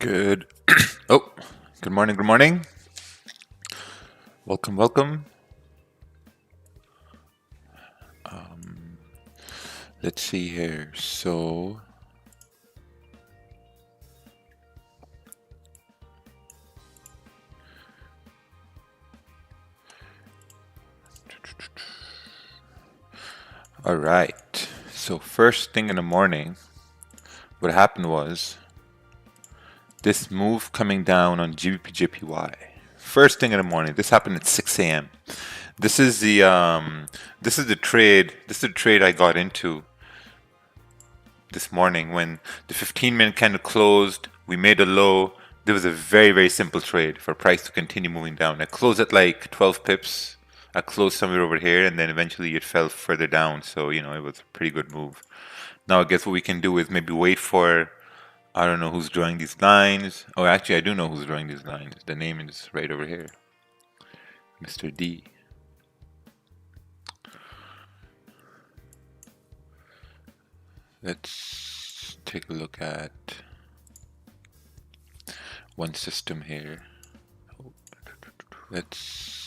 Good. Oh, good morning. Good morning. Welcome. Welcome. Let's see here. So, all right. So first thing in the morning, what happened was this move coming down on GBP/JPY. First thing in the morning. This happened at 6 a.m. This is the trade. This is the trade I got into this morning when the 15-minute candle closed. We made a low. There was a very simple trade for price to continue moving down. I closed at like 12 pips. I closed somewhere over here, and then eventually it fell further down. So it was a pretty good move. Now I guess what we can do is maybe wait for, I don't know who's drawing these lines. Oh, actually I do know who's drawing these lines. The name is right over here, Mr. D. Let's take a look at one system here. Let's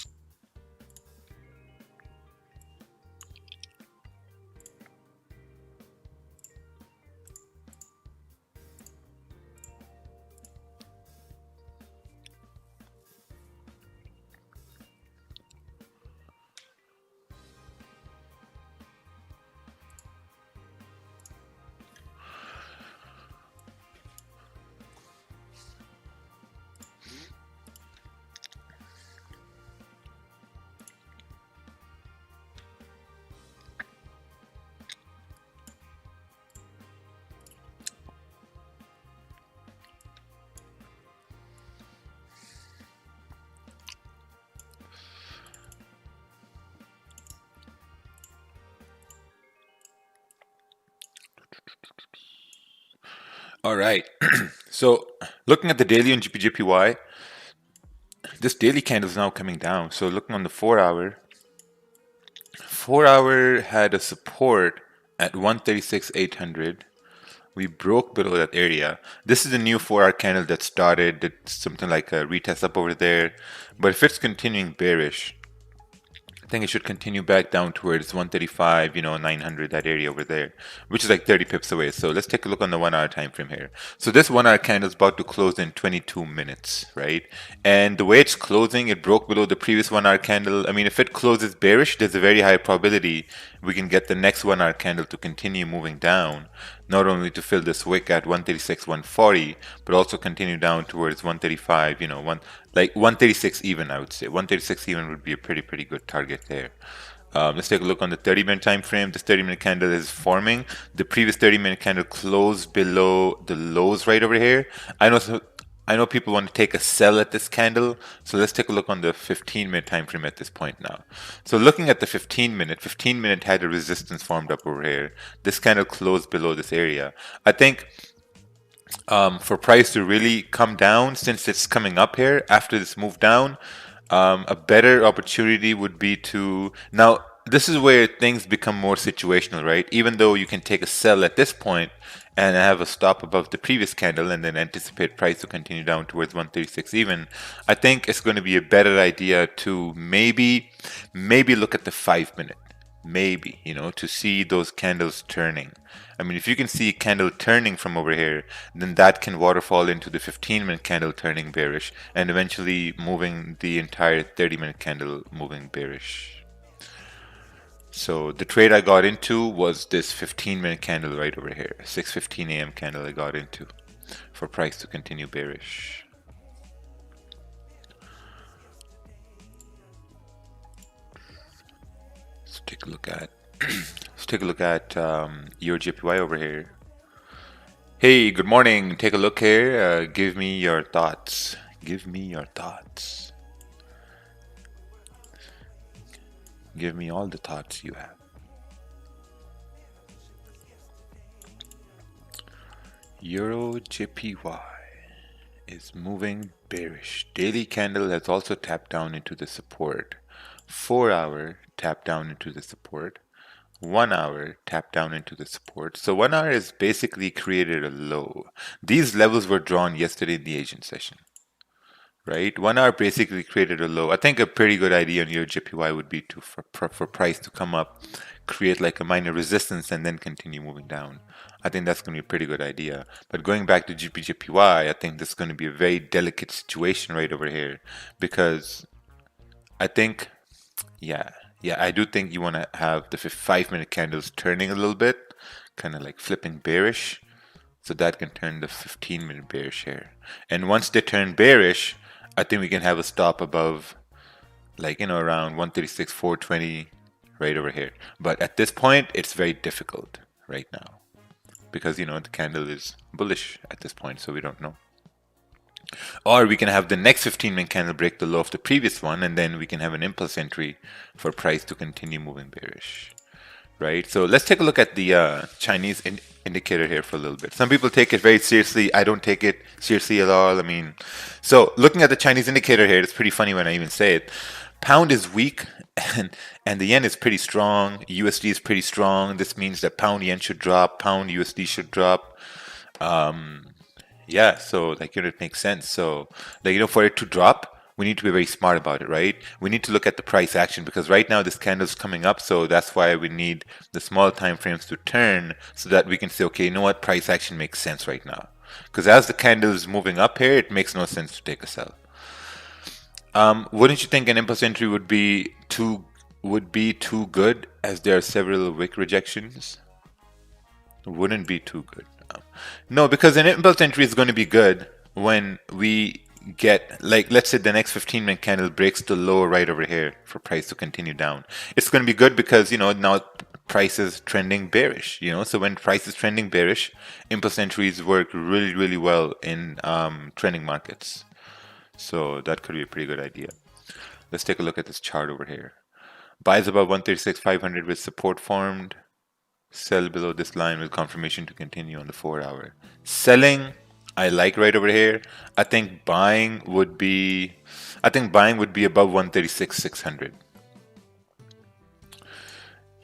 All right. So looking at the daily on GPGPY, this daily candle is now coming down. So looking on the 4 hour, 4 hour had a support at 136,800. We broke below that area. This is a new 4 hour candle that started. It's something like a retest up over there. But if it's continuing bearish, I think it should continue back down towards 135, 900, that area over there, which is like 30 pips away. So let's take a look on the 1 hour time frame here. So this 1 hour candle is about to close in 22 minutes, right? And the way it's closing, it broke below the previous 1 hour candle. I mean, if it closes bearish, there's a very high probability we can get the next 1 hour candle to continue moving down, not only to fill this wick at 136, 140, but also continue down towards 135, like 136 even, I would say. 136 even would be a pretty good target there. Let's take a look on the 30-minute time frame. This 30-minute candle is forming. The previous 30-minute candle closed below the lows right over here. I know people want to take a sell at this candle, so let's take a look on the 15-minute time frame at this point now. So looking at the 15-minute had a resistance formed up over here. This candle closed below this area. I think for price to really come down, since it's coming up here after this move down, a better opportunity would be to, now this is where things become more situational, right? Even though you can take a sell at this point and have a stop above the previous candle and then anticipate price to continue down towards 136 even, I think it's going to be a better idea to maybe look at the 5-minute. Maybe, to see those candles turning. I mean, if you can see a candle turning from over here, then that can waterfall into the 15-minute candle turning bearish and eventually moving the entire 30-minute candle moving bearish. So the trade I got into was this 15-minute candle right over here, 6:15 a.m. candle I got into for price to continue bearish. Let's take a look at your JPY over here. Hey, good morning. Take a look here. Give me your thoughts. Give me your thoughts. Give me all the thoughts you have. Euro JPY is moving bearish. Daily candle has also tapped down into the support. 4 hour tapped down into the support. 1 hour tap down into the support. So 1 hour has basically created a low. These levels were drawn yesterday in the Asian session, right? 1 hour basically created a low. I think a pretty good idea on your JPY would be to for price to come up, create like a minor resistance, and then continue moving down. I think that's going to be a pretty good idea. But going back to GPJPY, I think this is going to be a very delicate situation right over here, because I think, yeah, I do think you want to have the 5-minute candles turning a little bit, kind of like flipping bearish, so that can turn the 15-minute bearish here. And once they turn bearish, I think we can have a stop above, like, around 136, 420, right over here. But at this point, it's very difficult right now because, the candle is bullish at this point, so we don't know. Or we can have the next 15-minute candle break the low of the previous one, and then we can have an impulse entry for price to continue moving bearish, right? So let's take a look at the Chinese indicator here for a little bit. Some people take it very seriously. I don't take it seriously at all. I mean, so looking at the Chinese indicator here, it's pretty funny when I even say it. Pound is weak and the yen is pretty strong. USD is pretty strong. This means that pound yen should drop, pound USD should drop. Yeah, so like, it makes sense. So like, for it to drop, we need to be very smart about it, right? We need to look at the price action because right now this candle is coming up, so that's why we need the small time frames to turn so that we can say, okay, you know what, price action makes sense right now. Because as the candle is moving up here, it makes no sense to take a sell. Wouldn't you think an impulse entry would be too good, as there are several wick rejections? Wouldn't be too good. No, because an impulse entry is going to be good when we get, like, let's say the next 15-minute candle breaks the low right over here for price to continue down. It's going to be good because, now price is trending bearish, so when price is trending bearish, impulse entries work really, really well in trending markets. So that could be a pretty good idea. Let's take a look at this chart over here. Buys above 136,500 with support formed. Sell below this line with confirmation to continue on the 4-hour. Selling, I like right over here. I think buying would be above 136,600.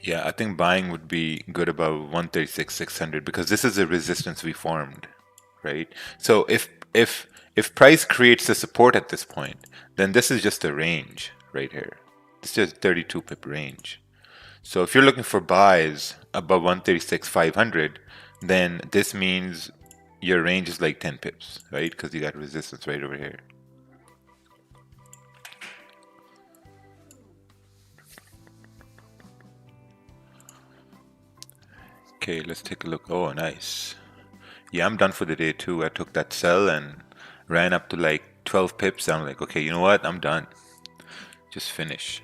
Yeah, I think buying would be good above 136,600 because this is a resistance we formed, right? So if price creates the support at this point, then this is just a range right here. It's just 32 pip range. So if you're looking for buys above 136,500, then this means your range is like 10 pips, right? Because you got resistance right over here. Okay, let's take a look. Oh, nice. Yeah, I'm done for the day too. I took that sell and ran up to like 12 pips. I'm like, okay, you know what? I'm done. Just finish.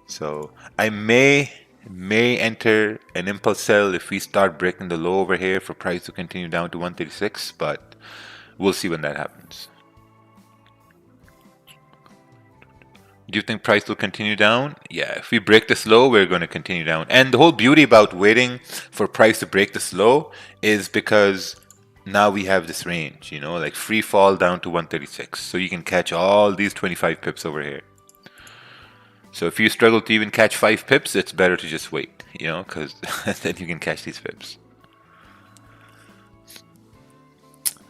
So I may enter an impulse sell if we start breaking the low over here for price to continue down to 136, but we'll see when that happens. Do you think price will continue down? Yeah, if we break this low, we're going to continue down. And the whole beauty about waiting for price to break this low is because now we have this range, like free fall down to 136. So you can catch all these 25 pips over here. So if you struggle to even catch 5 pips, it's better to just wait, because then you can catch these pips.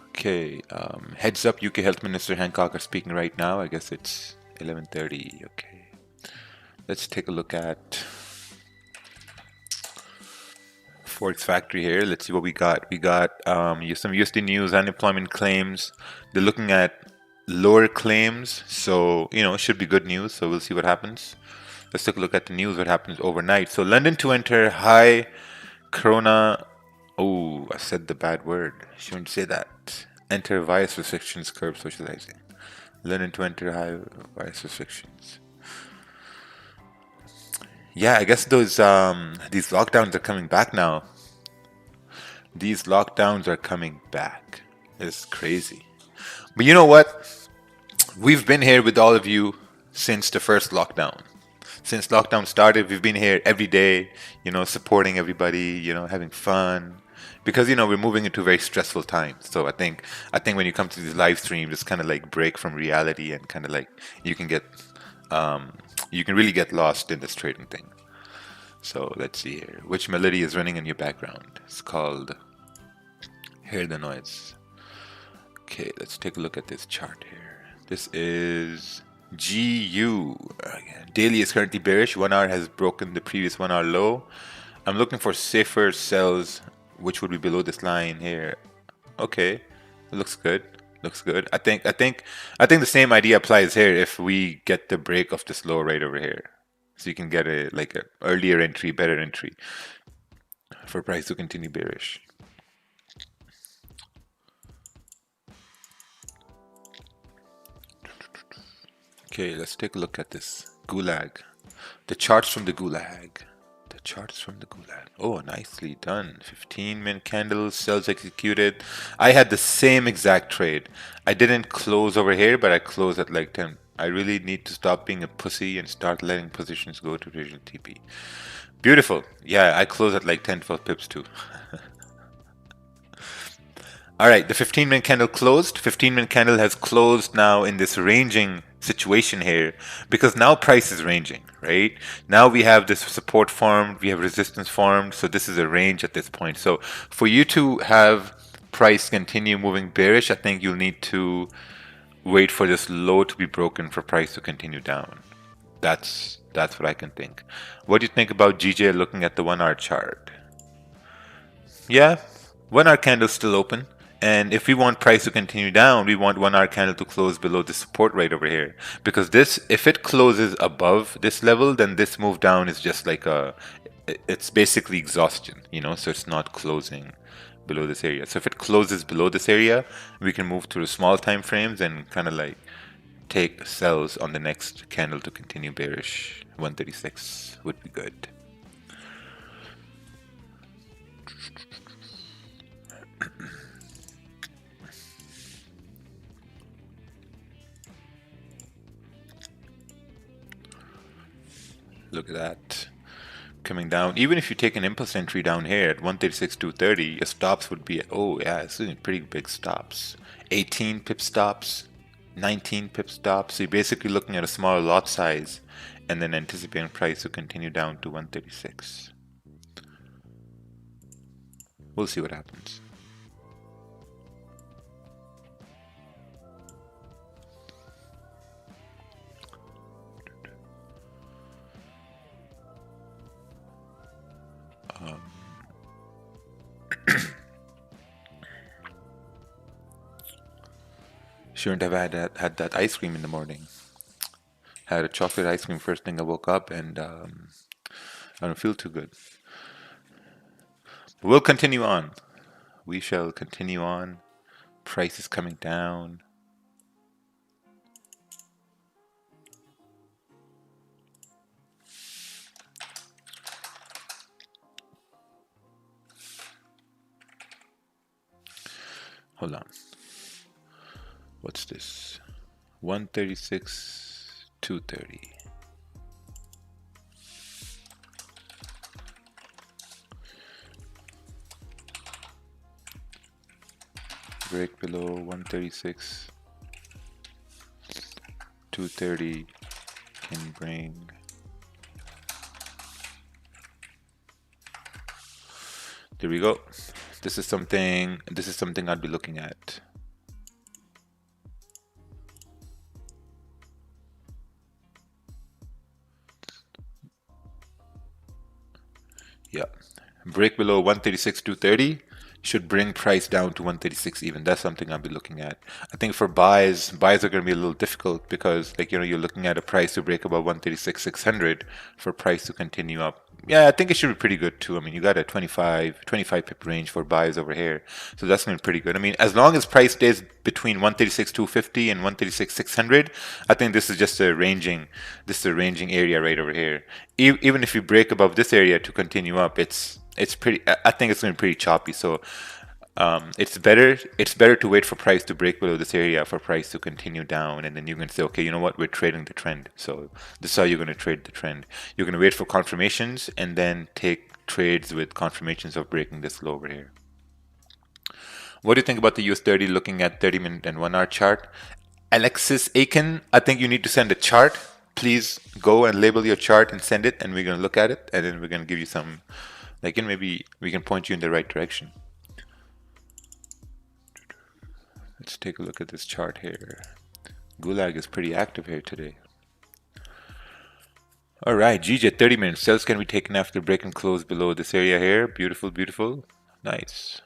Okay, heads up, UK Health Minister Hancock are speaking right now. I guess it's 11:30. Okay, let's take a look at Forex Factory here. Let's see what we got. We got some USD news, unemployment claims. They're looking at lower claims, so it should be good news. So we'll see what happens. Let's take a look at the news. What happens overnight? So London to enter high corona. Oh, I said the bad word. Shouldn't say that. Enter virus restrictions, curb socializing. London to enter high virus restrictions. Yeah, I guess those these lockdowns are coming back now. These lockdowns are coming back. It's crazy. But you know what? We've been here with all of you since the first lockdown. Since lockdown started, we've been here every day, supporting everybody, having fun. Because, we're moving into very stressful times. So I think when you come to these live streams, it's kind of like break from reality and kind of like you can really get lost in this trading thing. So let's see here. Which melody is running in your background? It's called Hear the Noise. Okay, let's take a look at this chart here. This is GU. Daily is currently bearish. 1 hour has broken the previous 1 hour low. I'm looking for safer sells, which would be below this line here. Okay, it looks good. Looks good. I think the same idea applies here if we get the break of this low right over here. So you can get a earlier entry, better entry for price to continue bearish. Okay, let's take a look at this gulag. The charts from the gulag. The charts from the gulag. Oh, nicely done. 15-minute candles, sells executed. I had the same exact trade. I didn't close over here, but I closed at like 10. I really need to stop being a pussy and start letting positions go to original TP. Beautiful. Yeah, I closed at like 10, 12 pips too. All right, the 15-minute candle closed. 15-minute candle has closed now in this ranging situation here because now price is ranging, right? Now we have this support formed, we have resistance formed, so this is a range at this point. So for you to have price continue moving bearish, I think you'll need to wait for this low to be broken for price to continue down. That's what I can think. What do you think about GJ looking at the 1 hour chart? Yeah, 1 hour candle still open. And if we want price to continue down, we want 1 hour candle to close below the support right over here. Because this, if it closes above this level, then this move down is just like it's basically exhaustion, you know, so it's not closing below this area. So if it closes below this area, we can move to the small time frames and kind of like take sells on the next candle to continue bearish. 136 would be good. Look at that. Coming down. Even if you take an impulse entry down here at 136.230, your stops would be, oh yeah, it's pretty big stops. 18 pip stops, 19 pip stops. So you're basically looking at a smaller lot size and then anticipating price to continue down to 136. We'll see what happens. Shouldn't have had that ice cream in the morning. Had a chocolate ice cream first thing I woke up, and I don't feel too good. But we'll continue on. We shall continue on. Price is coming down. Hold on. What's this? 136.230. Break below 136.230 can bring there we go. This is something I'd be looking at. Yeah, break below 136.230 should bring price down to 136 even. That's something I'll be looking at. I think for buys are going to be a little difficult because, like, you know, you're looking at a price to break above 136,600 for price to continue up. Yeah, I think it should be pretty good too. I mean, you got a 25 pip range for buys over here, so that's going to be pretty good. I mean, as long as price stays between 136,250 and 136,600, I think this is just a ranging area right over here. Even if you break above this area to continue up, it's pretty. I think it's going to be pretty choppy. So it's better to wait for price to break below this area for price to continue down, and then you can say, okay, you know what, we're trading the trend. So this is how you're going to trade the trend. You're going to wait for confirmations and then take trades with confirmations of breaking this low over here. What do you think about the US 30 looking at 30-minute and 1 hour chart? Alexis Aiken, I think you need to send a chart please go and label your chart and send it, and we're going to look at it, and then we're going to give you some, like, and maybe we can point you in the right direction. Let's take a look at this chart here. Gulag is pretty active here today. All right, GJ at 30 minutes. Sales can be taken after break and close below this area here. Beautiful, beautiful. Nice.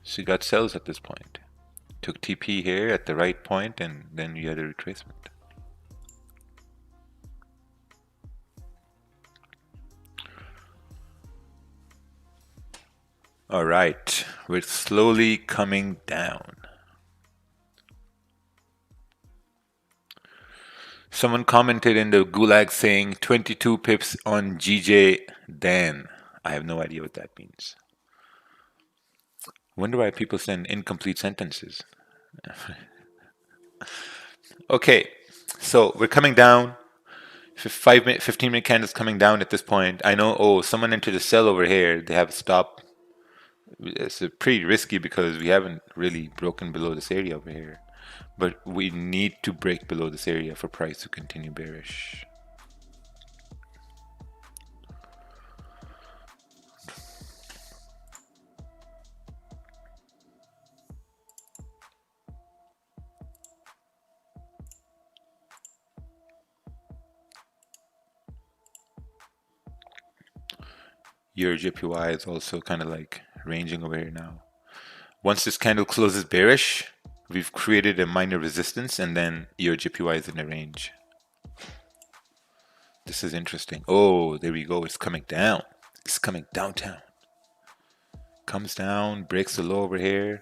So you got sells at this point. Took TP here at the right point, and then you had a retracement. All right, we're slowly coming down. Someone commented in the Gulag saying 22 pips on GJ Dan. I have no idea what that means. Wonder why people send incomplete sentences. Okay, so we're coming down. 15-minute candles coming down at this point. I know, oh, someone entered a sell over here. They have a stop. It's pretty risky because we haven't really broken below this area over here. But we need to break below this area for price to continue bearish. Your JPY is also kind of like ranging over here now. Once this candle closes bearish, we've created a minor resistance, and then your JPY is in a range. This is interesting. Oh, there we go. It's coming down. It's coming downtown. Comes down, breaks the low over here.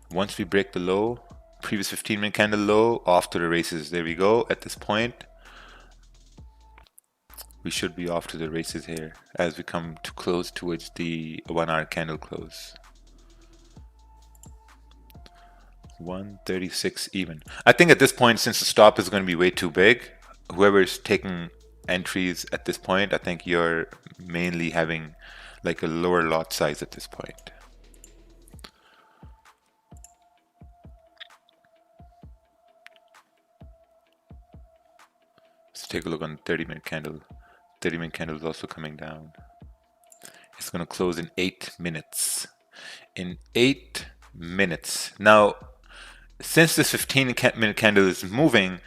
Once we break the low, previous 15-minute candle low, off to the races. There we go. At this point, we should be off to the races here as we come to close towards the 1-hour candle close. 136 even. I think at this point, since the stop is going to be way too big, whoever's taking entries at this point, I think you're mainly having like a lower lot size at this point. Let's take a look on the 30-minute candle. 30-minute candle is also coming down. It's going to close in 8 minutes. In 8 minutes. Now, since this 15-minute candle is moving,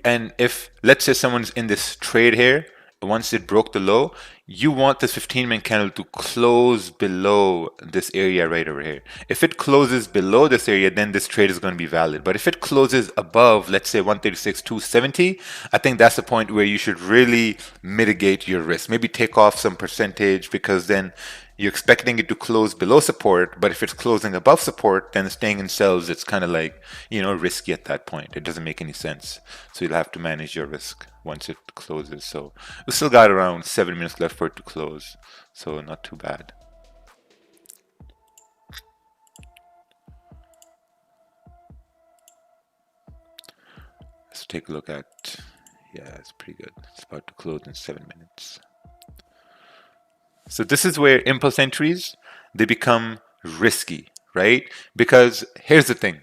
and if let's say someone's in this trade here, once it broke the low, you want this 15-minute candle to close below this area right over here. If it closes below this area, then this trade is going to be valid. But if it closes above, let's say 136,270, I think that's the point where you should really mitigate your risk. Maybe take off some percentage, because then you're expecting it to close below support, but if it's closing above support, then staying in sells, it's kind of like, you know, risky at that point. It doesn't make any sense. So you'll have to manage your risk once it closes. So we still got around 7 minutes left for it to close. So not too bad. Let's take a look at, yeah, it's pretty good. It's about to close in 7 minutes. So this is where impulse entries, they become risky, right? Because here's the thing.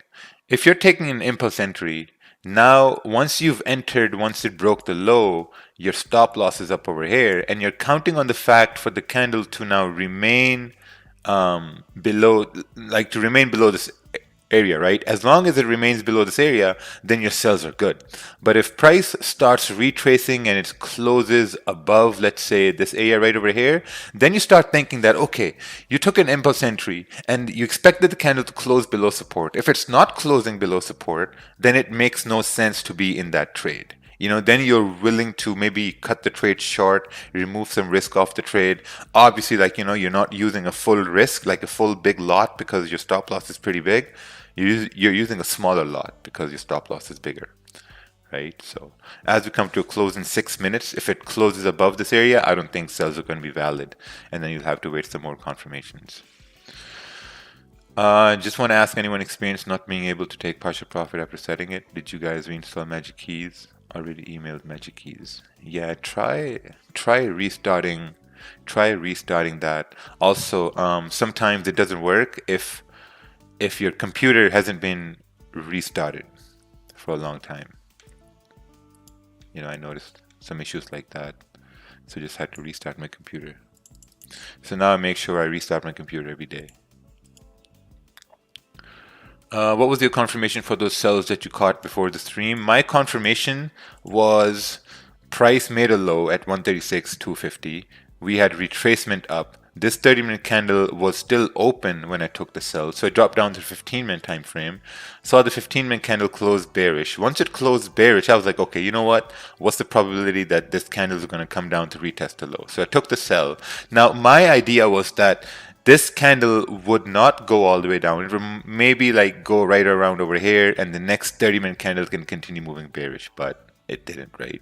If you're taking an impulse entry, now once you've entered, once it broke the low, your stop loss is up over here, and you're counting on the fact for the candle to now remain below, like to remain below this area, right? As long as it remains below this area, then your sells are good. But if price starts retracing and it closes above, let's say this area right over here, then you start thinking that, okay, you took an impulse entry and you expected the candle to close below support. If it's not closing below support, then it makes no sense to be in that trade. You know, then you're willing to maybe cut the trade short, remove some risk off the trade. Obviously, like, you know, you're not using a full risk, like a full big lot, because your stop loss is pretty big. You're using a smaller lot because your stop loss is bigger, right? So as we come to a close in 6 minutes, if it closes above this area, I don't think sells are going to be valid. And then you'll have to wait some more confirmations. Just want to ask, anyone experienced not being able to take partial profit after setting it? Did you guys reinstall Magic Keys? Already emailed Magic Keys. Yeah, try restarting that. Also, sometimes it doesn't work if your computer hasn't been restarted for a long time. I noticed some issues like that. So just had to restart my computer. So now I make sure I restart my computer every day. What was your confirmation for those sells that you caught before the stream? My confirmation was price made a low at 136.250. We had retracement up. This 30-minute candle was still open when I took the sell, so I dropped down to the 15-minute time frame. Saw the 15-minute candle close bearish. Once it closed bearish, I was like, okay, you know what? What's the probability that this candle is going to come down to retest the low? So I took the sell. Now, my idea was that this candle would not go all the way down. It would maybe like go right around over here, and the next 30-minute candle can continue moving bearish, but it didn't, right?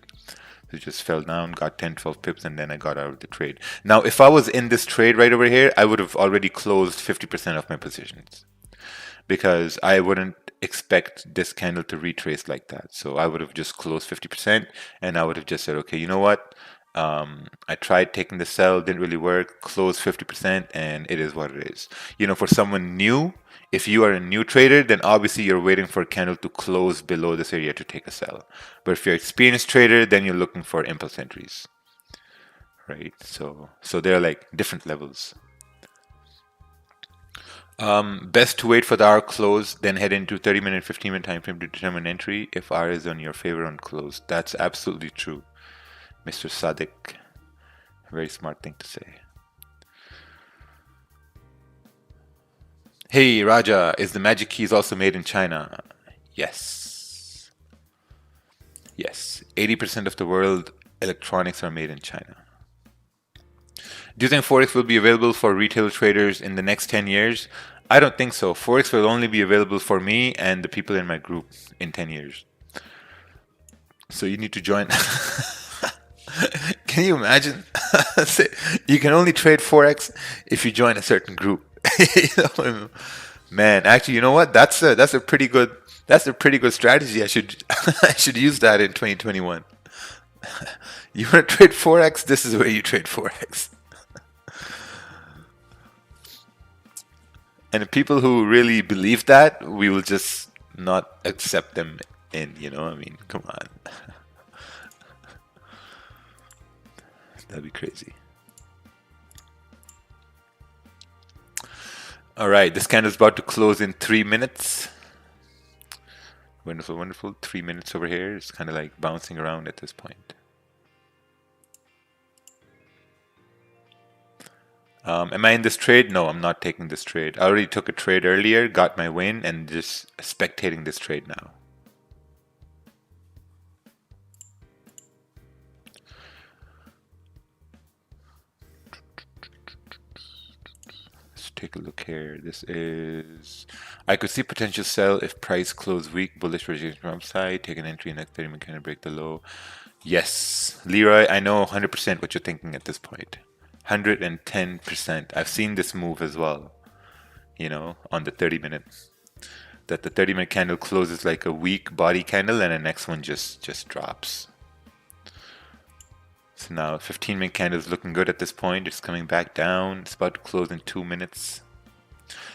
It just fell down, got 10, 12 pips, and then I got out of the trade. Now, if I was in this trade right over here, I would have already closed 50% of my positions because I wouldn't expect this candle to retrace like that. So I would have just closed 50%, and I would have just said, okay, you know what? I tried taking the sell, didn't really work, closed 50%, and it is what it is. For someone new, if you are a new trader, then obviously you're waiting for a candle to close below this area to take a sell. But if you're an experienced trader, then you're looking for impulse entries, right? So they're like different levels. Best to wait for the R close, then head into 30-minute, 15-minute time frame to determine entry if R is on your favor on close. That's absolutely true, Mr. Sadiq. Very smart thing to say. Hey, Raja, is the magic keys also made in China? Yes. Yes. 80% of the world electronics are made in China. Do you think Forex will be available for retail traders in the next 10 years? I don't think so. Forex will only be available for me and the people in my group in 10 years. So you need to join. Can you imagine? You can only trade Forex if you join a certain group. Man, actually, you know what? That's a pretty good strategy. I should use that in 2021. You want to trade Forex? This is where you trade Forex. And the people who really believe that, we will just not accept them in. I mean, come on. That'd be crazy. All right, this candle is about to close in 3 minutes. Wonderful, wonderful. 3 minutes over here. It's kind of like bouncing around at this point. Am I in this trade? No, I'm not taking this trade. I already took a trade earlier, got my win, and just spectating this trade now. Take a look here. This is, I could see potential sell if price close weak, bullish rejection from upside, take an entry in next 30 minutes, kind of break the low. Yes, Leroy, I know 100% what you're thinking at this point. 110%. I've seen this move as well, on the 30 minutes. That the 30-minute candle closes like a weak body candle and the next one just drops. So now 15-minute candle is looking good at this point. It's coming back down. It's about to close in 2 minutes.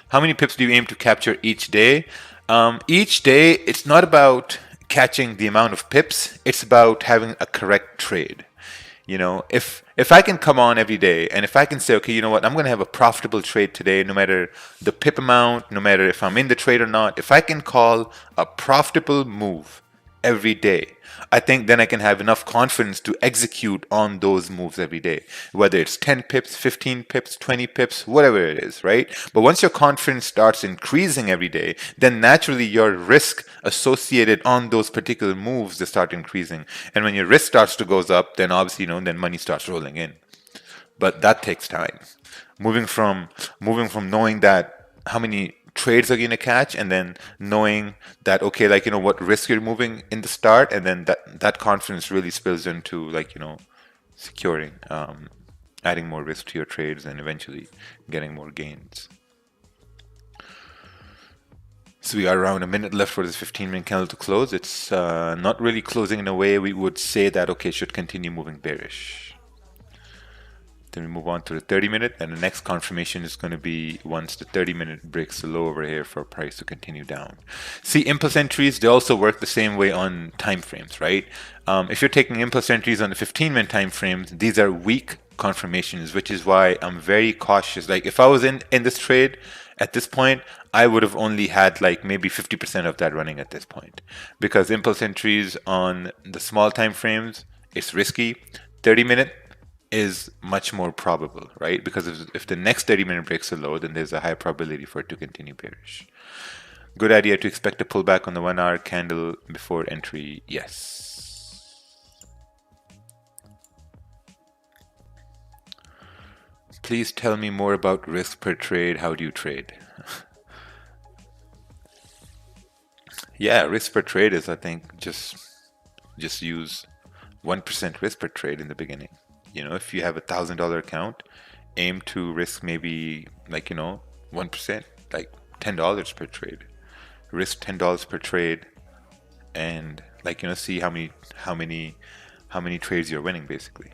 How many pips do you aim to capture each day? Each day, it's not about catching the amount of pips. It's about having a correct trade. If I can come on every day and if I can say, okay, you know what, I'm going to have a profitable trade today, no matter the pip amount, no matter if I'm in the trade or not, if I can call a profitable move every day, I think then I can have enough confidence to execute on those moves every day, whether it's 10 pips, 15 pips, 20 pips, whatever it is, right? But once your confidence starts increasing every day, then naturally your risk associated on those particular moves, they start increasing. And when your risk starts to goes up, then obviously, then money starts rolling in. But that takes time. Moving from knowing that how many trades are going to catch, and then knowing that, okay, what risk you're moving in the start, and then that confidence really spills into securing, adding more risk to your trades, and eventually getting more gains. So we got around a minute left for this 15-minute candle to close. It's not really closing in a way we would say that, okay, it should continue moving bearish. Then we move on to the 30-minute, and the next confirmation is going to be once the 30-minute breaks the low over here for price to continue down. See, impulse entries, they also work the same way on time frames, right? If you're taking impulse entries on the 15-minute time frames, these are weak confirmations, which is why I'm very cautious. Like if I was in this trade at this point, I would have only had like maybe 50% of that running at this point, because impulse entries on the small time frames, it's risky. 30-minute is much more probable, right? Because if the next 30-minute breaks a low, then there's a high probability for it to continue bearish. Good idea to expect a pullback on the 1-hour candle before entry. Yes. Please tell me more about risk per trade. How do you trade? Yeah, risk per trade is, I think, just use 1% risk per trade in the beginning. You know, if you have $1,000 account, aim to risk maybe like, 1%, like $10 per trade. Risk $10 per trade, and like, see how many trades you're winning basically.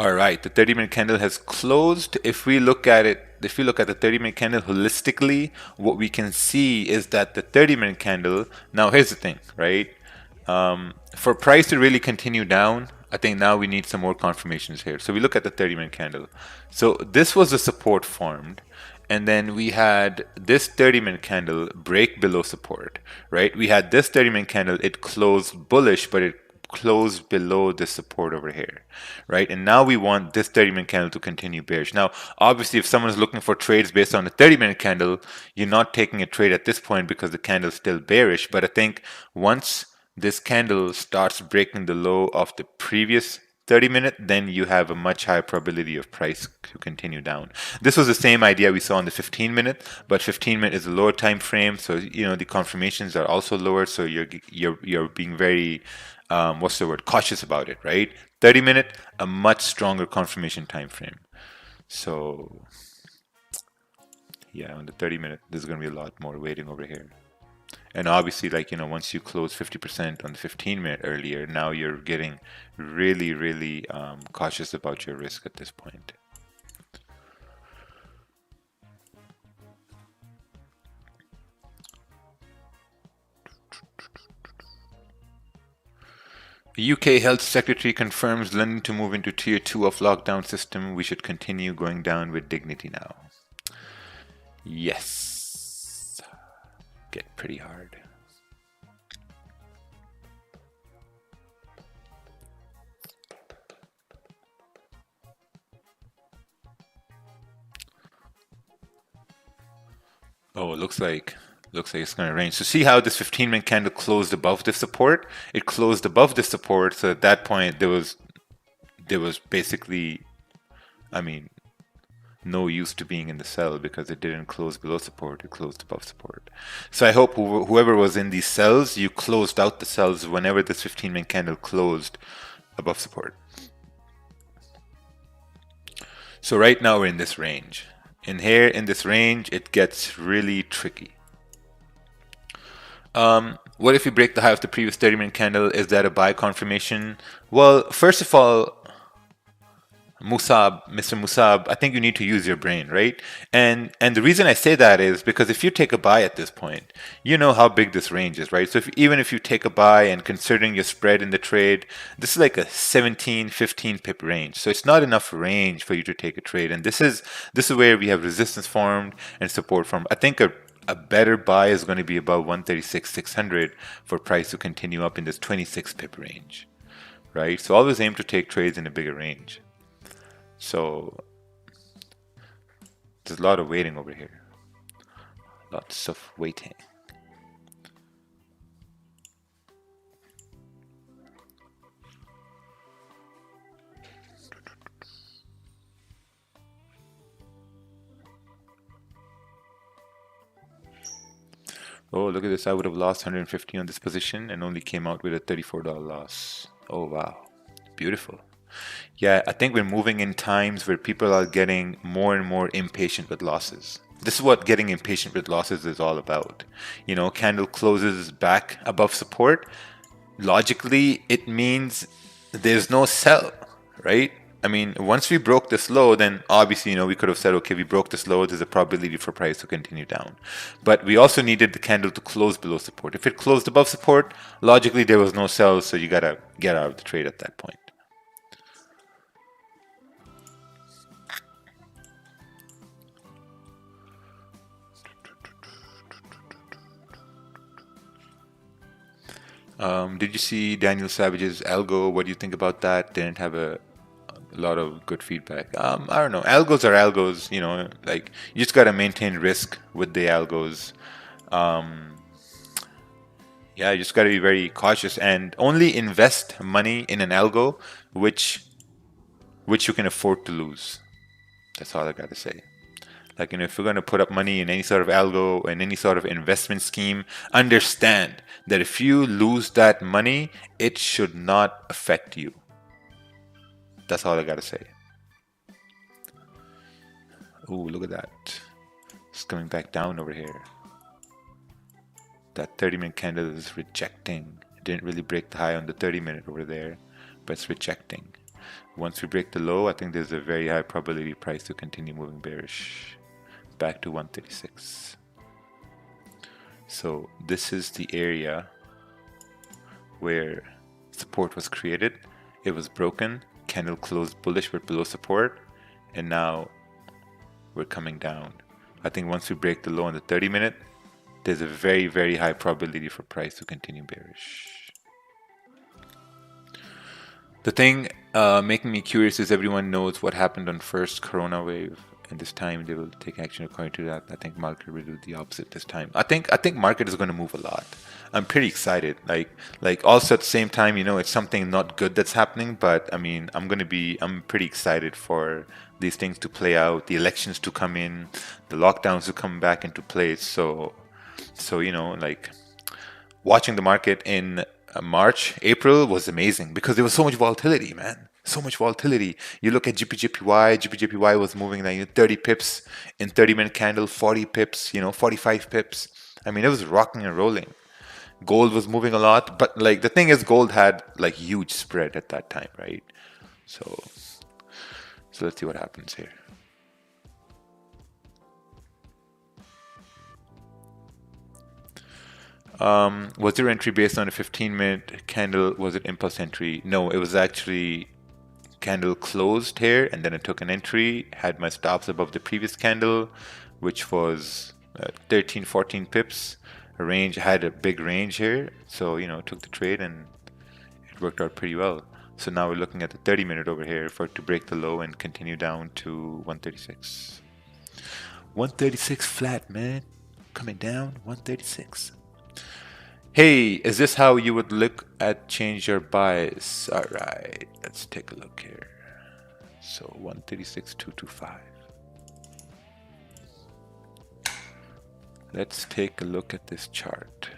All right, the 30-minute candle has closed. If we look at the 30-minute candle holistically, what we can see is that the 30-minute candle, now here's the thing, right? For price to really continue down, I think now we need some more confirmations here. So we look at the 30-minute candle. So this was the support formed, and then we had this 30-minute candle break below support, right? We had this 30-minute candle, it closed bullish, but it closed below the support over here, right? And now we want this 30-minute candle to continue bearish. Now, obviously, if someone is looking for trades based on the 30-minute candle, you're not taking a trade at this point because the candle is still bearish. But I think once this candle starts breaking the low of the previous 30-minute, then you have a much higher probability of price to continue down. This was the same idea we saw on the 15-minute, but 15-minute is a lower time frame, so the confirmations are also lower. So you're being very cautious about it, right? 30-minute, a much stronger confirmation time frame. So yeah, on the 30-minute, there's going to be a lot more waiting over here. And obviously, like, once you close 50% on the 15-minute earlier, now you're getting really, really cautious about your risk at this point. The UK Health Secretary confirms London to move into Tier 2 of lockdown system. We should continue going down with dignity now. Yes. Get pretty hard. Oh, it looks like it's going to range. So see how this 15-minute candle closed above the support? It closed above the support. So at that point, there was basically, no use to being in the sell because it didn't close below support. It closed above support. So I hope whoever was in these sells, you closed out the sells whenever this 15-minute candle closed above support. So right now we're in this range. In here, in this range, it gets really tricky. What if we break the high of the previous 30-minute candle? Is that a buy confirmation? Well, first of all, Mr. Musab, I think you need to use your brain, right? And the reason I say that is because if you take a buy at this point, you know how big this range is, right? So even if you take a buy and considering your spread in the trade, this is like a 17, 15 pip range. So it's not enough range for you to take a trade. And this is where we have resistance formed and support formed. I think a better buy is going to be above 136,600 for price to continue up in this 26 pip range, right? So always aim to take trades in a bigger range. So there's a lot of waiting over here. Lots of waiting. Oh, look at this. I would have lost 150 on this position and only came out with a $34 loss. Oh, wow. Beautiful. Yeah, I think we're moving in times where people are getting more and more impatient with losses. This is what getting impatient with losses is all about. Candle closes back above support. Logically, it means there's no sell, right? I mean, once we broke this low, then obviously, we could have said, okay, we broke this low, there's a probability for price to continue down. But we also needed the candle to close below support. If it closed above support, logically there was no sell, so you gotta get out of the trade at that point. Did you see Daniel Savage's algo? What do you think about that? Didn't have a lot of good feedback. I don't know. Algos are algos, like you just gotta maintain risk with the algos. Yeah, you just gotta be very cautious and only invest money in an algo which you can afford to lose. That's all I gotta say. Like, if you're going to put up money in any sort of algo and any sort of investment scheme, understand that if you lose that money, it should not affect you. That's all I got to say. Ooh, look at that. It's coming back down over here. That 30-minute candle is rejecting. It didn't really break the high on the 30-minute over there, but it's rejecting. Once we break the low, I think there's a very high probability price to continue moving bearish. Back to 136. So this is the area where support was created. It was broken. Candle closed bullish but below support, and now we're coming down. I think once we break the low on the 30-minute, there's a very, very high probability for price to continue bearish. The thing making me curious is everyone knows what happened on first corona wave. And this time they will take action according to that. I think market will do the opposite this time. I think market is going to move a lot. I'm pretty excited. Like also at the same time, it's something not good that's happening. But I mean, I'm pretty excited for these things to play out, the elections to come in, the lockdowns to come back into place. So like watching the market in March, April was amazing because there was so much volatility, man. So much volatility. You look at GPJPY was moving like 30 pips in 30-minute candle, 40 pips, 45 pips. I mean, it was rocking and rolling. Gold was moving a lot, but like the thing is, gold had like huge spread at that time, right? So let's see what happens here. Was your entry based on a 15-minute candle? Was it impulse entry? No, it was actually candle closed here and then I took an entry, had my stops above the previous candle, which was 13-14 pips. A range, had a big range here, so took the trade and it worked out pretty well. So now we're looking at the 30-minute over here for it to break the low and continue down to 136. 136 flat, man, coming down 136. Hey, is this how you would look at change your bias? All right, let's take a look here. So 136.225. Let's take a look at this chart.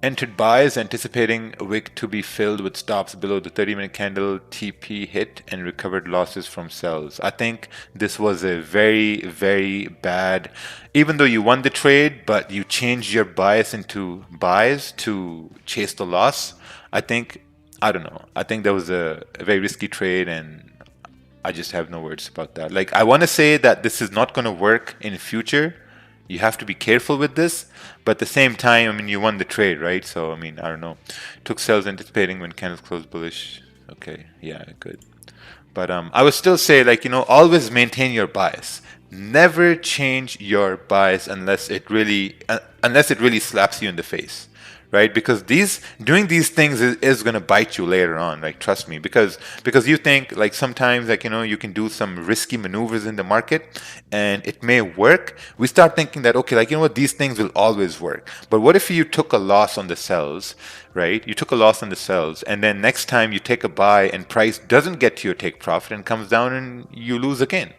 Entered buys anticipating a wick to be filled with stops below the 30-minute candle. TP hit and recovered losses from sells. I think this was a very, very bad, even though you won the trade, but you changed your bias into buys to chase the loss. I think that was a very risky trade and I just have no words about that. Like, I want to say that this is not going to work in the future. You have to be careful with this, but at the same time, I mean, you won the trade, right? So, I mean, I don't know. Took sells anticipating when candles closed bullish. Okay, yeah, good. But I would still say, like, always maintain your bias. Never change your bias unless it really slaps you in the face, right? Because doing these things is going to bite you later on, like, trust me, because you think like sometimes like you can do some risky maneuvers in the market and it may work. We start thinking that, okay, like, what, these things will always work. But what if you took a loss on the sells, right? You took a loss on the sells and then next time you take a buy and price doesn't get to your take profit and comes down and you lose again,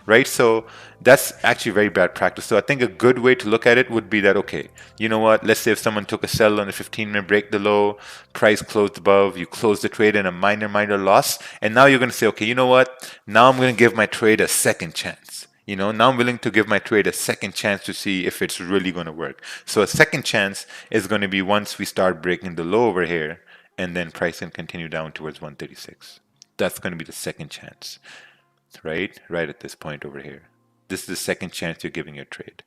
right? So that's actually very bad practice. So I think a good way to look at it would be that, okay, you know what, let's say if someone took a sell on a 15-minute, break the low, price closed above, you close the trade in a minor loss, and now you're going to say, okay, you know what, now I'm going to give my trade a second chance. Now I'm willing to give my trade a second chance to see if it's really going to work. So a second chance is going to be once we start breaking the low over here, and then price can continue down towards 136. That's going to be the second chance, right? Right at this point over here. This is the second chance you're giving your trade.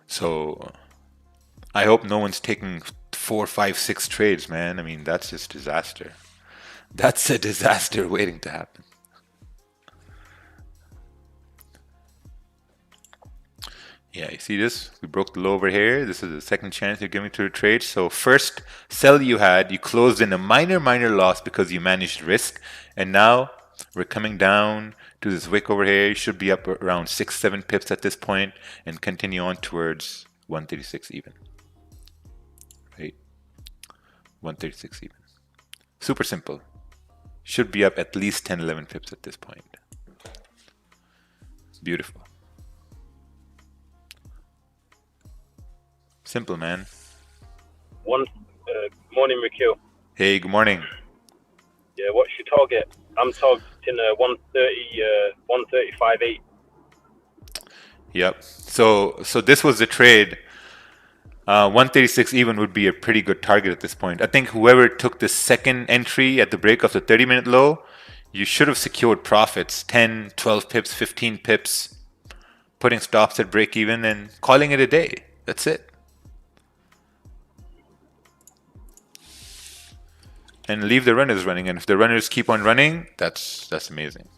So I hope no one's taking 4, 5, 6 trades, man. I mean, that's just disaster. That's a disaster waiting to happen. Yeah, you see this? We broke the low over here. This is the second chance you're giving to the trade. So first sell you had, you closed in a minor loss because you managed risk. And now we're coming down to this wick over here. You should be up around 6, 7 pips at this point and continue on towards 136 even. Right? 136 even. Super simple. Should be up at least 10, 11 pips at this point. Beautiful. Simple, man. Morning, Rakeel. Hey, good morning. Yeah, what's your target? I'm targeting 135.8. Yep. So this was the trade. 136 even would be a pretty good target at this point. I think whoever took the second entry at the break of the 30-minute low, you should have secured profits, 10, 12 pips, 15 pips, putting stops at break even and calling it a day. That's it. And leave the runners running. And if the runners keep on running, that's amazing.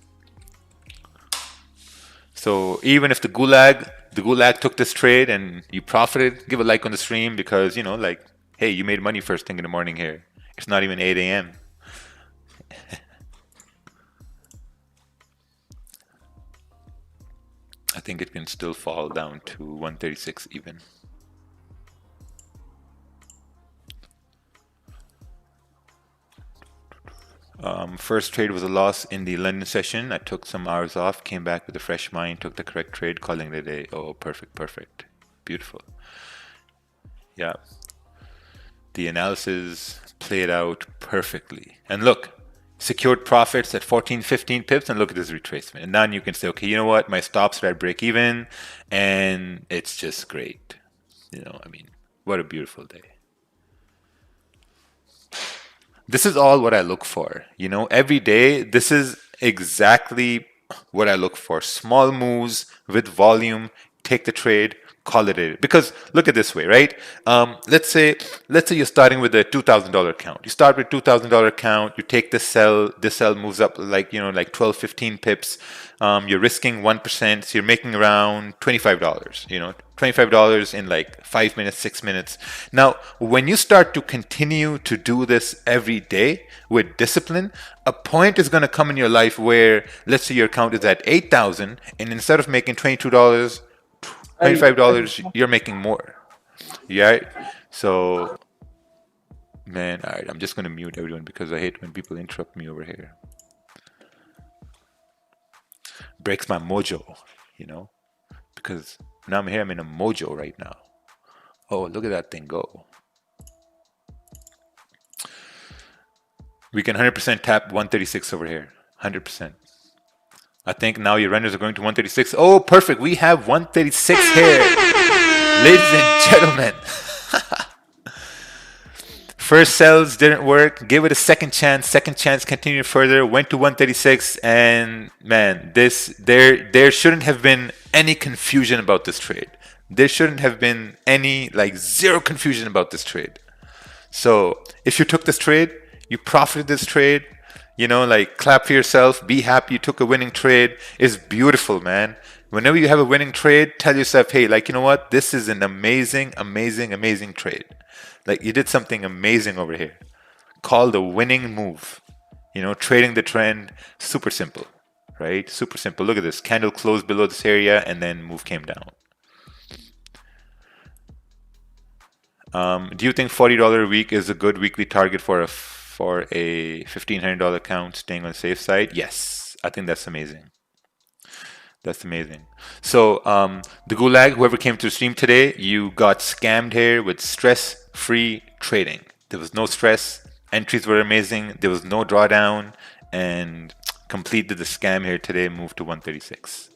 So even if the gulag took this trade and you profited, give a like on the stream because, like, hey, you made money first thing in the morning here. It's not even 8 a.m. I think it can still fall down to 136 even. First trade was a loss in the London session. I took some hours off, came back with a fresh mind, took the correct trade, calling it a day. Oh, perfect. Beautiful. Yeah. The analysis played out perfectly. And look, secured profits at 14, 15 pips, and look at this retracement. And now you can say, okay, you know what? My stops are at break even, and it's just great. I mean, what a beautiful day. This is all what I look for. Every day, this is exactly what I look for. Small moves with volume, take the trade, call it a day. Because look at this way, right? Let's say you're starting with a $2,000 account. You start with $2,000 account, you take this sell moves up like 12, 15 pips. You're risking 1%, so you're making around $25, $25 in like 5 minutes, 6 minutes. Now, when you start to continue to do this every day with discipline, a point is going to come in your life where, let's say your account is at 8,000, and instead of making $22, $25, you're making more. Yeah. So, man, all right, I'm just going to mute everyone because I hate when people interrupt me over here. Breaks my mojo, because now I'm in a mojo right now. Oh, look at that thing go. We can 100% tap 136 over here. 100%. I think now your runners are going to 136. Oh, perfect. We have 136 here. Ladies and gentlemen. First sells didn't work. Give it a second chance. Second chance continued further. Went to 136. And man, there shouldn't have been any confusion about this trade. There shouldn't have been any, zero confusion about this trade. So if you took this trade, you profited this trade, clap for yourself, be happy you took a winning trade. It's beautiful, man. Whenever you have a winning trade, tell yourself, hey, you know what? This is an amazing, amazing, amazing trade. You did something amazing over here. Call the winning move. Trading the trend, super simple, right? Super simple. Look at this. Candle closed below this area and then move came down. Do you think $40 a week is a good weekly target for a $1,500 account staying on the safe side? Yes, I think that's amazing. That's amazing. So the gulag, whoever came to the stream today, you got scammed here with stress-free trading. There was no stress. Entries were amazing. There was no drawdown. And completed the scam here today, moved to 136.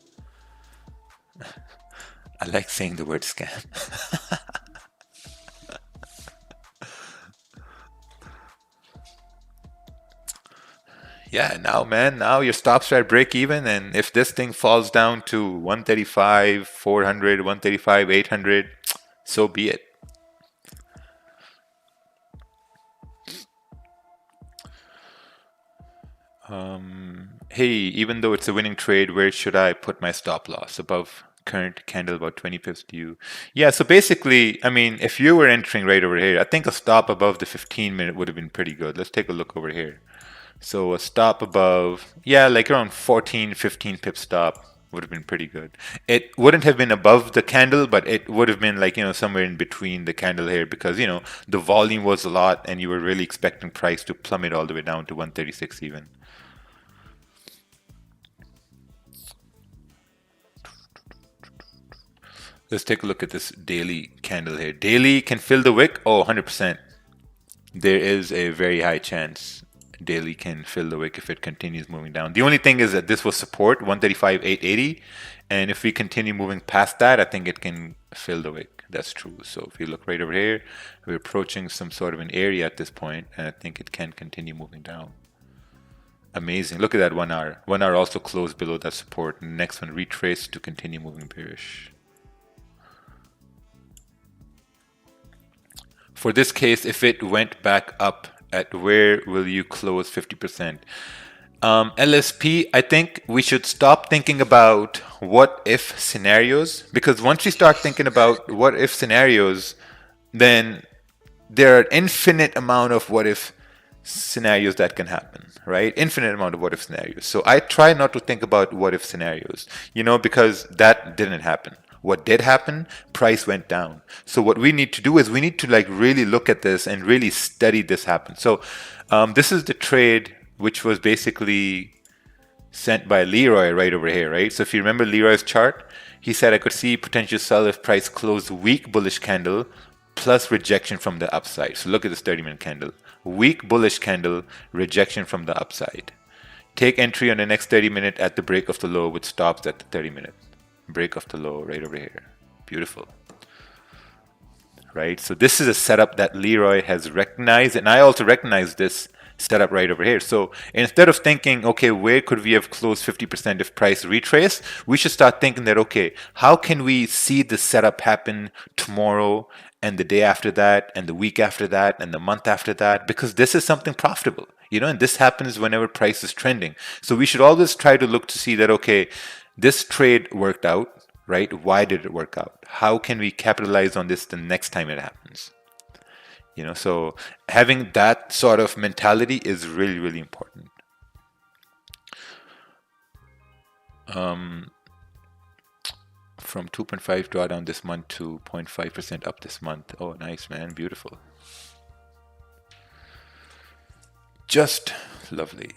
I like saying the word scam. Yeah, now, man, now your stops are at break even, and if this thing falls down to 135, 400, 135, 800, so be it. Hey, even though it's a winning trade, where should I put my stop loss? Above current candle, about 20 pips to you. Yeah, so basically, I mean, if you were entering right over here, I think a stop above the 15-minute would have been pretty good. Let's take a look over here. So a stop above, yeah, like around 14, 15 pip stop would have been pretty good. It wouldn't have been above the candle, but it would have been like, somewhere in between the candle here because, the volume was a lot and you were really expecting price to plummet all the way down to 136 even. Let's take a look at this daily candle here. Daily can fill the wick? Oh, 100%. There is a very high chance daily can fill the wick if it continues moving down. The only thing is that this was support 135,880, and if we continue moving past that, I think it can fill the wick. That's true. So if you look right over here, we're approaching some sort of an area at this point, and I think it can continue moving down. Amazing. Look at that 1 hour. 1 hour also closed below that support, and the next one retraced to continue moving bearish. For this case, if it went back up, at where will you close 50%? LSP, I think we should stop thinking about what if scenarios, because once we start thinking about what if scenarios, then there are infinite amount of what if scenarios that can happen, right? Infinite amount of what if scenarios. So I try not to think about what if scenarios, because that didn't happen. What did happen? Price went down. So what we need to do is we need to like really look at this and really study this happen. So this is the trade which was basically sent by Leroy right over here, right? So if you remember Leroy's chart, he said I could see potential sell if price closed weak bullish candle plus rejection from the upside. So look at this 30-minute candle. Weak bullish candle, rejection from the upside. Take entry on the next 30-minute at the break of the low with stops at the 30-minute. Break of the low right over here. Beautiful. Right? So this is a setup that Leroy has recognized, and I also recognize this setup right over here. So instead of thinking, okay, where could we have closed 50% if price retrace, we should start thinking that, okay, how can we see the setup happen tomorrow and the day after that and the week after that and the month after that? Because this is something profitable, and this happens whenever price is trending. So we should always try to look to see that, okay, this trade worked out, right? Why did it work out? How can we capitalize on this the next time it happens? So having that sort of mentality is really, really important. From 2.5 drawdown this month to 0.5% up this month. Oh, nice, man. Beautiful. Just lovely.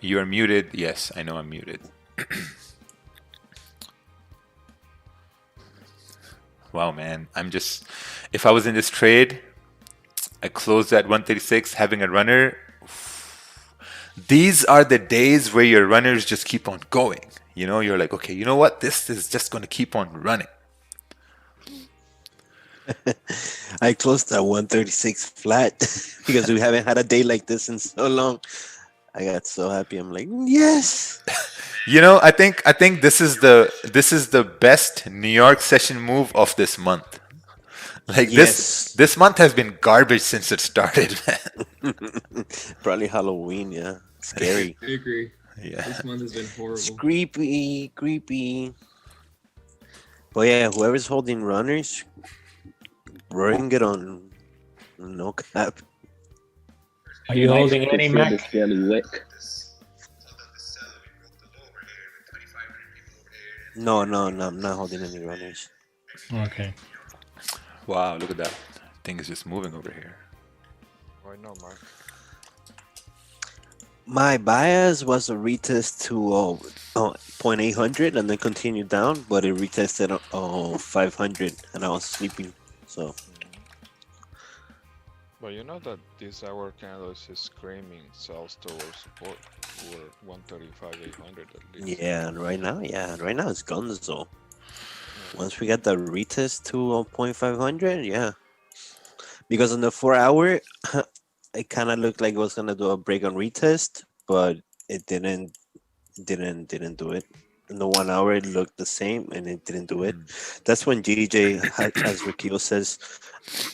You're muted. Yes, I know I'm muted. Wow, man. If I was in this trade, I closed at 136 having a runner. These are the days where your runners just keep on going. You're like, okay, you know what? This is just going to keep on running. I closed at 136 flat because we haven't had a day like this in so long. I got so happy. I'm like, yes. I think this is the best New York session move of this month. Like yes. This month has been garbage since it started, man. Probably Halloween, yeah. Scary. I agree. Yeah. This month has been It's horrible. creepy, creepy. But yeah, whoever's holding runners, bring it on. No cap. Are you Nice holding to any, see Mac? this daily wick. No, I'm not holding any runners. Okay. Wow, look at that. Thing is just moving over here. Why not, Mark? My bias was a retest to 0.800 and then continued down, but it retested 500 and I was sleeping. So But you know that this hour candle is screaming sells towards support for 135, 800 at least. yeah, and right now it's gunzo. Once we get the retest to 0.500, yeah. Because on the 4 hour, it kind of looked like it was gonna do a break on retest, but it didn't do it. In the 1 hour, it looked the same, and it didn't do it. That's when GJ, as Rakeel says,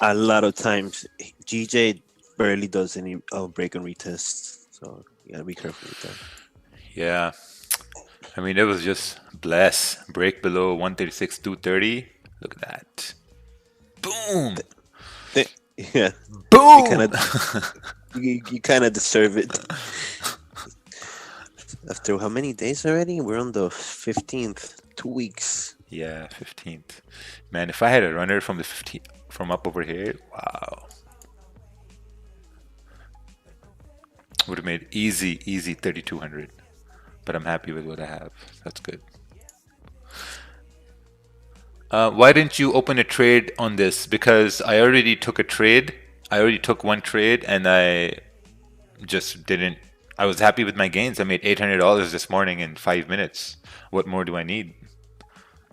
a lot of times GJ barely does any break on retests, so you gotta be careful with that. Yeah. I mean, it was just bless. Break below 136, 230. Look at that. Boom! Yeah, Boom! you kind of deserve it. After how many days already? We're on the 15th. 2 weeks. Yeah, 15th. Man, if I had a runner from the 15th, from up over here, wow. Would have made easy 3,200. But I'm happy with what I have. That's good. Why didn't you open a trade on this? Because I already took a trade. I already took one trade and I just didn't. I was happy with my gains. I made $800 this morning in 5 minutes. What more do I need?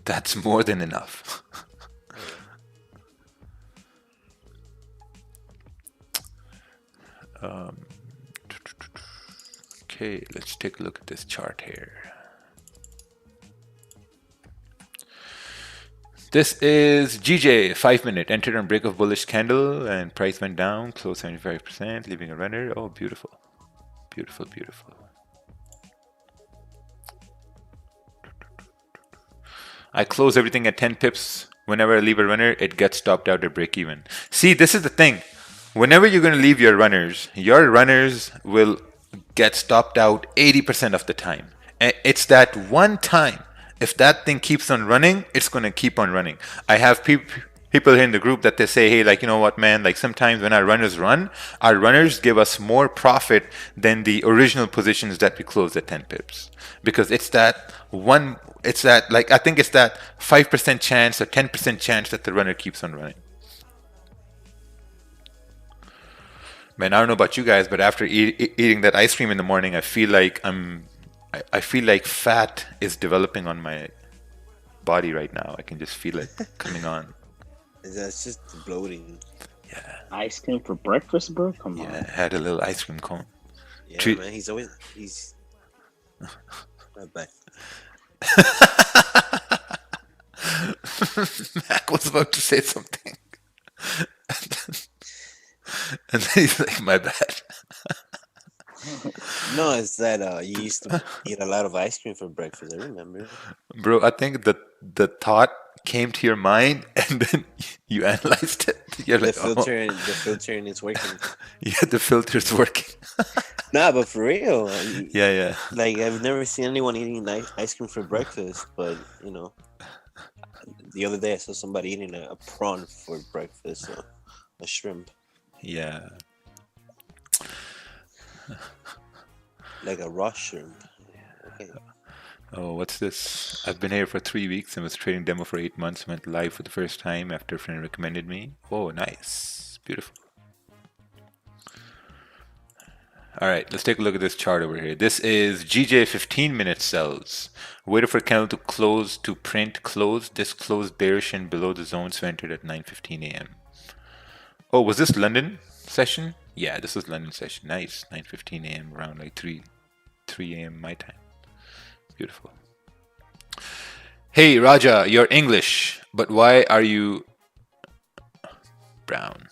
That's more than enough. Okay, let's take a look at this chart here. This is GJ, 5 minute. Entered on break of bullish candle and price went down, closed 75%, leaving a runner. Oh, beautiful. Beautiful, beautiful. I close everything at 10 pips. Whenever I leave a runner, it gets stopped out at break even. See, this is the thing. Whenever you're going to leave your runners will get stopped out 80% of the time. And it's that one time. If that thing keeps on running, it's going to keep on running. I have people here in the group that they say, hey, like, you know what, man, like sometimes when our runners give us more profit than the original positions that we closed at 10 pips. Because it's that like, I think it's that 5% chance or 10% chance that the runner keeps on running. Man, I don't know about you guys, but after eating that ice cream in the morning, I feel like fat is developing on my body right now. I can just feel it coming on. That's just bloating. Yeah. Ice cream for breakfast, bro? Come on. Yeah, I had a little ice cream cone. Yeah, man, he's not bad. Mac was about to say something. And then he's like, my bad. No, it's that you used to eat a lot of ice cream for breakfast. I remember. Bro, I think the thought came to your mind and then you analyzed it. You're The like, filtering is working. yeah, the filter's working. Nah, but for real. Yeah. Like, I've never seen anyone eating ice cream for breakfast, but, you know, the other day I saw somebody eating a prawn for breakfast, a shrimp. Yeah. Like a raw shrimp. Okay. Oh, what's this? I've been here for 3 weeks and was trading demo for 8 months. Went live for the first time after a friend recommended me. Oh, nice. Beautiful. All right, let's take a look at this chart over here. This is GJ 15-minute sells. Waited for candle to close to print close. This closed bearish and below the zone, so entered at 9:15 a.m. Oh, was this London session? Yeah, this was London session. Nice. 9:15 a.m. around like 3 a.m. my time. Beautiful. Hey Raja, you're English, but why are you Brown.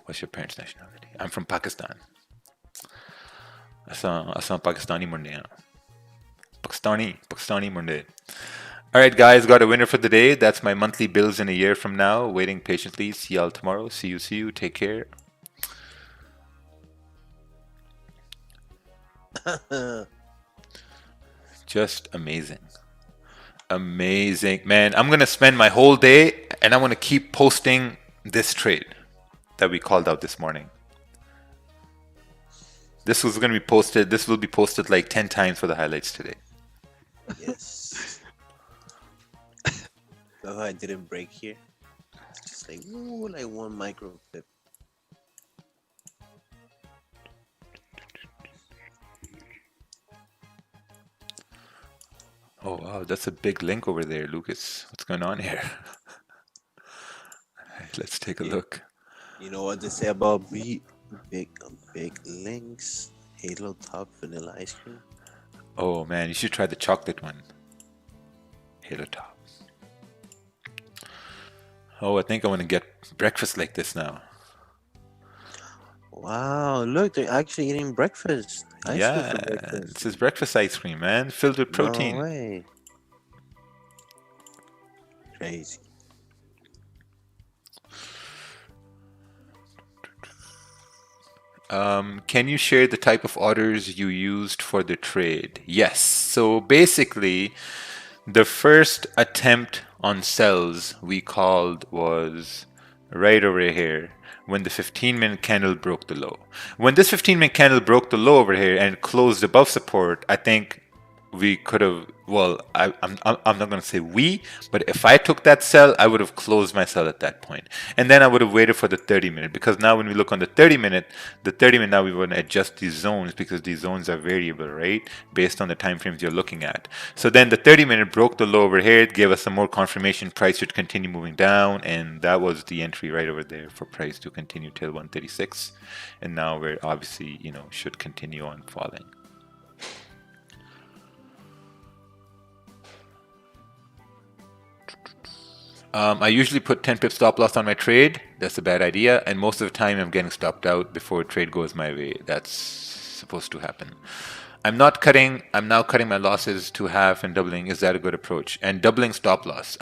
What's your parents' nationality? I'm from Pakistan. Assam Pakistani munde. Pakistani munde. All right, guys, got a winner for the day. That's my monthly bills in a year from now. Waiting patiently. See y'all tomorrow. See you. Take care. Just amazing. Amazing. Man, I'm going to spend my whole day and I'm going to keep posting this trade that we called out this morning. This was going to be posted. This will be posted like 10 times for the highlights today. Yes. Oh, I didn't break here. Just like, ooh, like one micro pip. Oh, wow. That's a big link over there, Lucas. What's going on here? Let's take a look. You know what they say about big links? Halo top vanilla ice cream. Oh, man. You should try the chocolate one. Halo top. Oh, I think I want to get breakfast like this now. Wow, look, they're actually eating breakfast. Ice cream for breakfast. This is breakfast ice cream, man. Filled with protein. No way. Crazy. Can you share the type of orders you used for the trade? Yes. So basically, the first attempt on sells we called was right over here when the 15-minute candle broke the low. When this 15-minute candle broke the low over here and closed above support, I think we could have, well, I'm not going to say we, but if I took that sell, I would have closed my sell at that point. And then I would have waited for the 30-minute, because now when we look on the 30-minute, now we want to adjust these zones because these zones are variable, right? Based on the time frames you're looking at. So then the 30-minute broke the low over here. It gave us some more confirmation price should continue moving down. And that was the entry right over there for price to continue till 136. And now we're obviously, should continue on falling. I usually put 10 pip stop loss on my trade. That's a bad idea. And most of the time I'm getting stopped out before a trade goes my way. That's supposed to happen. I'm now cutting my losses to half and doubling. Is that a good approach? And doubling stop loss.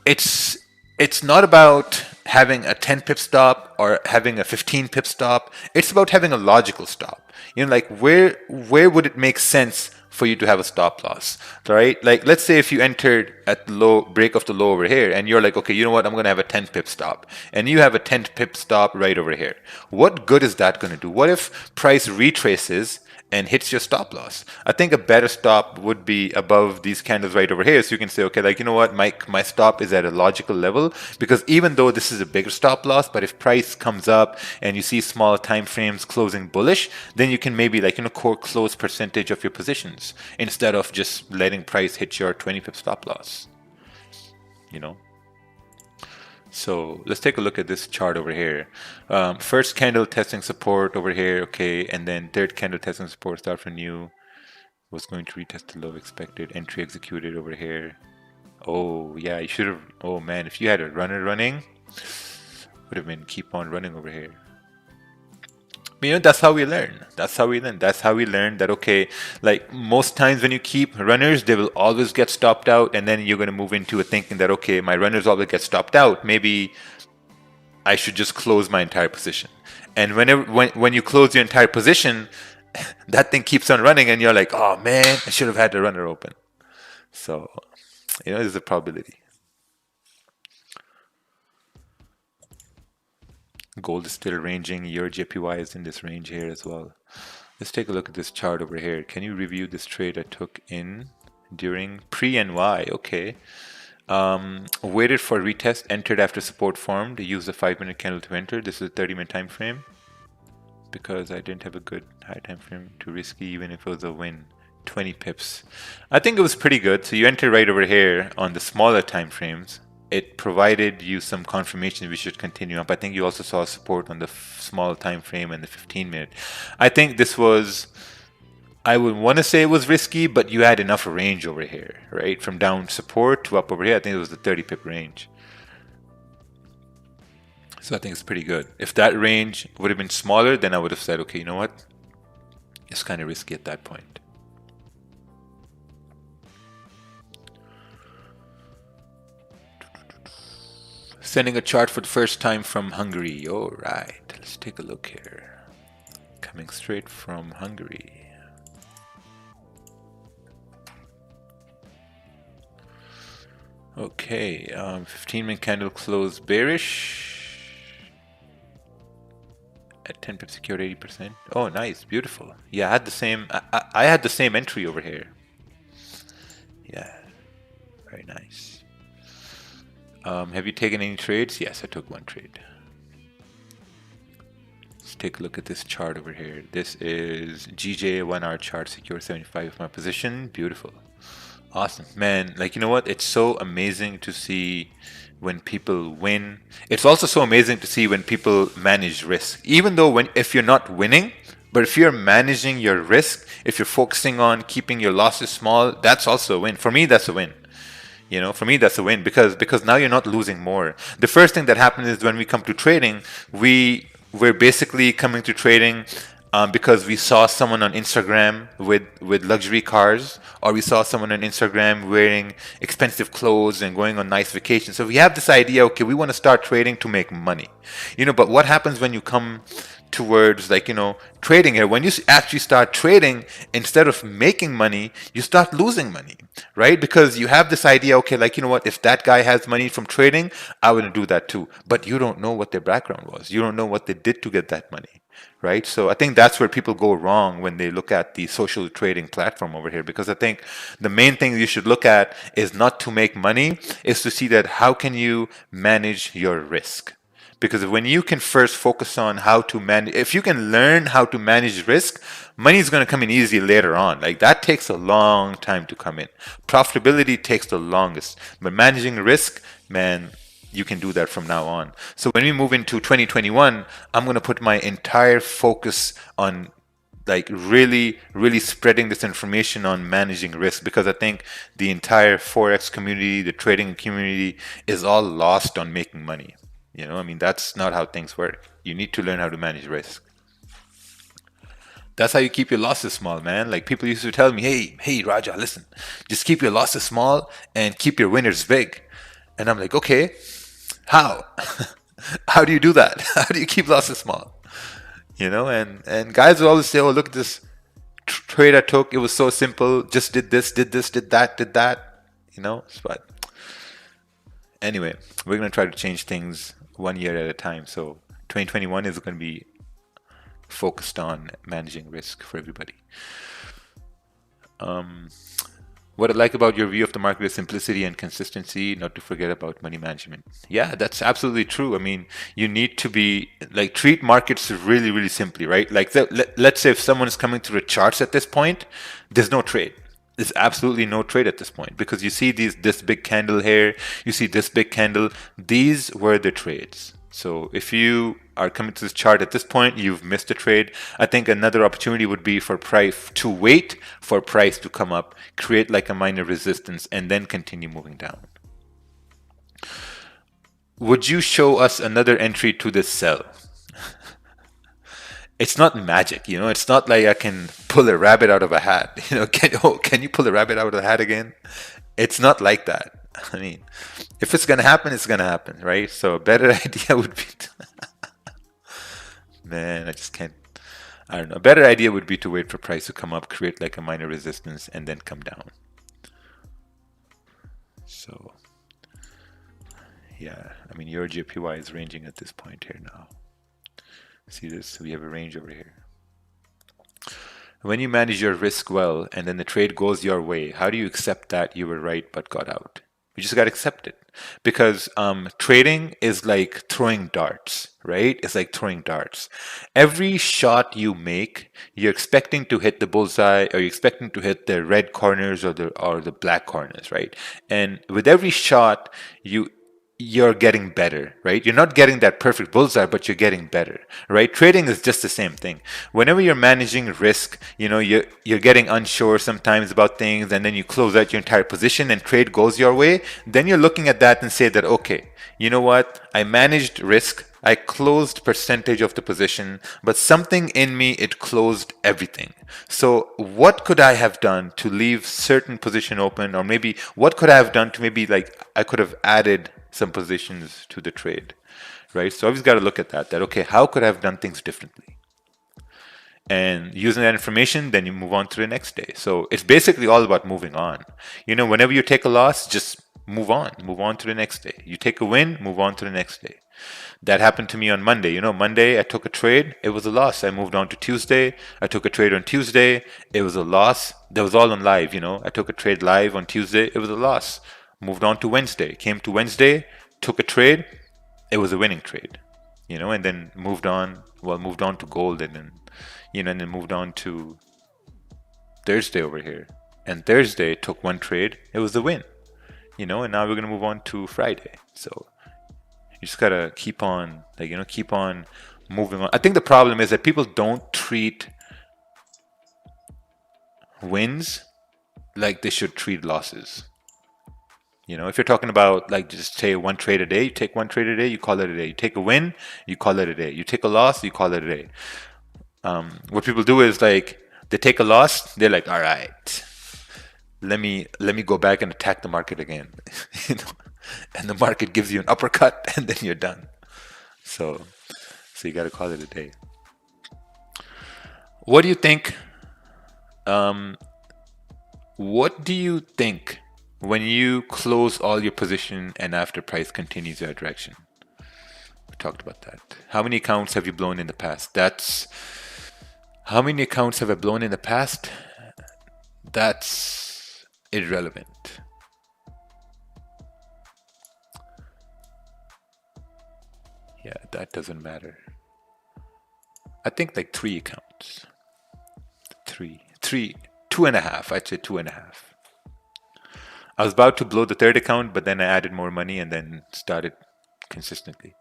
It's not about having a 10 pip stop or having a 15 pip stop. It's about having a logical stop. Like where would it make sense for you to have a stop loss, right? Like, let's say if you entered at the low, break of the low over here, and you're like, okay, you know what, I'm going to have a 10 pip stop, and you have a 10 pip stop right over here. What good is that going to do? What if price retraces and hits your stop loss? I think a better stop would be above these candles right over here. So you can say, okay, like, you know what, my stop is at a logical level, because even though this is a bigger stop loss, but if price comes up and you see small time frames closing bullish, then you can maybe core close percentage of your positions instead of just letting price hit your 20 pip stop loss. So let's take a look at this chart over here. First candle testing support over here, okay, and then third candle testing support, start for new, was going to retest the low expected, entry executed over here. Oh yeah, you should have, oh man, if you had a runner running, would have been keep on running over here. But that's how we learn. That's how we learn that, okay, like most times when you keep runners, they will always get stopped out, and then you're going to move into a thinking that, okay, my runners always get stopped out. Maybe I should just close my entire position. And when you close your entire position, that thing keeps on running, and you're like, oh man, I should have had the runner open. So, there's a probability. Gold is still ranging. Your JPY is in this range here as well. Let's take a look at this chart over here. Can you review this trade I took in during pre-NY? Okay. Waited for retest, entered after support formed, used the 5-minute candle to enter. This is a 30-minute time frame because I didn't have a good high time frame. Too risky even if it was a win. 20 pips. I think it was pretty good. So you enter right over here on the smaller time frames. It provided you some confirmation we should continue up. I think you also saw support on the small time frame and the 15-minute. I think this was, I would want to say it was risky, but you had enough range over here, right? From down support to up over here, I think it was the 30 pip range. So I think it's pretty good. If that range would have been smaller, then I would have said, okay, you know what? It's kind of risky at that point. Sending a chart for the first time from Hungary. All right, let's take a look here. Coming straight from Hungary. Okay, 15-minute candle close bearish at 10 pips secured 80%. Oh, nice, beautiful. Yeah, I had the same. I had the same entry over here. Yeah, very nice. Have you taken any trades? Yes, I took one trade. Let's take a look at this chart over here. This is GJ 1 hour chart, secure 75 of my position. Beautiful. Awesome, man. Like, you know what? It's so amazing to see when people win. It's also so amazing to see when people manage risk. Even though if you're not winning, but if you're managing your risk, if you're focusing on keeping your losses small, that's also a win. For me, that's a win. You know, for me, that's a win because now you're not losing more. The first thing that happens is when we come to trading, we're basically coming to trading because we saw someone on Instagram with luxury cars, or we saw someone on Instagram wearing expensive clothes and going on nice vacations. So we have this idea, okay, we want to start trading to make money. You know, but what happens when you come towards, like, you know, trading here? When you actually start trading, instead of making money, you start losing money, right? Because you have this idea, okay, like, you know what, if that guy has money from trading, I want to do that too. But you don't know what their background was. You don't know what they did to get that money, right? So I think that's where people go wrong when they look at the social trading platform over here, because I think the main thing you should look at is not to make money, is to see that how can you manage your risk. Because when you can first focus on how to manage, if you can learn how to manage risk, money is going to come in easy later on. Like, that takes a long time to come in. Profitability takes the longest. But managing risk, man, you can do that from now on. So when we move into 2021, I'm going to put my entire focus on, like, really spreading this information on managing risk, because I think the entire Forex community, the trading community, is all lost on making money. You know, I mean, that's not how things work. You need to learn how to manage risk. That's how you keep your losses small, man. Like, people used to tell me, hey, Raja, listen, just keep your losses small and keep your winners big. And I'm like, okay, how? How do you do that? How do you keep losses small? You know, and guys will always say, oh, look at this trade I took. It was so simple. Just did this, did that, you know, but anyway, we're going to try to change things 1 year at a time. So 2021 is going to be focused on managing risk for everybody. What I like about your view of the market is simplicity and consistency, not to forget about money management. Yeah, that's absolutely true. I mean, you need to be, like, treat markets really simply, right? Like, let's say if someone is coming through the charts at this point, there's no trade. There's absolutely no trade at this point, because you see this big candle here, you see this big candle. These were the trades. So if you are coming to this chart at this point, you've missed a trade. I think another opportunity would be for price to wait for price to come up, create like a minor resistance, and then continue moving down. Would you show us another entry to this sell? It's not magic, you know. It's not like I can pull a rabbit out of a hat. You know, can you pull a rabbit out of the hat again? It's not like that. I mean, if it's gonna happen, it's gonna happen, right? So a better idea would be man, I just can't. I don't know. A better idea would be to wait for price to come up, create like a minor resistance, and then come down. So yeah, I mean, your JPY is ranging at this point here now. See this? We have a range over here. When you manage your risk well and then the trade goes your way, how do you accept that you were right but got out? You just got to accept it, because trading is like throwing darts, right? It's like throwing darts. Every shot you make, you're expecting to hit the bullseye, or you're expecting to hit the red corners or the black corners, right? And with every shot, you you're getting better, right? You're not getting that perfect bullseye, but you're getting better, right? Trading is just the same thing. Whenever you're managing risk, you're getting unsure sometimes about things, and then you close out your entire position and trade goes your way. Then you're looking at that and say that, okay, you know what? I managed risk. I closed percentage of the position, but something in me, it closed everything. So what could I have done to leave certain position open, or maybe what could I have done to maybe like I could have added some positions to the trade, right? So I've just got to look at that, okay, how could I have done things differently? And using that information, then you move on to the next day. So it's basically all about moving on. Whenever you take a loss, just move on to the next day. You take a win, move on to the next day. That happened to me on Monday. Monday I took a trade, it was a loss. I moved on to Tuesday. I took a trade on Tuesday, it was a loss. That was all on live. I took a trade live on Tuesday, it was a loss. Moved on to Wednesday. Came to Wednesday, took a trade, it was a winning trade. And then moved on to gold, and then and then moved on to Thursday over here. And Thursday took one trade, it was a win. And now we're gonna move on to Friday. So you just gotta keep on keep on moving on. I think the problem is that people don't treat wins like they should treat losses. If you're talking about like just say one trade a day, you take one trade a day, you call it a day. You take a win, you call it a day. You take a loss, you call it a day. What people do is like they take a loss, they're like, all right, let me go back and attack the market again. And the market gives you an uppercut, and then you're done. So you got to call it a day. What do you think? What do you think when you close all your position and after price continues your direction? We talked about that. How many accounts have you blown in the past? How many accounts have I blown in the past? That's irrelevant. Yeah, that doesn't matter. I think like 3 accounts. 2.5. I'd say 2.5. I was about to blow the 3rd account, but then I added more money and then started consistently.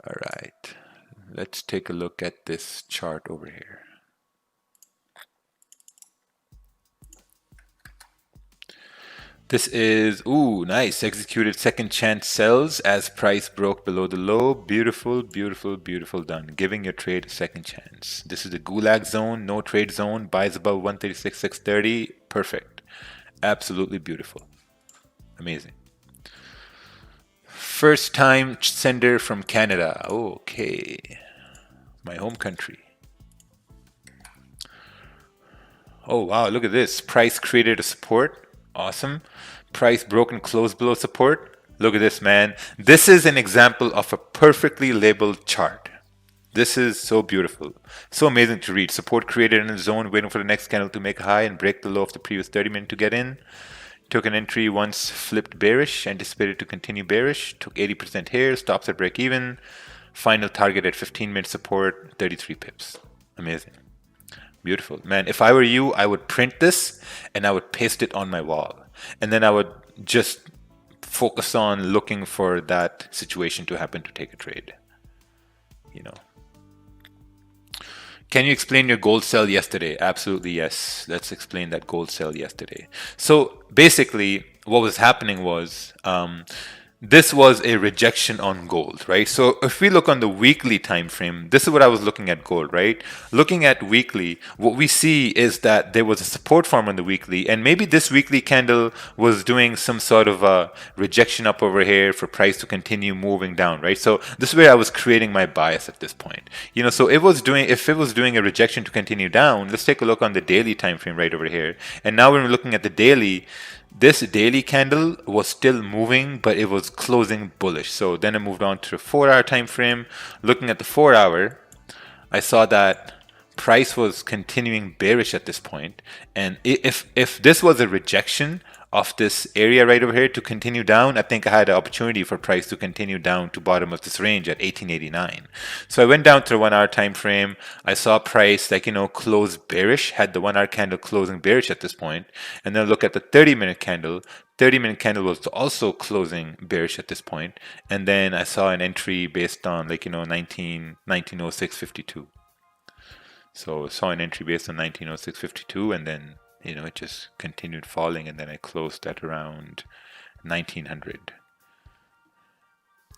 All right, let's take a look at this chart over here. This is, ooh, nice. Executed second chance sells as price broke below the low. Beautiful, beautiful, beautiful done. Giving your trade a second chance. This is the gulag zone, no trade zone. Buys above 136,630. Perfect. Absolutely beautiful. Amazing. First time sender from Canada. Okay. My home country. Oh, wow. Look at this. Price created a support. Awesome. Price broken close below support. Look at this, man. This is an example of a perfectly labeled chart. This is so beautiful. So amazing to read. Support created in a zone, waiting for the next candle to make a high and break the low of the previous 30-minute to get in. Took an entry once flipped bearish, anticipated to continue bearish. Took 80% here, stops at break even. Final target at 15-minute support, 33 pips. Amazing. Beautiful. Man, if I were you, I would print this and I would paste it on my wall. And then I would just focus on looking for that situation to happen to take a trade. Can you explain your gold sell yesterday? Absolutely, yes. Let's explain that gold sell yesterday. So basically, what was happening was this was a rejection on gold, right? So if we look on the weekly time frame, this is what I was looking at gold, right? Looking at weekly, what we see is that there was a support form on the weekly, and maybe this weekly candle was doing some sort of a rejection up over here for price to continue moving down, right? So this is where I was creating my bias at this point. So if it was doing a rejection to continue down, let's take a look on the daily time frame right over here. And now when we're looking at the daily, this daily candle was still moving, but it was closing bullish. So then I moved on to the 4-hour time frame. Looking at the 4-hour, I saw that price was continuing bearish at this point. And if this was a rejection of this area right over here to continue down, I think I had an opportunity for price to continue down to bottom of this range at 1889. So I went down to the 1 hour time frame. I saw price like, close bearish, had the 1 hour candle closing bearish at this point. And then look at the 30-minute candle. 30-minute candle was also closing bearish at this point. And then I saw an entry based on like, 1906.52. So I saw an entry based on 1906.52, and then it just continued falling, and then I closed at around 1900.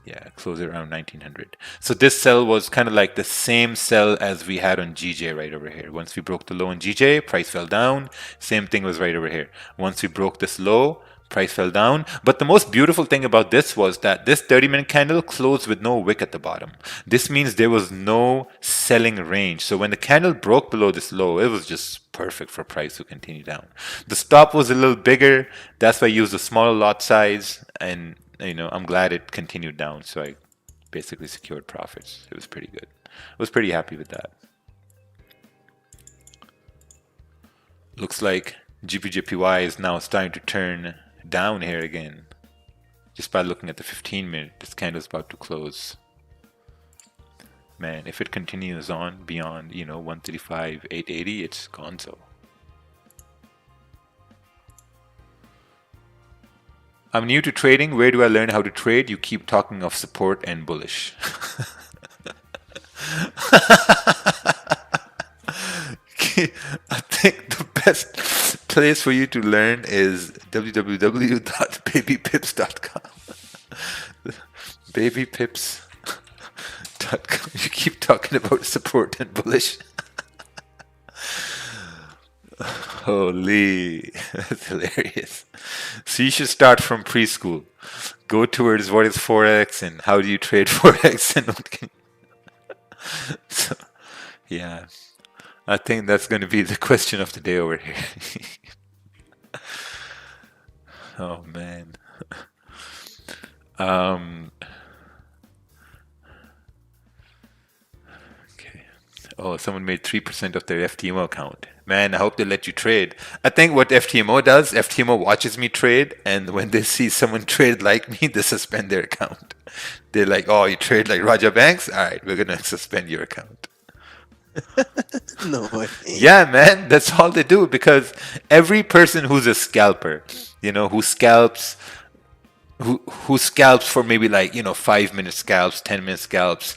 Yeah, close it around 1900. So this sell was kind of like the same sell as we had on GJ right over here. Once we broke the low on GJ, price fell down. Same thing was right over here. Once we broke this low, price fell down. But the most beautiful thing about this was that this 30-minute candle closed with no wick at the bottom. This means there was no selling range. So when the candle broke below this low, it was just perfect for price to continue down. The stop was a little bigger. That's why I used a smaller lot size, and I'm glad it continued down. So I basically secured profits. It was pretty good. I was pretty happy with that. Looks like GPJPY is now starting to turn down here again. Just by looking at the 15-minute, this candle is about to close. Man, if it continues on beyond, 135, 880, it's gonzo. I'm new to trading. Where do I learn how to trade? You keep talking of support and bullish. I think the best place for you to learn is www.babypips.com. Babypips.com. You keep talking about support and bullish. Holy, that's hilarious. So you should start from preschool. Go towards what is Forex and how do you trade Forex and what can... So, yeah. I think that's going to be the question of the day over here. Oh man. Okay. Oh, someone made 3% of their FTMO account. Man, I hope they let you trade. I think what FTMO does, FTMO watches me trade, and when they see someone trade like me, they suspend their account. They're like, oh, you trade like Raja Banks? All right, we're going to suspend your account. No way. Yeah, man, that's all they do, because every person who's a scalper, who scalps for maybe like 5-minute scalps, 10-minute scalps,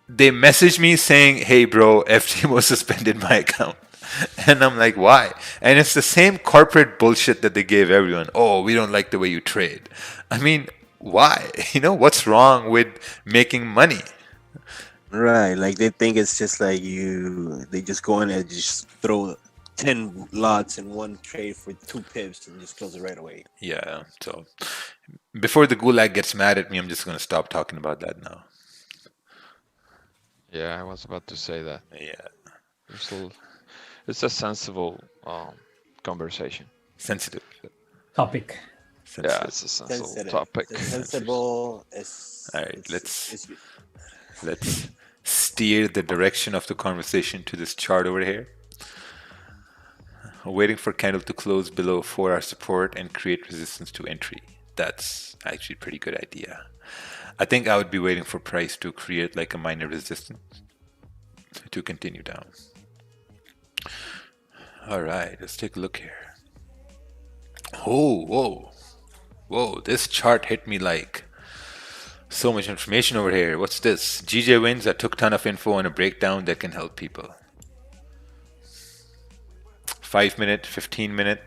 they message me saying, hey bro, FTMO suspended my account. And I'm like, why? And it's the same corporate bullshit that they gave everyone. Oh, we don't like the way you trade. I mean, why? What's wrong with making money? Right, like they think it's just like they just go in and just throw 10 lots in one trade for 2 pips and just close it right away. Yeah, so before the gulag gets mad at me, I'm just going to stop talking about that now. Yeah, I was about to say that. Yeah. It's a sensible conversation. Sensitive. Topic. Sensitive. Yeah, it's a sensible topic. It's sensible. All right, let's steer the direction of the conversation to this chart over here. Waiting for candle to close below 4-hour support and create resistance to entry. That's actually a pretty good idea. I think I would be waiting for price to create like a minor resistance to continue down. All right, let's take a look here. Oh, whoa, this chart hit me like so much information over here. What's this? GJ wins. I took ton of info on a breakdown that can help people. 5-minute, 15-minute.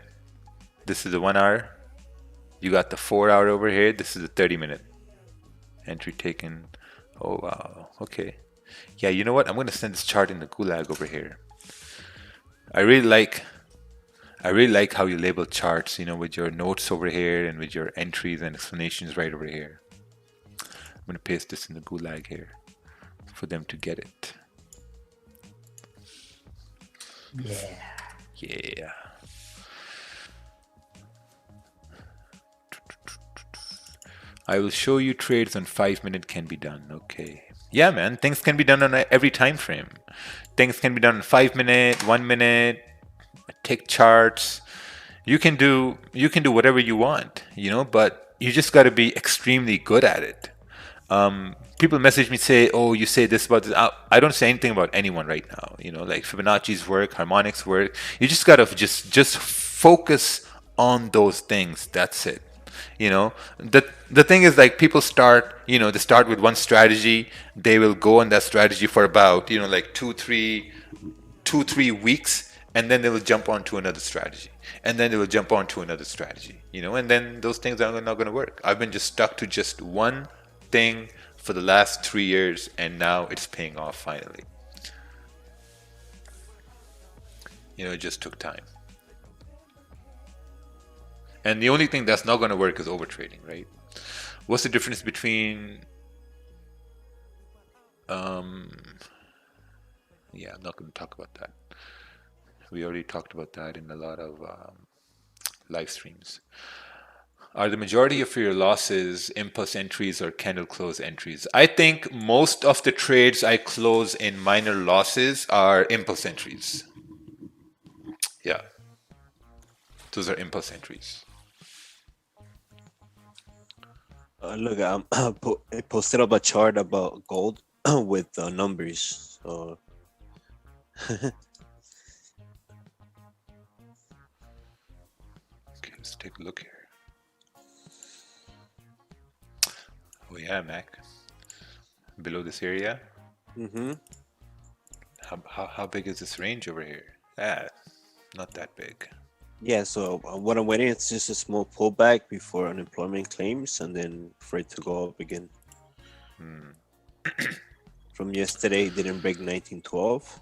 This is the 1 hour. You got the 4-hour over here. This is the 30-minute. Entry taken. Oh wow. Okay. Yeah, you know what? I'm gonna send this chart in the gulag over here. I really like how you label charts, with your notes over here and with your entries and explanations right over here. I'm gonna paste this in the gulag here for them to get it. Yeah. I will show you trades on 5-minute can be done. Okay. Yeah, man. Things can be done on every time frame. Things can be done on 5-minute, 1 minute, tick charts. You can do whatever you want, you know, but you just got to be extremely good at it. People message me say, "Oh, you say this about this." I don't say anything about anyone right now. You know, like Fibonacci's work, harmonics work. You just gotta just focus on those things. That's it. You know, the thing is like people start. You know, they start with one strategy. They will go on that strategy for about like 2-3 weeks, and then they will jump onto another strategy, and then they will jump onto another strategy, and then those things are not going to work. I've been just stuck to just one thing for the last 3 years, and now it's paying off finally. It just took time. And the only thing that's not going to work is overtrading, right? What's the difference between yeah, I'm not going to talk about that. We already talked about that in a lot of live streams. Are the majority of your losses impulse entries or candle close entries? I think most of the trades I close in minor losses are impulse entries. Yeah, those are impulse entries. Look, I posted up a chart about gold with numbers. So Okay, let's take a look here. Oh yeah, Mac. Below this area. How big is this range over here? Not that big. yeah, so what I'm waiting is just a small pullback before unemployment claims, and then for it to go up again. From yesterday, it didn't break 1912,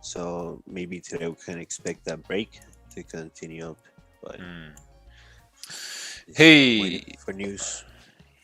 so maybe today we can expect that break to continue up. But Hey, waiting for news.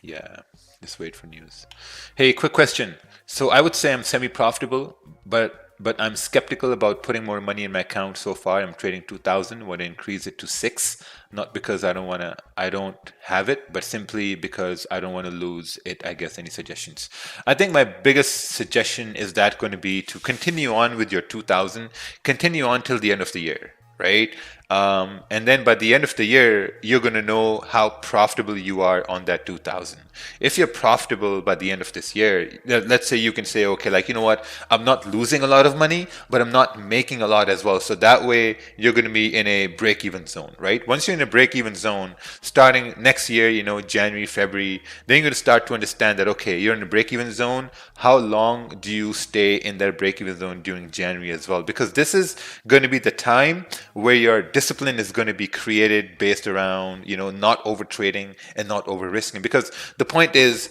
yeah, just wait for news. Hey, quick question. So I would say I'm semi-profitable, but I'm skeptical about putting more money in my account so far. I'm trading 2,000, want to increase it to 6, not because I don't have it, but simply because I don't want to lose it, I guess. Any suggestions? I think my biggest suggestion is that going to be to continue on with your 2,000, continue on till the end of the year, right? And then by the end of the year, you're going to know how profitable you are on that 2,000. If you're profitable by the end of this year, let's say you can say, okay, like, you know what, I'm not losing a lot of money, but I'm not making a lot as well. So that way you're going to be in a break-even zone, right? Once you're in a break-even zone, starting next year, January, February, then you're going to start to understand that, okay, you're in a break-even zone. How long do you stay in that break-even zone during January as well? Because this is going to be the time where your discipline is going to be created based around, not over trading and not over risking. Because the point is,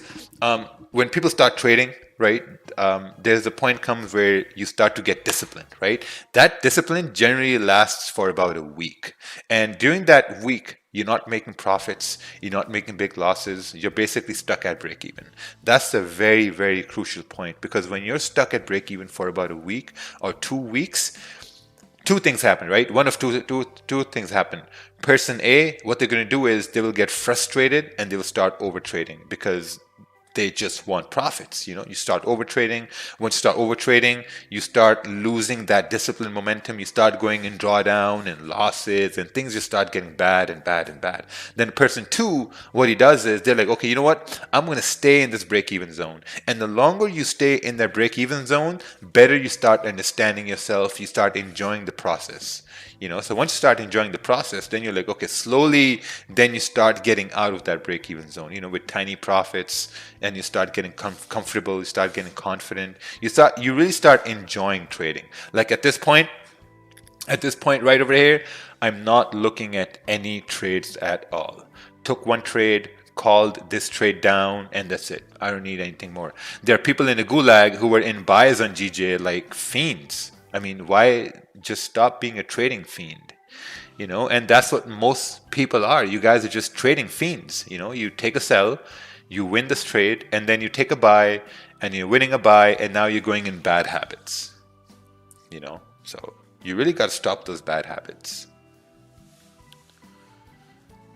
when people start trading, right, there's a point comes where you start to get disciplined, right? That discipline generally lasts for about a week. And during that week, you're not making profits, you're not making big losses, you're basically stuck at break even. That's a very, very crucial point, because when you're stuck at break even for about a week or 2 weeks, two things happen, right? One of two things happen. Person A, what they're going to do is they will get frustrated and they will start over trading because they just want profits. You start over trading. Once you start over trading, you start losing that discipline momentum. You start going in drawdown and losses, and things just start getting bad and bad and bad. Then person two, what he does is they're like, okay, you know what? I'm going to stay in this break-even zone. And the longer you stay in that break-even zone, better you start understanding yourself. You start enjoying the process. So once you start enjoying the process, then you're like, okay, slowly, then you start getting out of that break-even zone, with tiny profits, and you start getting comfortable, you start getting confident, you really start enjoying trading. Like at this point right over here, I'm not looking at any trades at all. Took one trade, called this trade down, and that's it. I don't need anything more. There are people in the gulag who were in buys on GJ like fiends. I mean, why just stop being a trading fiend? And that's what most people are. You guys are just trading fiends. You take a sell, you win this trade, and then you take a buy, and you're winning a buy, and now you're going in bad habits. So you really got to stop those bad habits.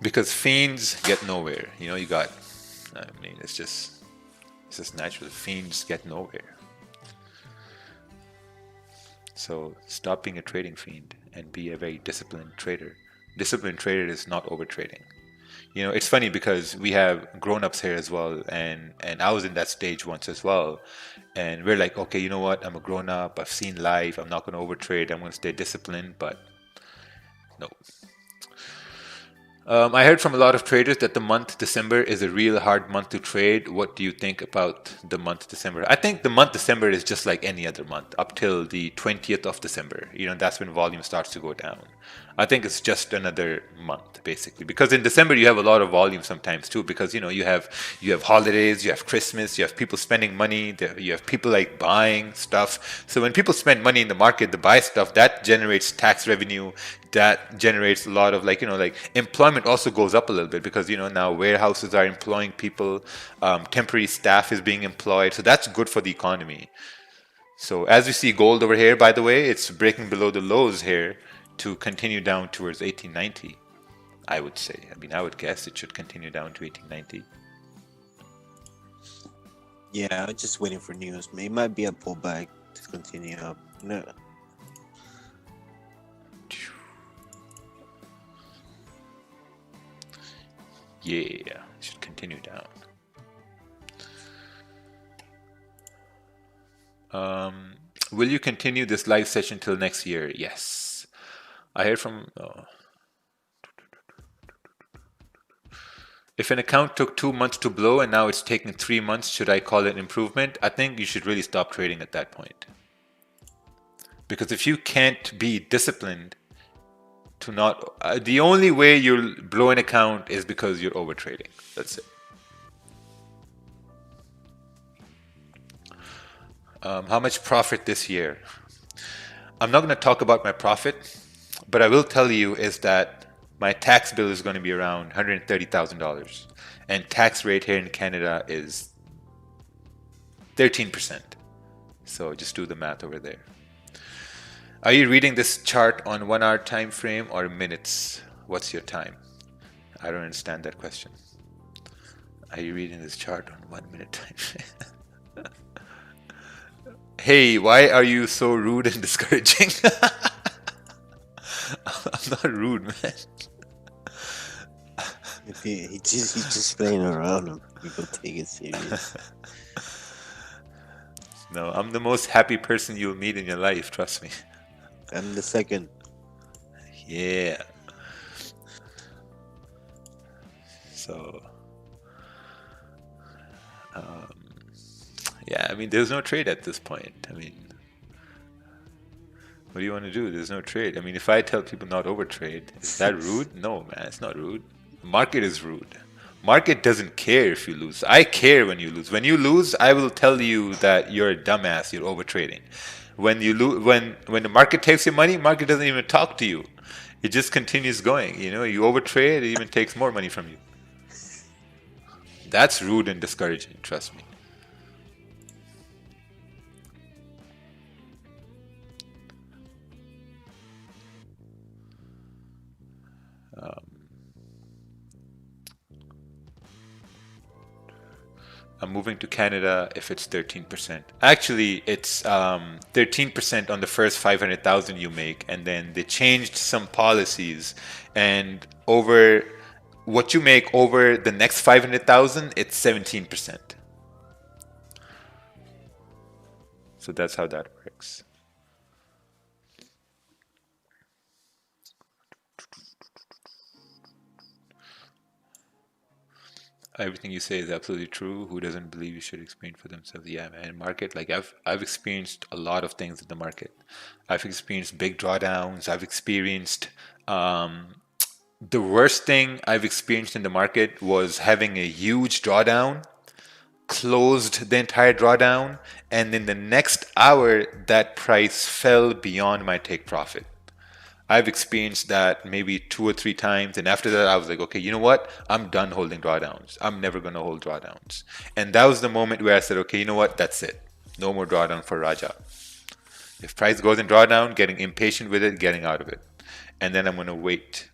Because fiends get nowhere. It's just natural. Fiends get nowhere. So stop being a trading fiend and be a very disciplined trader Disciplined trader is not overtrading. It's funny because we have grown-ups here as well, and I was in that stage once as well. And we're like, okay, you know what? I'm a grown-up. I've seen life. I'm not going to overtrade. I'm going to stay disciplined. But no. I heard from a lot of traders that the month December is a real hard month to trade. What do you think about the month December? I think the month December is just like any other month up till the 20th of December. That's when volume starts to go down. I think it's just another month basically, because in December you have a lot of volume sometimes too, because you have holidays, you have Christmas, you have people spending money, you have people like buying stuff. So when people spend money in the market to buy stuff, that generates tax revenue, that generates a lot of like employment also goes up a little bit, because now warehouses are employing people, temporary staff is being employed, so that's good for the economy. So as we see gold over here, by the way, it's breaking below the lows here to continue down towards 1890. I would say. I would guess it should continue down to 1890. Yeah, I'm just waiting for news. It might be a pullback to continue up. No. Yeah, it should continue down. Will you continue this live session till next year? Yes. I heard from... If an account took 2 months to blow and now it's taking 3 months, should I call it improvement? I think you should really stop trading at that point. Because if you can't be disciplined to not... the only way you'll blow an account is because you're over trading. That's it. How much profit this year? I'm not going to talk about my profit, but I will tell you is that my tax bill is going to be around $130,000, and tax rate here in Canada is 13%. So just do the math over there. Are you reading this chart on 1 hour time frame or minutes? What's your time? I don't understand that question. Are you reading this chart on 1 minute time frame? Hey, why are you so rude and discouraging? I'm not rude, man. He's just playing around and people take it serious. No, I'm the most happy person you'll meet in your life, trust me. I'm the second. Yeah. So, yeah, there's no trade at this point. What do you want to do? There's no trade. If I tell people not overtrade, is that rude? No, man, it's not rude. Market is rude. Market doesn't care if you lose. I care when you lose. When you lose, I will tell you that you're a dumbass, you're overtrading. When you lose, when the market takes your money, market doesn't even talk to you. It just continues going. You overtrade, it even takes more money from you. That's rude and discouraging, trust me. I'm moving to Canada if it's 13%. Actually, it's 13% on the first 500,000 you make, and then they changed some policies, and over what you make over the next 500,000, it's 17%. So that's how that works. Everything you say is absolutely true. Who doesn't believe you should experience for themselves? Yeah, man. Market, like I've experienced a lot of things in the market. I've experienced big drawdowns. I've experienced the worst thing I've experienced in the market was having a huge drawdown, closed the entire drawdown, and in the next hour that price fell beyond my take profit. I've experienced that maybe 2 or 3 times, and after that I was like, okay, you know what? I'm done holding drawdowns. I'm never going to hold drawdowns. And that was the moment where I said, okay, you know what? That's it. No more drawdown for Raja. If price goes in drawdown, getting impatient with it, getting out of it. And then I'm going to wait.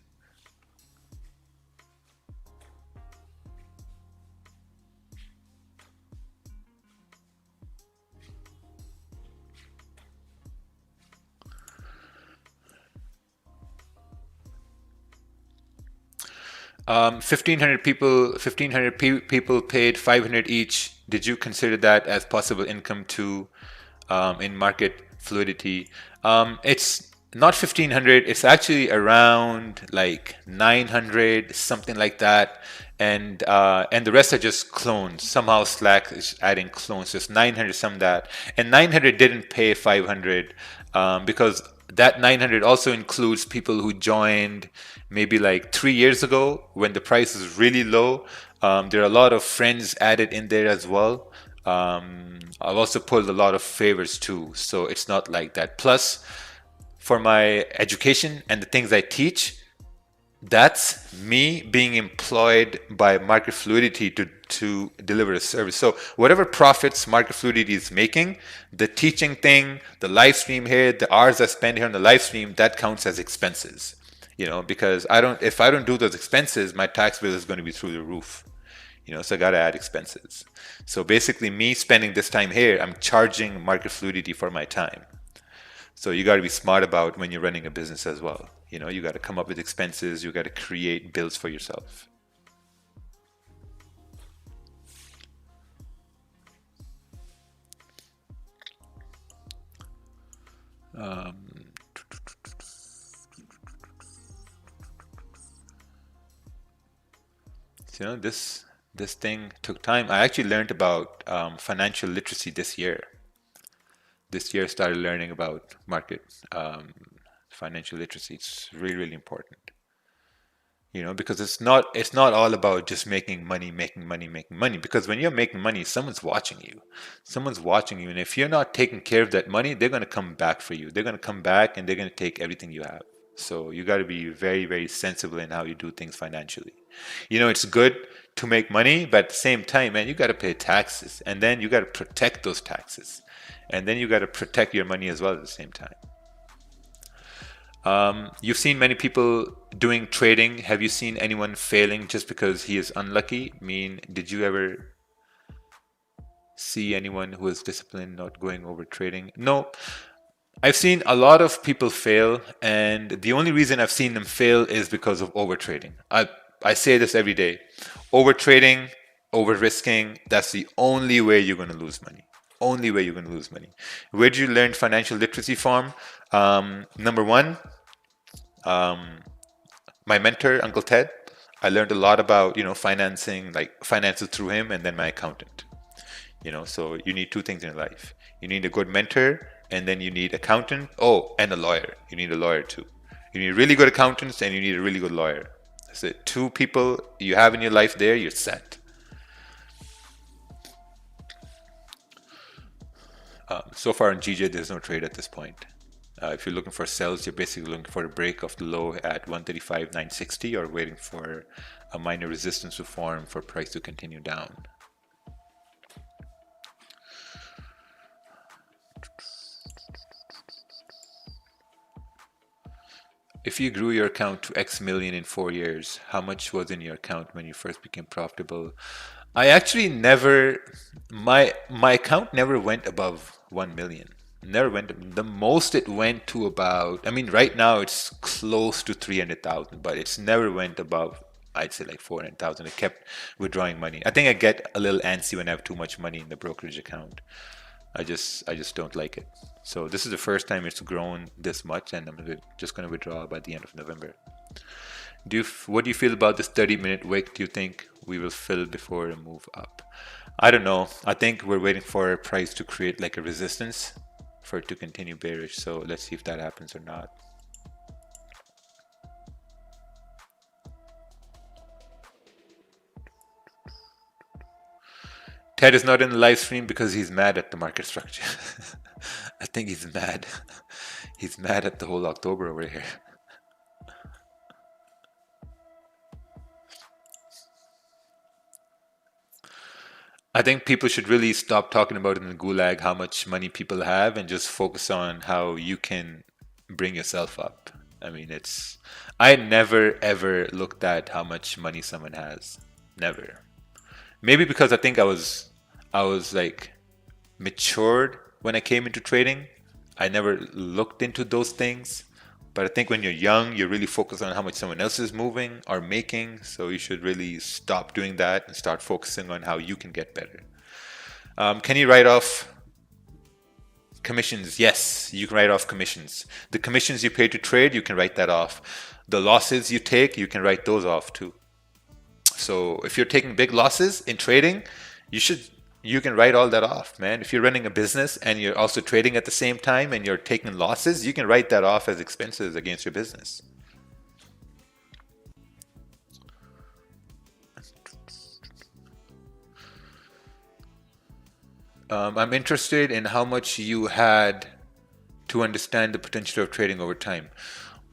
1,500 people, 1,500 people paid 500 each. Did you consider that as possible income too, in market fluidity? It's not 1,500. It's actually around like 900, something like that. And the rest are just clones. Somehow Slack is adding clones. So it's 900 some that. And 900 didn't pay 500, because that 900 also includes people who joined maybe like 3 years ago when the price is really low. There are a lot of friends added in there as well. I've also pulled a lot of favors too, so it's not like that. Plus, for my education and the things I teach, that's me being employed by market fluidity to deliver a service. So whatever profits market fluidity is making, the teaching thing, the live stream here, the hours I spend here on the live stream, that counts as expenses. Because if I don't do those expenses, my tax bill is going to be through the roof. So I got to add expenses. So basically me spending this time here, I'm charging market fluidity for my time. So you got to be smart about when you're running a business as well. You got to come up with expenses. You got to create bills for yourself. This thing took time. I actually learned about financial literacy this year. This year, I started learning about market financial literacy. It's really, really important. Because it's not all about just making money. Because when you're making money, someone's watching you. And if you're not taking care of that money, they're going to come back for you. They're going to come back and they're going to take everything you have. So you got to be very, very sensible in how you do things financially. It's good to make money, but at the same time, man, you got to pay taxes, and then you got to protect those taxes, and then you got to protect your money as well at the same time. You've seen many people doing trading. Have you seen anyone failing just because he is unlucky? Did you ever see anyone who is disciplined not going over trading? No. I've seen a lot of people fail, and the only reason I've seen them fail is because of over trading. I say this every day. Over trading, over risking, that's the only way you're going to lose money. Only way you're going to lose money. Where did you learn financial literacy from? Number one, my mentor, Uncle Ted. I learned a lot about, financing, like finances through him, and then my accountant. So you need two things in life. You need a good mentor, and then you need accountant. Oh, and a lawyer. You need a lawyer too. You need really good accountants, and you need a really good lawyer. That's it. Two people you have in your life there, you're set. So far in GJ, there's no trade at this point. If you're looking for sells, you're basically looking for a break of the low at 135.960 or waiting for a minor resistance to form for price to continue down. If you grew your account to X million in 4 years, how much was in your account when you first became profitable? I actually never, my account never went above 1 million. Never went, the most it went to about, right now it's close to 300,000, but it's never went above, I'd say like 400,000. It kept withdrawing money. I think I get a little antsy when I have too much money in the brokerage account. I just don't like it. So this is the first time it's grown this much, and I'm just going to withdraw by the end of November. What do you feel about this 30-minute wick? Do you think we will fill before a move up? I don't know. I think we're waiting for a price to create like a resistance for it to continue bearish. So let's see if that happens or not. Ted is not in the live stream because he's mad at the market structure. I think he's mad. He's mad at the whole October over here. I think people should really stop talking about in the gulag how much money people have and just focus on how you can bring yourself up. I never ever looked at how much money someone has. Never. Maybe because I think I was like matured when I came into trading. I never looked into those things. But I think when you're young, you're really focused on how much someone else is moving or making. So you should really stop doing that and start focusing on how you can get better. Can you write off commissions? Yes, you can write off commissions. The commissions you pay to trade, you can write that off. The losses you take, you can write those off too. So if you're taking big losses in trading, you can write all that off, man. If you're running a business and you're also trading at the same time and you're taking losses, you can write that off as expenses against your business. I'm interested in how much you had to understand the potential of trading over time.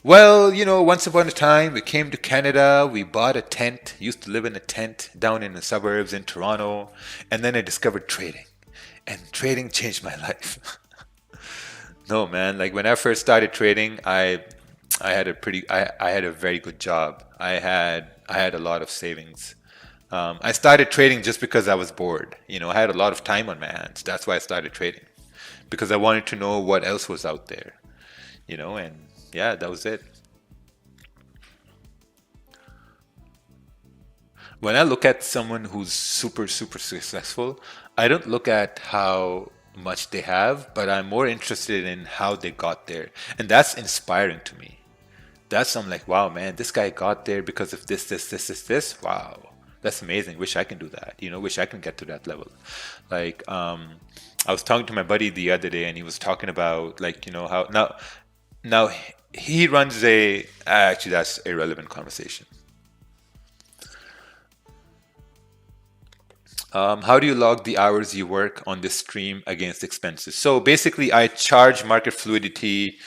Well, once upon a time, we came to Canada, we bought a tent, used to live in a tent down in the suburbs in Toronto, and then I discovered trading. And trading changed my life. No, man, like when I first started trading, I had a very good job. I had a lot of savings. I started trading just because I was bored. I had a lot of time on my hands. That's why I started trading, because I wanted to know what else was out there, and yeah, that was it. When I look at someone who's super, super successful, I don't look at how much they have, but I'm more interested in how they got there. And that's inspiring to me. I'm like, wow, man, this guy got there because of this. Wow. That's amazing. Wish I can do that. Wish I can get to that level. Like, I was talking to my buddy the other day, and he was talking about how now he runs actually that's a relevant conversation. How do you log the hours you work on this stream against expenses? So basically, I charge market fluidity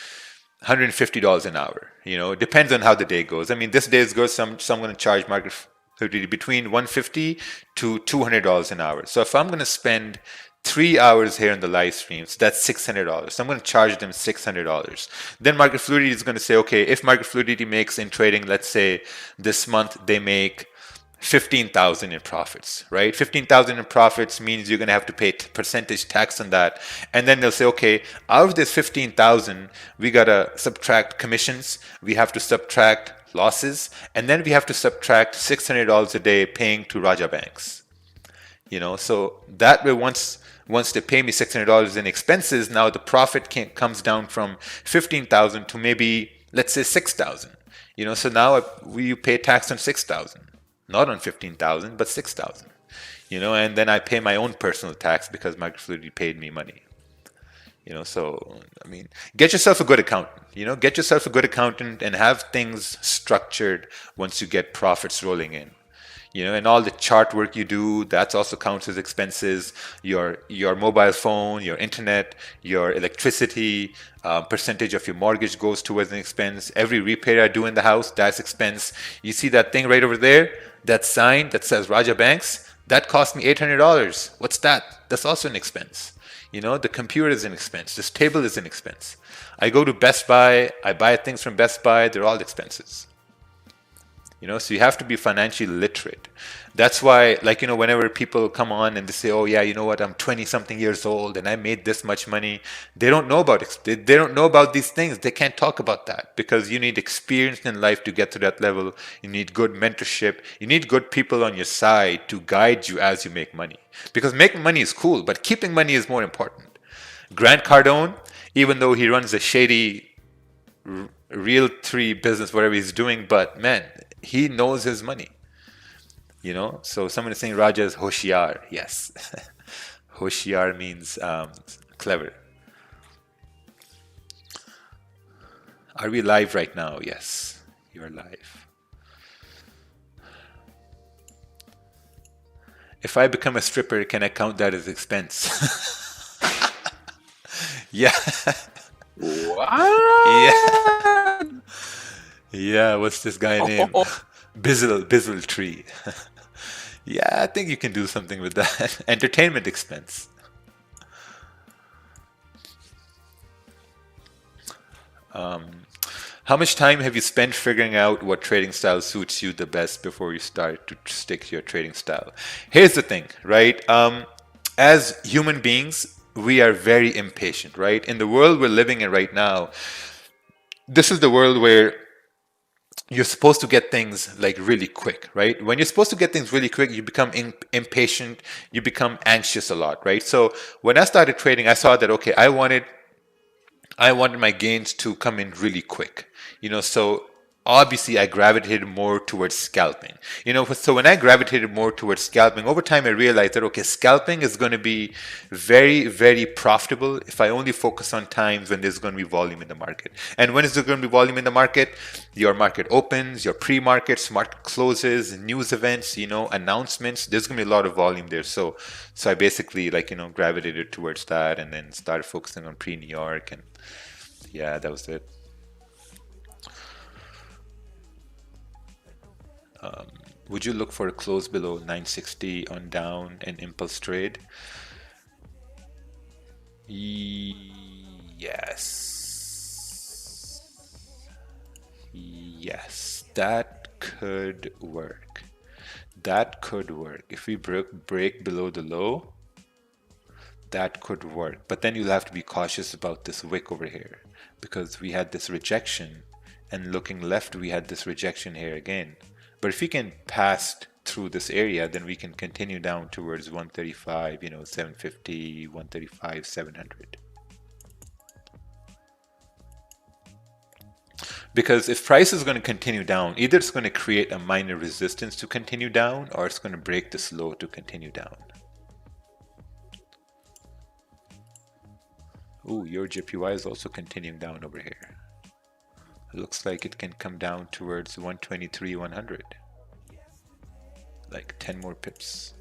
$150 an hour. It depends on how the day goes. I mean, this day is good. So I'm going to charge market fluidity between $150 to $200 an hour. So if I'm going to spend 3 hours here in the live stream, so that's $600. So I'm going to charge them $600. Then market fluidity is going to say, okay, if market fluidity makes in trading, let's say this month they make 15,000 in profits, right? 15,000 in profits means you're going to have to pay percentage tax on that. And then they'll say, okay, out of this 15,000, we got to subtract commissions. We have to subtract losses. And then we have to subtract $600 a day paying to Raja banks. So that way, once they pay me $600 in expenses, now the profit comes down from 15,000 to maybe, let's say 6,000. So now we pay tax on 6,000. Not on 15,000, but 6,000, and then I pay my own personal tax because market fluidity paid me money, so, I mean, get yourself a good accountant, get yourself a good accountant and have things structured once you get profits rolling in, and all the chart work you do, that also counts as expenses, your mobile phone, your internet, your electricity, percentage of your mortgage goes towards an expense. Every repair I do in the house, that's expense. You see that thing right over there? That sign that says Raja Banks, that cost me $800. What's that? That's also an expense. The computer is an expense. This table is an expense. I go to Best Buy, I buy things from Best Buy, they're all expenses. So you have to be financially literate. That's why, whenever people come on and they say, oh yeah, you know what, I'm 20 something years old and I made this much money, they don't know about it. They don't know about these things. They can't talk about that because you need experience in life to get to that level. You need good mentorship. You need good people on your side to guide you as you make money. Because making money is cool, but keeping money is more important. Grant Cardone, even though he runs a shady realty business, whatever he's doing, but man, he knows his money. So someone is saying Raja is Hoshiar. Yes. Hoshiar means clever. Are we live right now? Yes, you are live. If I become a stripper, can I count that as expense? Yeah. What? Yeah. Yeah, what's this guy name? Bizzle Tree. Yeah, I think you can do something with that. Entertainment expense. How much time have you spent figuring out what trading style suits you the best before you start to stick to your trading style? Here's the thing, right? As human beings, we are very impatient, right? In the world we're living in right now, this is the world where you're supposed to get things like really quick, right? When you're supposed to get things really quick, you become impatient, you become anxious a lot, right? So when I started trading, I saw that, okay, I wanted my gains to come in really quick, so obviously I gravitated more towards scalping, so when I gravitated more towards scalping, over time I realized that, okay, scalping is going to be very, very profitable if I only focus on times when there's going to be volume in the market. And when is there going to be volume in the market? Your market opens, your pre-markets, market closes, news events, announcements. There's going to be a lot of volume there. So I basically gravitated towards that, and then started focusing on pre-New York, and yeah, that was it. Would you look for a close below 960 on down and impulse trade? Yes. Yes, that could work. That could work. If we break below the low, that could work. But then you'll have to be cautious about this wick over here, because we had this rejection, and looking left, we had this rejection here again. But if we can pass through this area, then we can continue down towards 135, 750, 135, 700. Because if price is going to continue down, either it's going to create a minor resistance to continue down, or it's going to break this low to continue down. Ooh, your JPY is also continuing down over here. It looks like it can come down towards 123, 100. Like 10 more pips.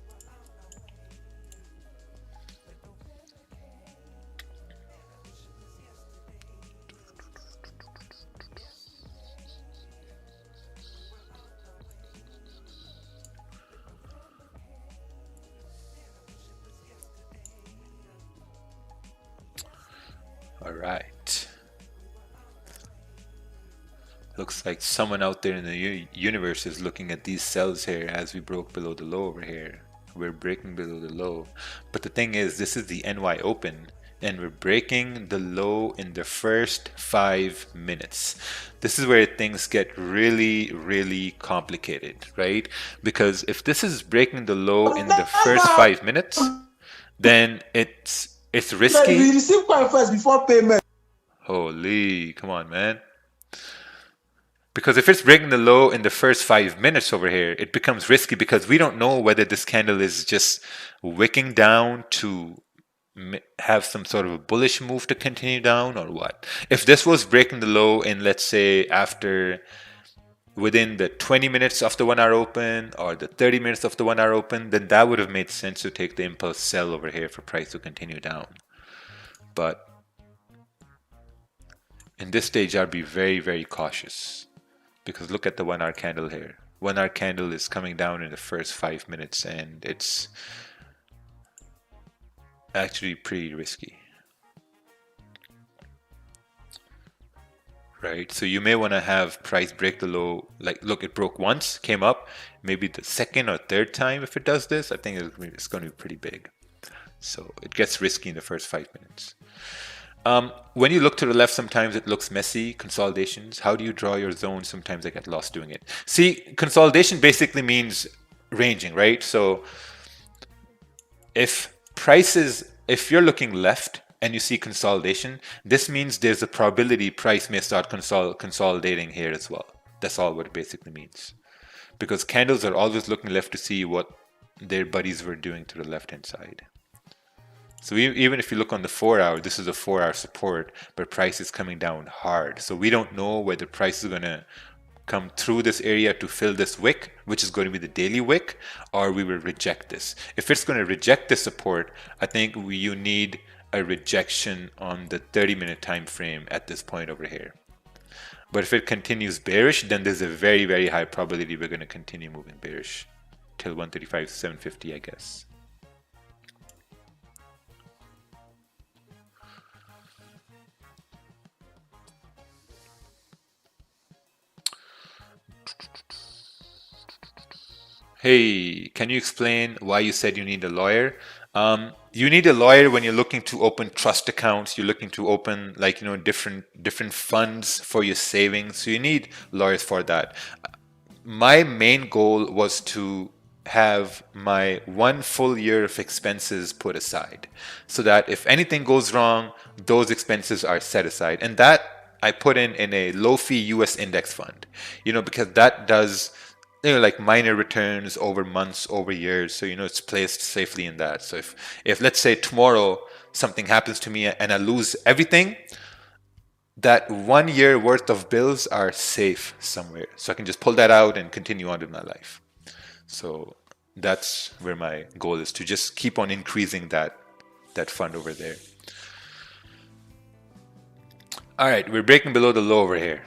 All right. Looks like someone out there in the universe is looking at these cells here as we broke below the low over here. We're breaking below the low. But the thing is, this is the NY open, and we're breaking the low in the first 5 minutes. This is where things get really, really complicated, right? Because if this is breaking the low in the first 5 minutes, then it's risky. We receive coin first before payment. Holy, come on, man. Because if it's breaking the low in the first 5 minutes over here, it becomes risky, because we don't know whether this candle is just wicking down to have some sort of a bullish move to continue down, or what. If this was breaking the low in, let's say, within the 20 minutes of the 1 hour open, or the 30 minutes of the 1 hour open, then that would have made sense to take the impulse sell over here for price to continue down. But in this stage, I'd be very, very cautious. Because look at the 1 hour candle here. 1 hour candle is coming down in the first 5 minutes, and it's actually pretty risky. Right? So you may want to have price break the low. Like, look, it broke once, came up. Maybe the second or third time if it does this, I think it's going to be pretty big. So it gets risky in the first 5 minutes. When you look to the left, sometimes it looks messy. Consolidations. How do you draw your zone? Sometimes I get lost doing it. See, consolidation basically means ranging, right? So if you're looking left and you see consolidation, this means there's a probability price may start consolidating here as well. That's all what it basically means. Because candles are always looking left to see what their buddies were doing to the left-hand side. So even if you look on the 4 hour, this is a 4 hour support, but price is coming down hard. So we don't know whether price is going to come through this area to fill this wick, which is going to be the daily wick, or we will reject this. If it's going to reject this support, I think you need a rejection on the 30-minute time frame at this point over here. But if it continues bearish, then there's a very, very high probability we're going to continue moving bearish till 135, 750, I guess. Hey, can you explain why you said you need a lawyer? You need a lawyer when you're looking to open trust accounts. You're looking to open like different funds for your savings. So you need lawyers for that. My main goal was to have my 1 full year of expenses put aside so that if anything goes wrong, those expenses are set aside. And that I put in a low fee US index fund, because that does like minor returns over months, over years. So it's placed safely in that. So if let's say tomorrow something happens to me and I lose everything, that 1 year worth of bills are safe somewhere. So I can just pull that out and continue on with my life. So that's where my goal is, to just keep on increasing that fund over there. All right, we're breaking below the low over here.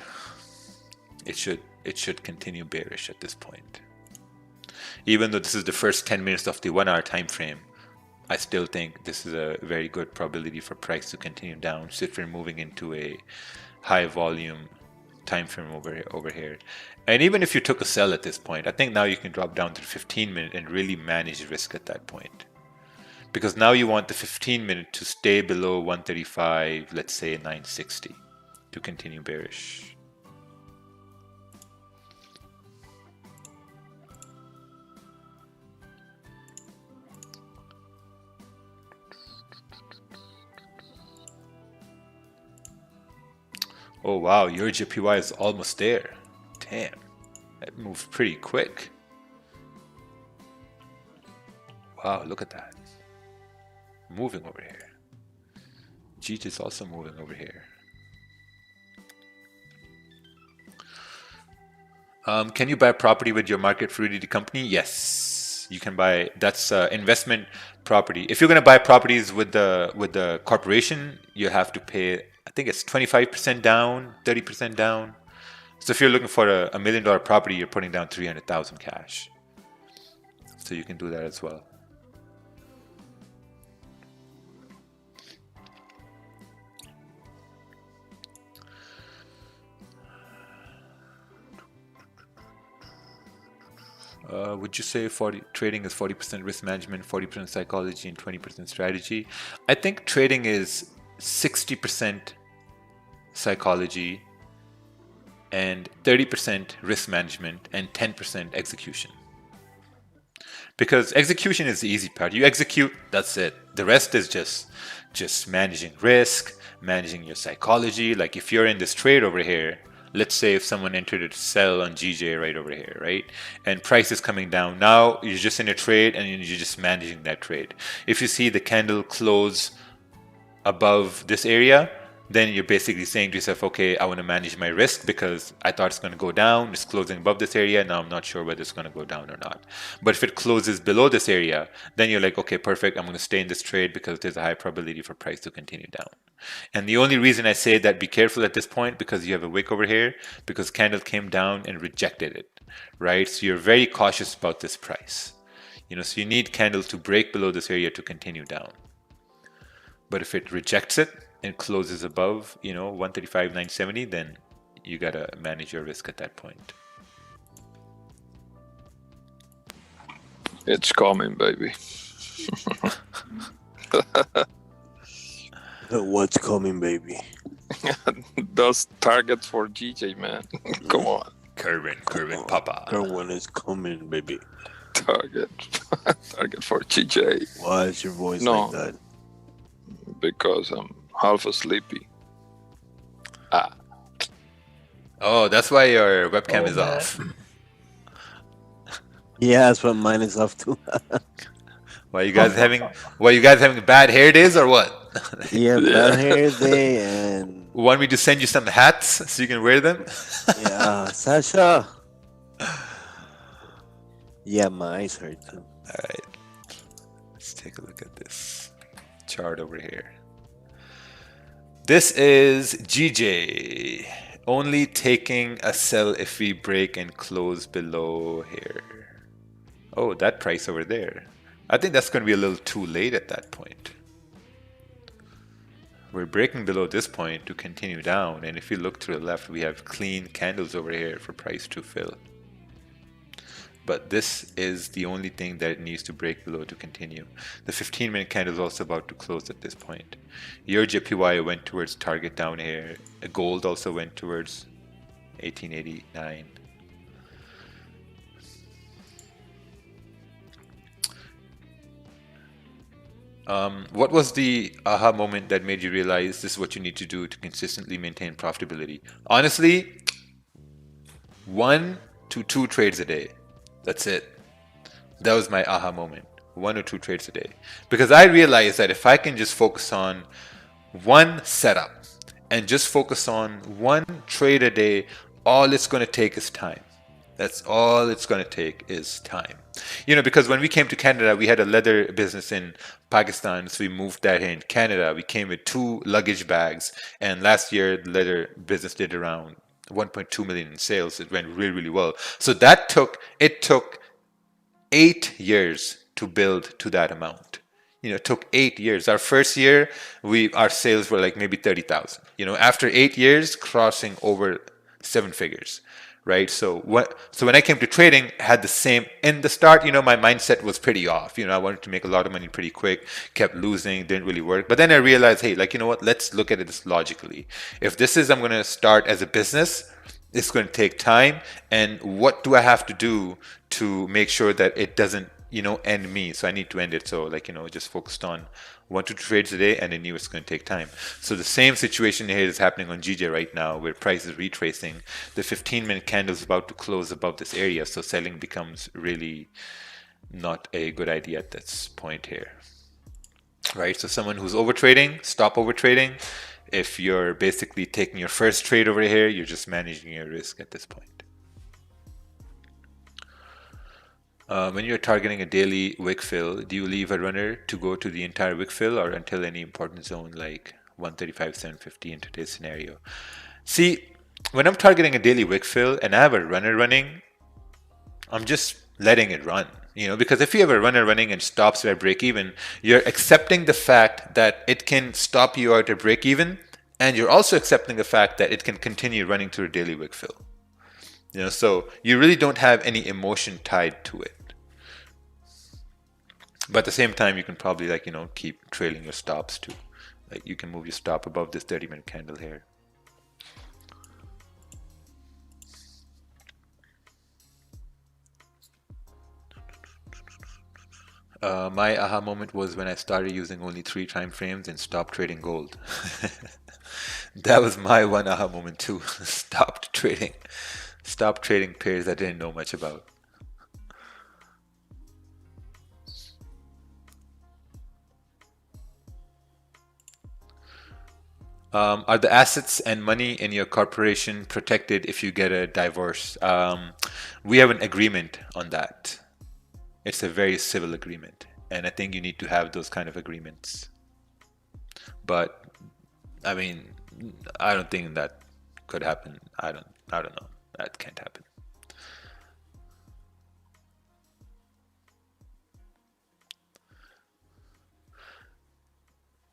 It should continue bearish at this point. Even though this is the first 10 minutes of the 1 hour time frame, I still think this is a very good probability for price to continue down. So if we're moving into a high volume time frame over here, and even if you took a sell at this point, I think now you can drop down to the 15-minute and really manage risk at that point, because now you want the 15-minute to stay below 135, let's say 960, to continue bearish. Oh wow, your JPY is almost there. Damn, that moved pretty quick. Wow, look at that. Moving over here. GT is also moving over here. Can you buy property with your market fluidity company? Yes, you can buy. That's investment property. If you're going to buy properties with the corporation, you have to pay, I think it's 25% down, 30% down. So if you're looking for a $1 million property, you're putting down 300,000 cash. So you can do that as well. Would you say trading is 40% risk management, 40% psychology, and 20% strategy? I think trading is 60% psychology and 30% risk management and 10% execution. Because execution is the easy part. You execute, that's it. The rest is just managing risk, managing your psychology. Like if you're in this trade over here, let's say if someone entered a sell on GJ right over here, right? And price is coming down. Now you're just in a trade and you're just managing that trade. If you see the candle close above this area, then you're basically saying to yourself, okay, I want to manage my risk because I thought it's going to go down. It's closing above this area. Now I'm not sure whether it's going to go down or not. But if it closes below this area, then you're like, okay, perfect. I'm going to stay in this trade because there's a high probability for price to continue down. And the only reason I say that be careful at this point, because you have a wick over here, because candle came down and rejected it, right? So you're very cautious about this price. So you need candle to break below this area to continue down. But if it rejects it and closes above, 135, 970, then you gotta manage your risk at that point. It's coming, baby. What's coming, baby? Those targets for GJ, man. Come on. Kerwin, Papa. Kerwin is coming, baby. Target for GJ. Why is your voice No. like that? Because I'm half sleepy. Oh, that's why your webcam is off. Yeah, that's what mine is off too. Why you guys having bad hair days or what? Yeah, bad hair day and Want me to send you some hats so you can wear them? yeah, Sasha. Yeah, my eyes hurt too. All right, let's take a look at this chart over here. This is GJ, only taking a sell if we break and close below here. Oh, that price over there. I think that's going to be a little too late at that point. We're breaking below this point to continue down, and if you look to the left, we have clean candles over here for price to fill. But this is the only thing that it needs to break below to continue. The 15-minute candle is also about to close at this point. Your JPY went towards target down here. Gold also went towards 1889. What was the aha moment that made you realize this is what you need to do to consistently maintain profitability? Honestly, 1 to 2 trades a day. That's it. That was my aha moment. 1 or 2 trades a day. Because I realized that if I can just focus on one setup and just focus on one trade a day, all it's going to take is time. That's all it's going to take is time. You know, because when we came to Canada, we had a leather business in Pakistan, so we moved that here in Canada. We came with 2 luggage bags, and last year the leather business did around 1.2 million in sales. It went really, really well. So it took 8 years to build to that amount. You know, it took 8 years. Our first year, our sales were like maybe 30,000. You know, after 8 years, crossing over 7 figures. Right. So when I came to trading, I had the same in the start, you know, my mindset was pretty off. You know, I wanted to make a lot of money pretty quick, kept losing, didn't really work. But then I realized, hey, like, you know what, let's look at this logically. If I'm going to start as a business, it's going to take time. And what do I have to do to make sure that it doesn't, you know, end me? So I need to end it. So like, you know, just focused on 1 to 2 trades a day, and I knew it's going to take time. So the same situation here is happening on GJ right now, where price is retracing. The 15-minute candle is about to close above this area, so selling becomes really not a good idea at this point here. Right, so someone who's overtrading, stop overtrading. If you're basically taking your first trade over here, you're just managing your risk at this point. When you're targeting a daily wick fill, do you leave a runner to go to the entire wick fill or until any important zone like 135.750 in today's scenario? See, when I'm targeting a daily wick fill and I have a runner running, I'm just letting it run. You know, because if you have a runner running and stops at break even, you're accepting the fact that it can stop you out at break even, and you're also accepting the fact that it can continue running through a daily wick fill. You know, so you really don't have any emotion tied to it. But at the same time, you can probably, like, you know, keep trailing your stops too. Like, you can move your stop above this 30-minute candle here. My aha moment was when I started using only 3 time frames and stopped trading gold. That was my one aha moment too. Stopped trading pairs I didn't know much about. Are the assets and money in your corporation protected if you get a divorce? We have an agreement on that. It's a very civil agreement, and I think you need to have those kind of agreements. But I mean, I don't think that could happen. I don't know. That can't happen.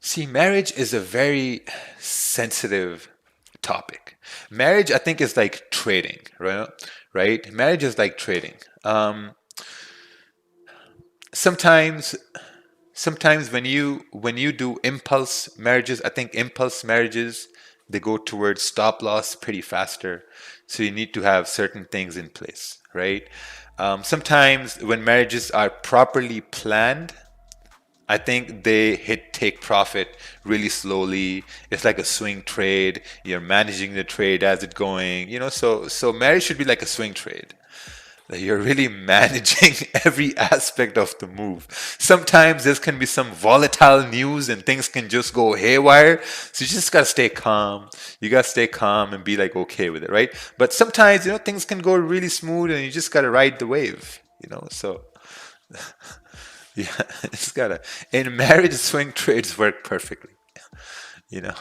See, marriage is a very sensitive topic. Marriage, I think, is like trading, right? Right? Marriage is like trading. Sometimes when you do impulse marriages, I think impulse marriages, they go towards stop loss pretty faster. So you need to have certain things in place, right? Sometimes when marriages are properly planned, I think they take profit really slowly. It's like a swing trade. You're managing the trade as it's going, you know, so marriage should be like a swing trade. You're really managing every aspect of the move. Sometimes there can be some volatile news and things can just go haywire. So you just gotta stay calm. You gotta stay calm and be like okay with it, right? But sometimes, you know, things can go really smooth and you just gotta ride the wave, you know, so yeah, it's gotta. In marriage, swing trades work perfectly, you know.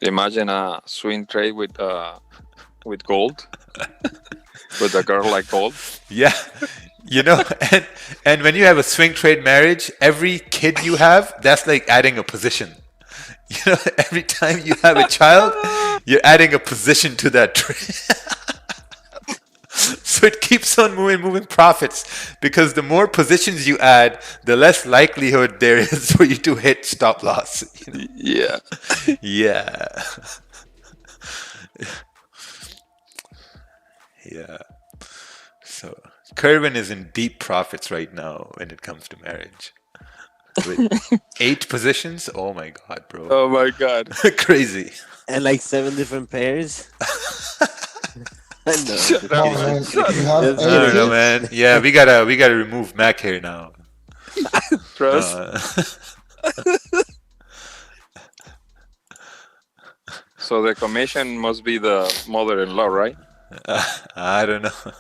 Imagine a swing trade with gold, with a girl like gold. Yeah, you know, and when you have a swing trade marriage, every kid you have, that's like adding a position. You know, every time you have a child, you're adding a position to that trade. So it keeps on moving profits because the more positions you add, the less likelihood there is for you to hit stop loss. You know? Yeah. Yeah. Yeah. So Kerwin is in deep profits right now when it comes to marriage. With 8 positions? Oh my god, bro. Oh my god. Crazy. And like 7 different pairs. No, I'm just Shut Come up, on, kidding. man. man. Shut You up. have Just I don't know, kidding. man. Yeah, we gotta remove Mac here now. Trust. So the commission must be the mother-in-law, right? I don't know.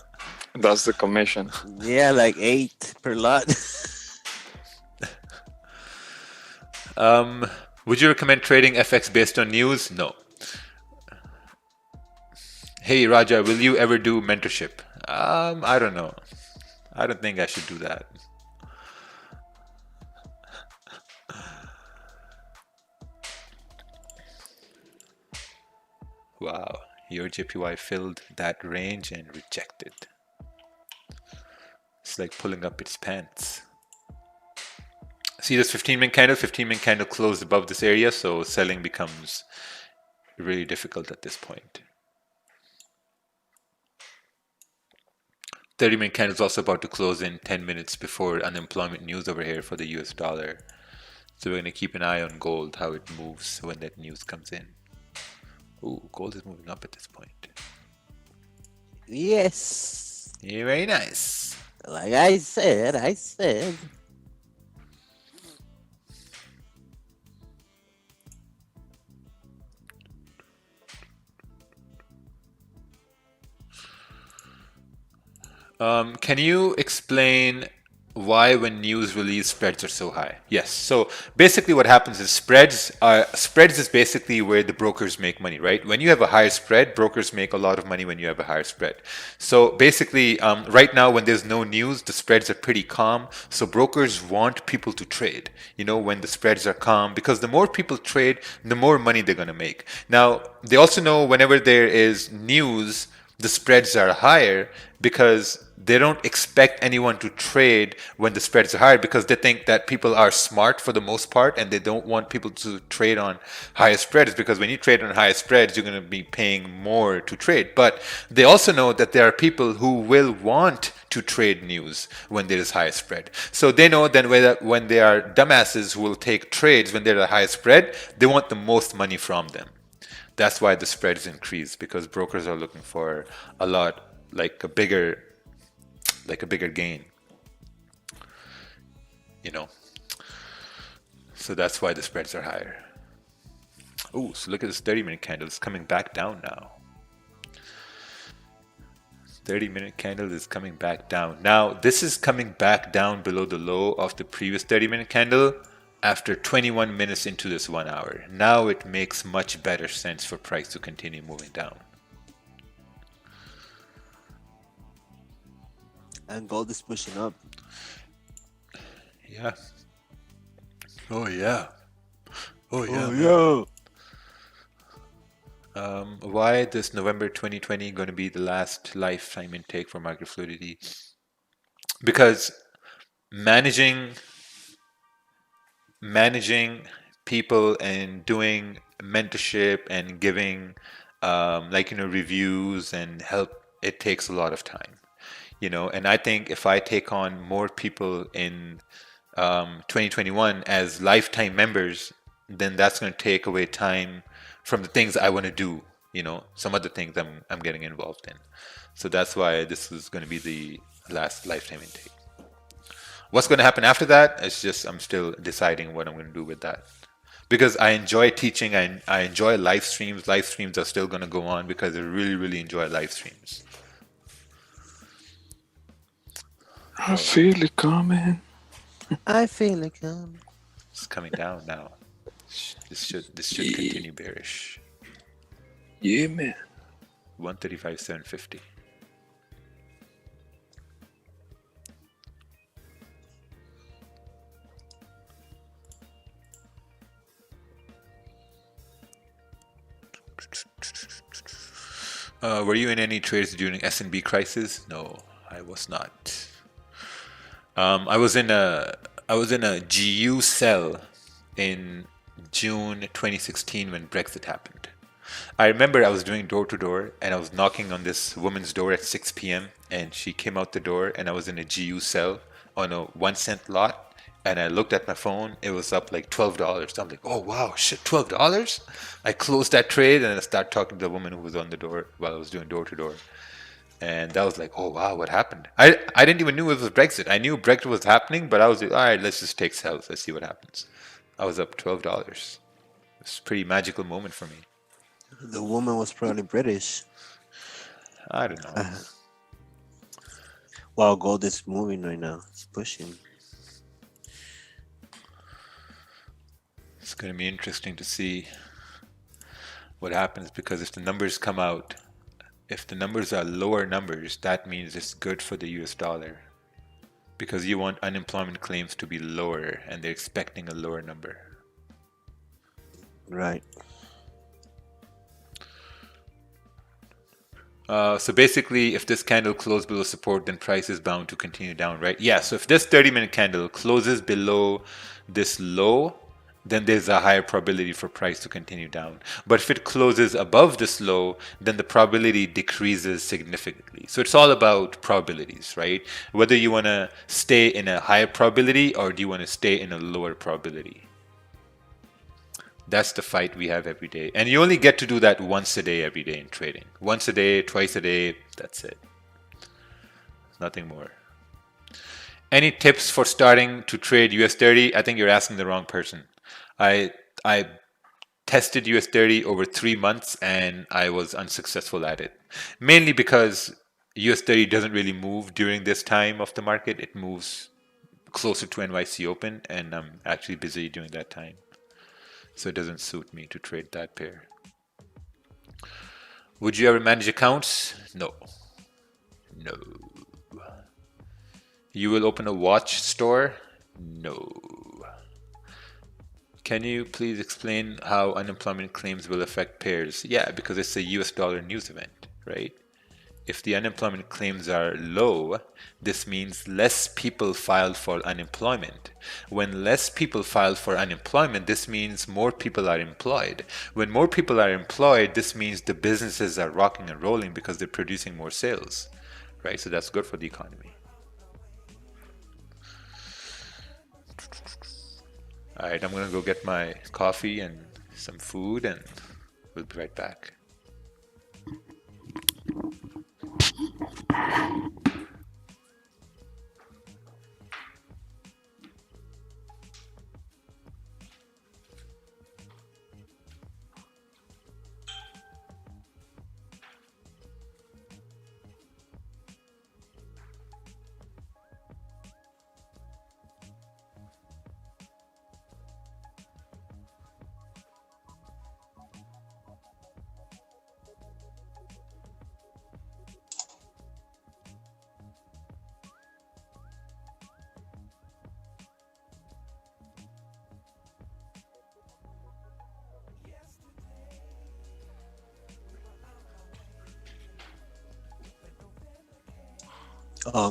That's the commission. Yeah, like 8 per lot. Would you recommend trading FX based on news? No. Hey Raja, will you ever do mentorship? I don't know. I don't think I should do that. Wow, your JPY filled that range and rejected. It's like pulling up its pants. See this 15-minute candle? 15-minute candle closed above this area, so selling becomes really difficult at this point. 30-minute candle is also about to close in 10 minutes before unemployment news over here for the US dollar. So we're going to keep an eye on gold, how it moves when that news comes in. Ooh, gold is moving up at this point. Yes. Yeah, very nice. Like I said. Can you explain why when news release spreads are so high? Yes. So basically what happens is spreads is basically where the brokers make money, right? When you have a higher spread, brokers make a lot of money when you have a higher spread. So basically right now when there's no news, the spreads are pretty calm. So brokers want people to trade, you know, when the spreads are calm, because the more people trade, the more money they're going to make. Now, they also know whenever there is news, the spreads are higher because they don't expect anyone to trade when the spreads are higher because they think that people are smart for the most part and they don't want people to trade on higher spreads because when you trade on higher spreads, you're going to be paying more to trade. But they also know that there are people who will want to trade news when there is higher spread. So they know that when there are dumbasses who will take trades when there's a higher spread, they want the most money from them. That's why the spreads increase because brokers are looking for a lot, like a bigger gain, you know. So that's why the spreads are higher. Oh, so look at this 30-minute candle. It's coming back down now. 30-minute candle is coming back down. Now, this is coming back down below the low of the previous 30-minute candle after 21 minutes into this 1 hour. Now it makes much better sense for price to continue moving down. And gold is pushing up. Yeah. Oh yeah. Oh yeah. Oh, yeah. Why this November 2020 going to be the last lifetime intake for market fluidity? Because managing people and doing mentorship and giving reviews and help, it takes a lot of time, you know. And I think if I take on more people in 2021 as lifetime members, then that's going to take away time from the things I want to do, you know, some other things I'm getting involved in. So that's why this is going to be the last lifetime intake. What's going to happen after that? It's just I'm still deciding what I'm going to do with that. Because I enjoy teaching, I enjoy live streams. Live streams are still going to go on because I really, really enjoy live streams. I feel it coming. I feel it coming. It's coming down now. This should continue bearish. Yeah, man. 135.750. Were you in any trades during S&B crisis? No, I was not. I was in a GU sell in June 2016 when Brexit happened. I remember I was doing door to door and I was knocking on this woman's door at 6 p.m. and she came out the door and I was in a GU sell on a 1 cent lot and I looked at my phone. It was up like $12. I'm like, oh wow, shit, $12? I closed that trade and I started talking to the woman who was on the door while I was doing door to door. And that was like, oh wow, what happened? I didn't even know it was Brexit. I knew Brexit was happening, but I was like, all right, let's just take sells. Let's see what happens. I was up $12. It's a pretty magical moment for me. The woman was probably British. I don't know. Wow, gold is moving right now. It's pushing. It's going to be interesting to see what happens because if the numbers come out, if the numbers are lower numbers, that means it's good for the US dollar because you want unemployment claims to be lower and they're expecting a lower number. Right. So basically, if this candle closes below support, then price is bound to continue down, right? Yeah, so if this 30-minute candle closes below this low, then there's a higher probability for price to continue down. But if it closes above this low, then the probability decreases significantly. So it's all about probabilities, right? Whether you want to stay in a higher probability or do you want to stay in a lower probability. That's the fight we have every day. And you only get to do that once a day every day in trading. Once a day, twice a day, that's it. Nothing more. Any tips for starting to trade US30? I think you're asking the wrong person. I tested US30 over 3 months and I was unsuccessful at it. Mainly because US30 doesn't really move during this time of the market. It moves closer to NYC open and I'm actually busy during that time. So it doesn't suit me to trade that pair. Would you ever manage accounts? No. No. You will open a watch store? No. Can you please explain how unemployment claims will affect pairs? Yeah, because it's a US dollar news event, right? If the unemployment claims are low, this means less people filed for unemployment. When less people file for unemployment, this means more people are employed. When more people are employed, this means the businesses are rocking and rolling because they're producing more sales, right? So that's good for the economy. All right, I'm gonna go get my coffee and some food and we'll be right back.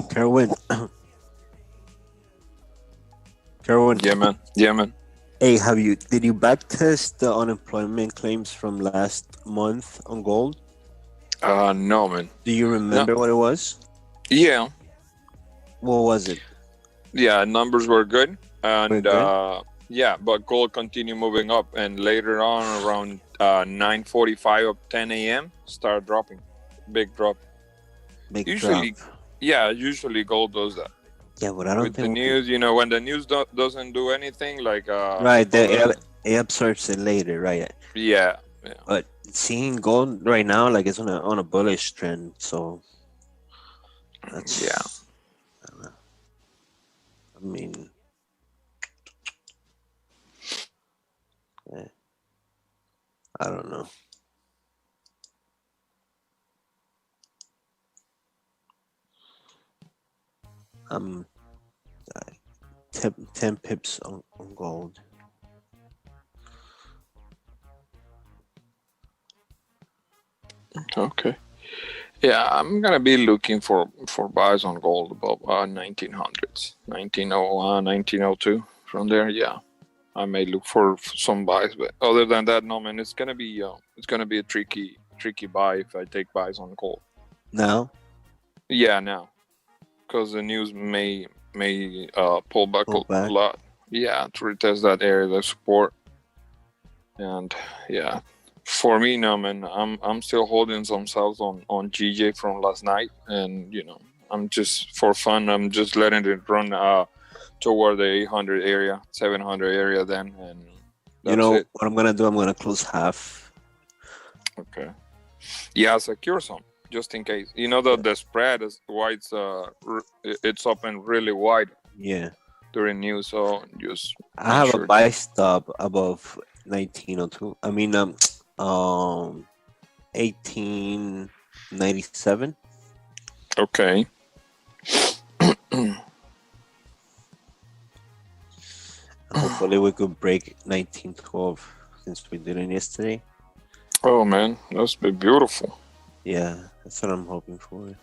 Kerwin. Kerwin. Yeah, man. Yeah, man. Hey, did you backtest the unemployment claims from last month on gold? No, man. Do you remember what it was? Yeah. What was it? Yeah, numbers were good. And Were good? yeah, but gold continued moving up. And later on, around 9:45 of 10 a.m., started dropping. Big drop. Big Usually, drop. yeah, usually gold does that. Yeah, but I don't With the think news, you know, when the news doesn't do anything, like right. people, It absorbs it later, right? yeah, yeah. But seeing gold right now, like it's on a bullish trend, so that's Yeah. I don't know. I mean, I don't know. I'm 10 pips on gold. Okay. Yeah, I'm gonna be looking for buys on gold above 1900s, 1901, 1902. From there, yeah, I may look for some buys. But other than that, no man, it's gonna be a tricky buy if I take buys on gold. Now, Yeah, now because the news may pull back Pull a back. lot. Yeah, to retest that area of support, and yeah. For me, no man, I'm still holding some sales on GJ from last night, and I'm just for fun. I'm just letting it run toward the 800 area, 700 area, then, and you that's know it. what I'm gonna do? I'm gonna close half. Okay. Yeah, secure some just in case. You know that the spread is wide. It's open really wide Yeah, during news, so just I make have sure. a buy stop above 1902. I mean, 1897. Okay. Hopefully, we could break 1912 since we did it yesterday. Oh man, that's be beautiful. Yeah, that's what I'm hoping for.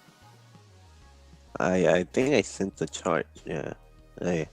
I think I sent the chart. Yeah. Hey.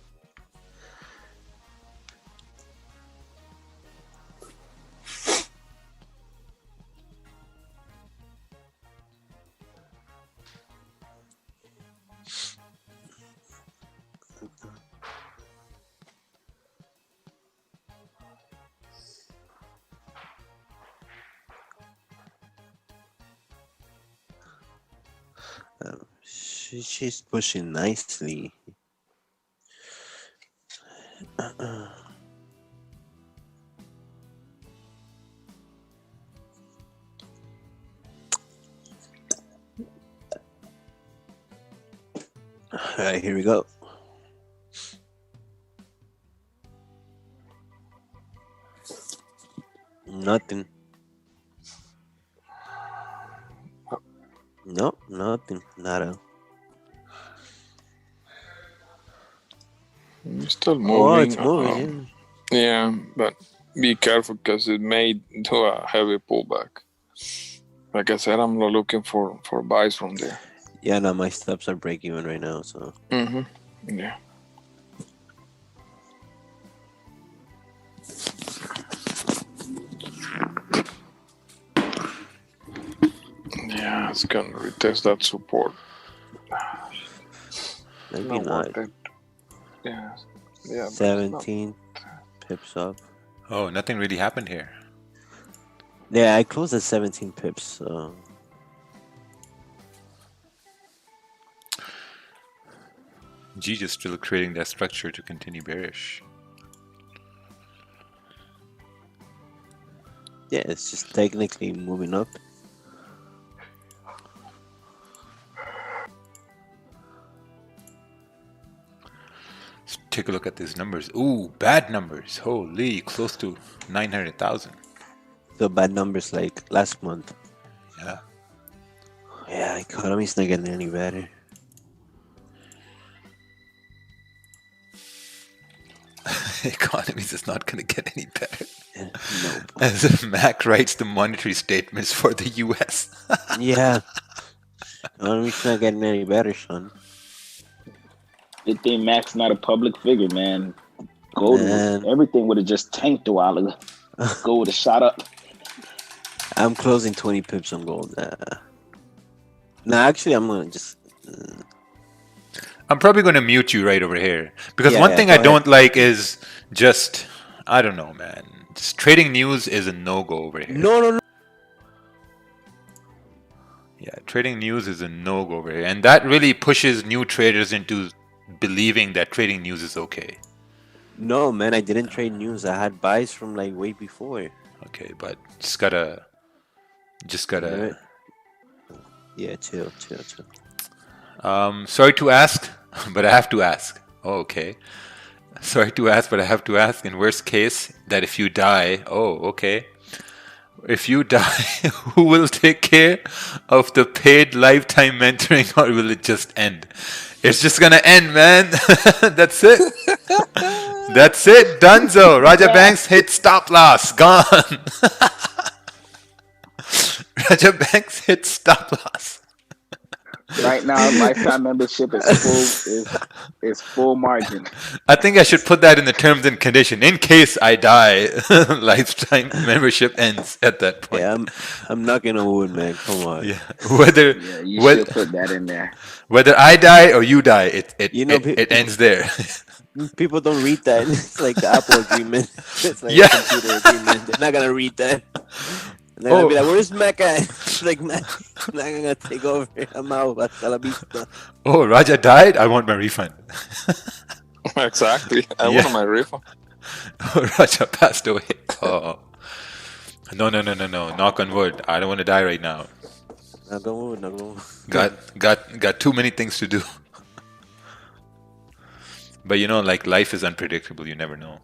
She's pushing nicely. Alright, here we go. Nothing. Nope, nothing. Nada. It's still moving. Oh, it's moving. Yeah, but be careful because it may do a heavy pullback. Like I said, I'm not looking for buys from there. Yeah, no, my stops are break even right now, so. Yeah. Yeah, it's gonna retest that support. Maybe Not not. worth it. Yeah. Yeah. but it's 17 pips up. Oh, nothing really happened here. Yeah, I closed at 17 pips, so. G just still creating that structure to continue bearish. Yeah, it's just technically moving up. Let's take a look at these numbers. Ooh, bad numbers. Holy, close to 900,000. So bad numbers like last month. Yeah. Yeah, economy's not getting any better. Economy is not going to get any better. Nope. As if Mac writes the monetary statements for the US. Yeah. Economy's not getting any better, son. Good thing Mac's not a public figure, man. Gold, Man. everything would have just tanked a while ago. Gold would have shot up. I'm closing 20 pips on gold. No, actually, I'm gonna just. I'm probably going to mute you right over here. Because Yeah, one yeah, thing go I ahead. don't like is just, I don't know, man. Just trading news is a no-go over here. No. Yeah, trading news is a no-go over here. And that really pushes new traders into believing that trading news is okay. No, man, I didn't trade news. I had buys from like way before. Okay, but just gotta... Yeah, chill. Sorry to ask, but I have to ask. Oh, okay. Sorry to ask, but I have to ask. In worst case, that if you die, oh, okay. If you die, who will take care of the paid lifetime mentoring, or will it just end? It's just gonna end, man. That's it. That's it. Dunzo. Raja Banks hit stop loss. Gone. Raja Banks hit stop loss. Right now, lifetime membership is full margin. I think I should put that in the terms and condition. In case I die, lifetime membership ends at that point. Yeah, I'm knocking on wood, man. Come on. Yeah. Whether Yeah, you whether, should put that in there. whether I die or you die, You know, it ends there. people don't read that. It's like the Apple agreement. It's like Yeah. a computer agreement. They're not gonna read that. They're gonna be like, "Where's Mac at?" It's like, "Mac, I'm not gonna take over. I'm out. Hasta la vista." Oh, Raja died? I want my refund. Exactly. I Yeah. want my refund. Raja passed away. Oh. No. Knock on wood. I don't want to die right now. Not going, not going. Got too many things to do. But you know, like life is unpredictable. You never know.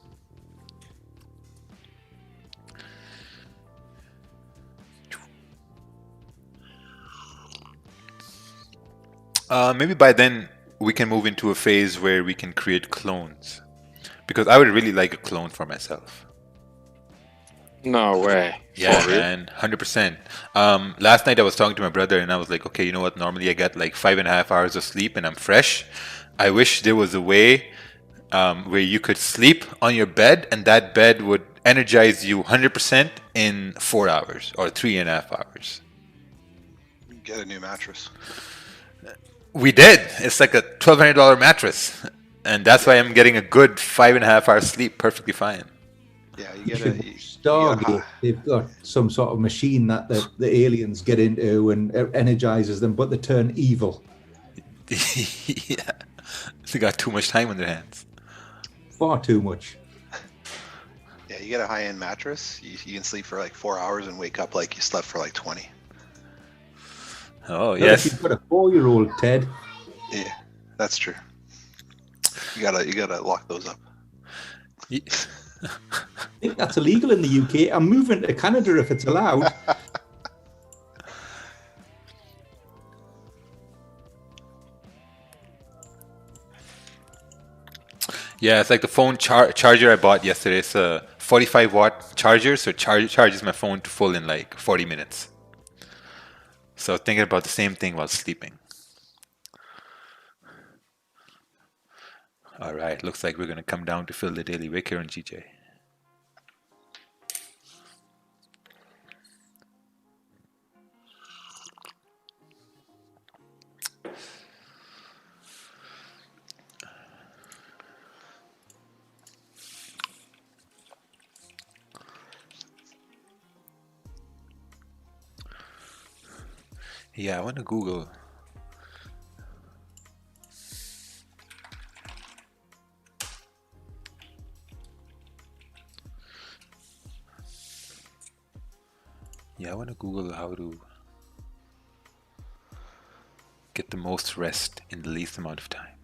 Maybe by then we can move into a phase where we can create clones. Because I would really like a clone for myself. No way. Yeah, For real? man, 100%. Last night I was talking to my brother and I was like, okay, you know what? Normally I get like 5.5 hours of sleep and I'm fresh. I wish there was a way where you could sleep on your bed and that bed would energize you 100% in 4 hours or 3.5 hours. Get a new mattress. We did. It's like a $1,200 mattress. And that's why I'm getting a good 5.5 hours sleep perfectly fine. Yeah, you You get should a. Stargate. They've got some sort of machine that the aliens get into and energizes them, but they turn evil. Yeah. They got too much time on their hands. Far too much. Yeah, you get a high-end mattress. You can sleep for like 4 hours and wake up like you slept for like 20. Oh, Well, yes. If you've got a 4-year-old, Ted. Yeah, that's true. You gotta lock those up. Ye- I think that's illegal in the UK. I'm moving to Canada if it's allowed. Yeah, it's like the phone charger I bought yesterday. It's a 45-watt charger, so it charges my phone to full in like 40 minutes. So thinking about the same thing while sleeping. All right, looks like we're going to come down to fill the daily wick here on GJ. Yeah, I want to Google. Yeah, I want to Google how to get the most rest in the least amount of time.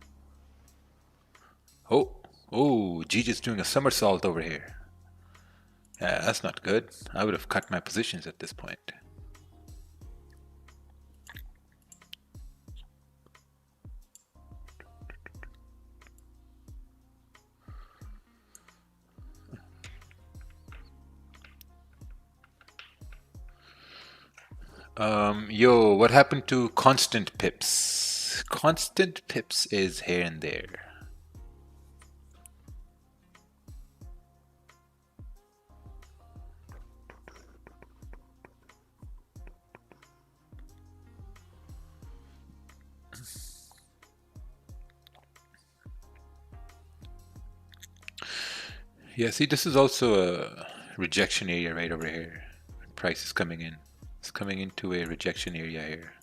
Oh, Gigi's doing a somersault over here. Yeah, that's not good. I would have cut my positions at this point. Yo, what happened to constant pips? Constant pips is here and there. Yeah, see, this is also a rejection area right over here. Price is coming in. It's coming into a rejection area here.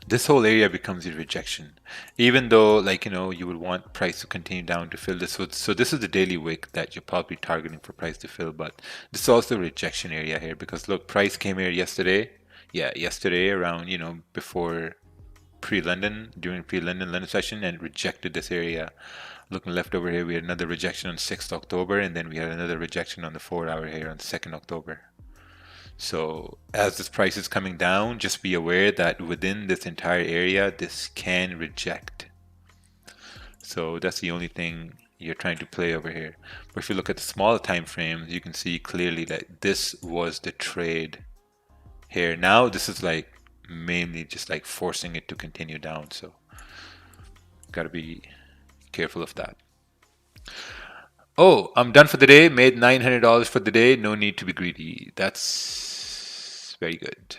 This whole area becomes a rejection, even though, like, you know, you would want price to continue down to fill this. So this is the daily wick that you're probably targeting for price to fill, but this is also a rejection area here because look, price came here yesterday. Yeah, yesterday around, you know, before pre-London, during pre-London session, and rejected this area. Looking left over here, we had another rejection on 6th October, and then we had another rejection on the 4-hour here on 2nd October. So as this price is coming down, just be aware that within this entire area, this can reject. So that's the only thing you're trying to play over here. But if you look at the smaller time frames, you can see clearly that this was the trade here. Now this is like mainly just like forcing it to continue down. So gotta be careful of that. Oh, I'm done for the day. Made $900 for the day. No need to be greedy. That's very good.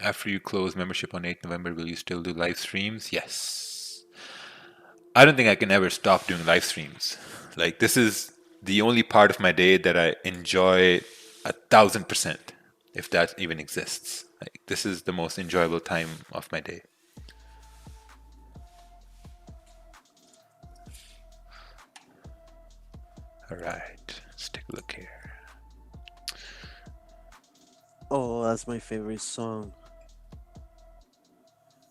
After you close membership on 8th November, will you still do live streams? Yes. I don't think I can ever stop doing live streams. Like, this is the only part of my day that I enjoy 1000%, if that even exists. Like, this is the most enjoyable time of my day. All right, let's take a look here. Oh, that's my favorite song.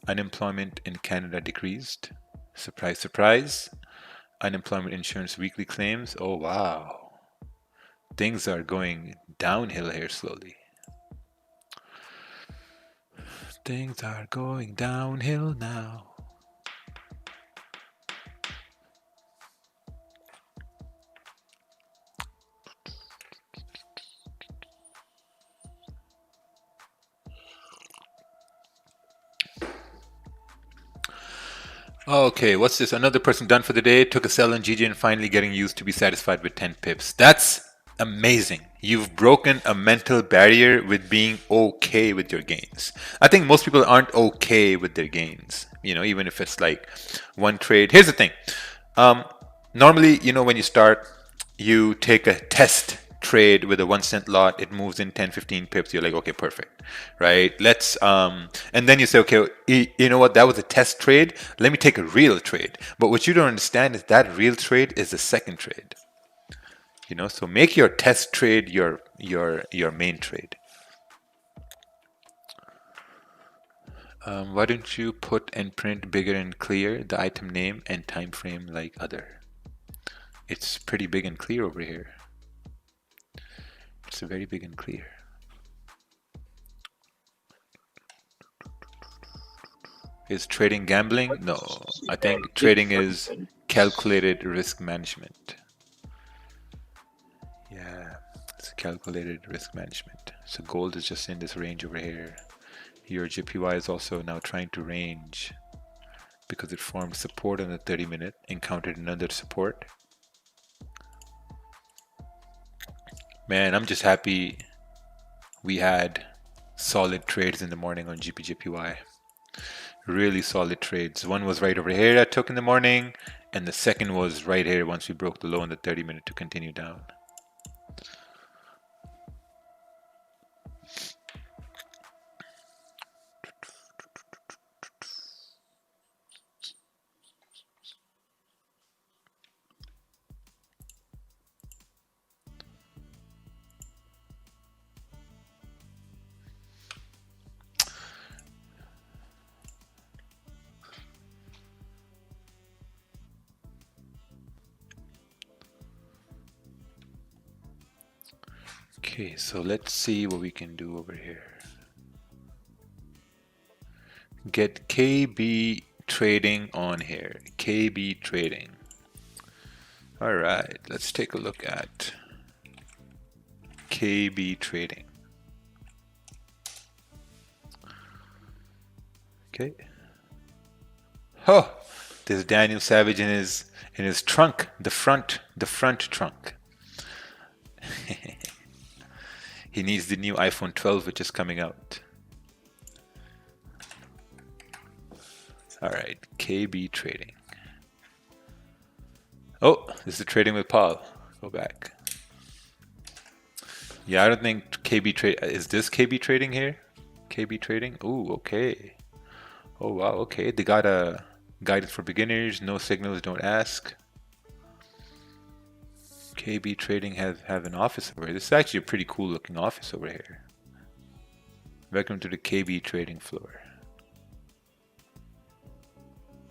Unemployment in Canada decreased. Surprise, surprise. Unemployment insurance weekly claims. Oh, wow. Things are going downhill here slowly. Things are going downhill now. Okay, what's this? Another person done for the day, took a sell on GJ and finally getting used to be satisfied with 10 pips. That's amazing. You've broken a mental barrier with being okay with your gains. I think most people aren't okay with their gains, you know, even if it's like one trade. Here's the thing. Normally, you know, when you start, you take a test trade with a 1 cent lot, it moves in 10-15 pips, you're like, okay, perfect, right? Let's and then you say, okay, you know what, that was a test trade, let me take a real trade. But what you don't understand is that real trade is the second trade, you know. So make your test trade your main trade. Why don't you put and print bigger and clear the item name and time frame like other? It's pretty big and clear over here. It's very big and clear. Is trading gambling? No, I think trading is calculated risk management. Yeah, it's calculated risk management. So gold is just in this range over here. Your JPY is also now trying to range because it formed support on the 30-minute, encountered another support. Man, I'm just happy we had solid trades in the morning on GPJPY. Really solid trades. One was right over here I took in the morning, and the second was right here once we broke the low in the 30-minute to continue down. Okay, so let's see what we can do over here. Get KB trading on here. KB trading. All right, let's take a look at KB trading. Okay. Oh, there's Daniel Savage in his trunk, the front trunk. He needs the new iPhone 12, which is coming out. All right, KB trading. Oh, this is trading with Paul. Go back. Yeah, I don't think KB trade. Is this KB trading here? KB trading. Ooh, okay. Oh wow, okay. They got a guidance for beginners. No signals, don't ask. KB Trading have an office over here. This is actually a pretty cool looking office over here. Welcome to the KB Trading floor.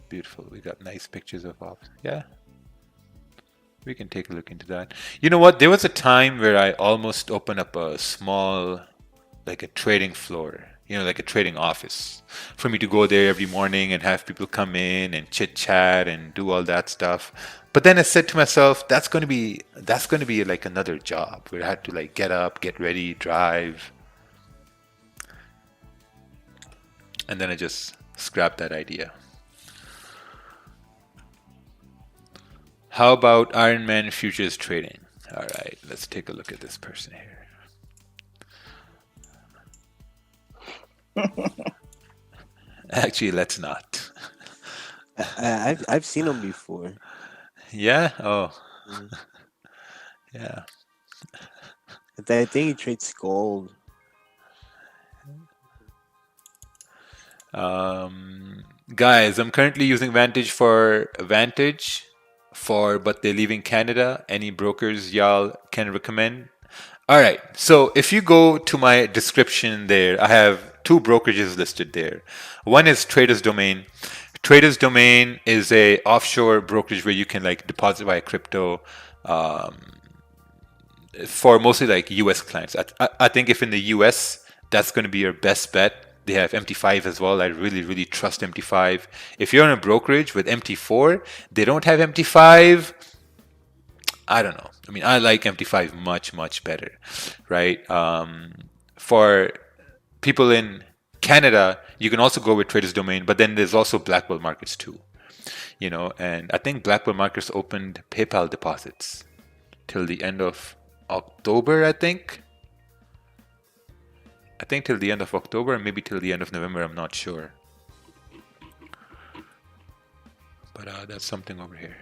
Beautiful. We got nice pictures of office. Yeah. We can take a look into that. You know what? There was a time where I almost opened up a small, like a trading floor, you know, like a trading office for me to go there every morning and have people come in and chit chat and do all that stuff. But then I said to myself, that's going to be like another job where I had to like get up, get ready, drive. And then I just scrapped that idea. How about Iron Man futures trading? All right, let's take a look at this person here. Actually, let's not. I've seen him before. Yeah? Oh. Yeah. I think he trades gold. Guys, I'm currently using Vantage, but they're leaving Canada. Any brokers y'all can recommend? All right. So if you go to my description there, I have 2 brokerages listed there. One is Traders Domain. Traders Domain is a offshore brokerage where you can like deposit via crypto for mostly like US clients. I think if in the US, that's going to be your best bet. They have MT5 as well. I really, really trust MT5. If you're in a brokerage with MT4, they don't have MT5. I don't know. I mean, I like MT5 much, much better, right? For people in Canada, you can also go with Traders Domain, but then there's also Blackwell Markets too, you know. And I think Blackwell Markets opened PayPal deposits till the end of October, I think till the end of October, and maybe till the end of November, I'm not sure. But that's something over here.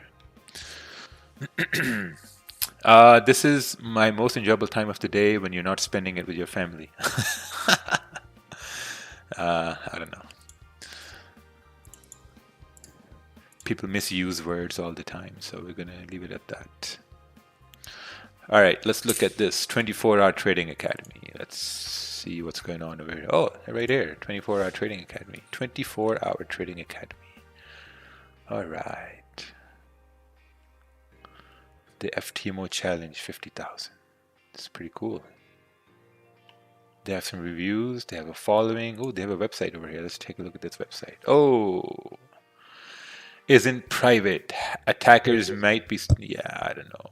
This is my most enjoyable time of the day when you're not spending it with your family. I don't know. People misuse words all the time, so we're going to leave it at that. All right, let's look at this 24-hour trading academy. Let's see what's going on over here. Oh, right here, 24-hour trading academy. 24-hour trading academy. All right. The FTMO challenge, 50,000. It's pretty cool. They have some reviews. They have a following. Oh, they have a website over here. Let's take a look at this website. Oh, isn't private. Attackers might be. Yeah, I don't know.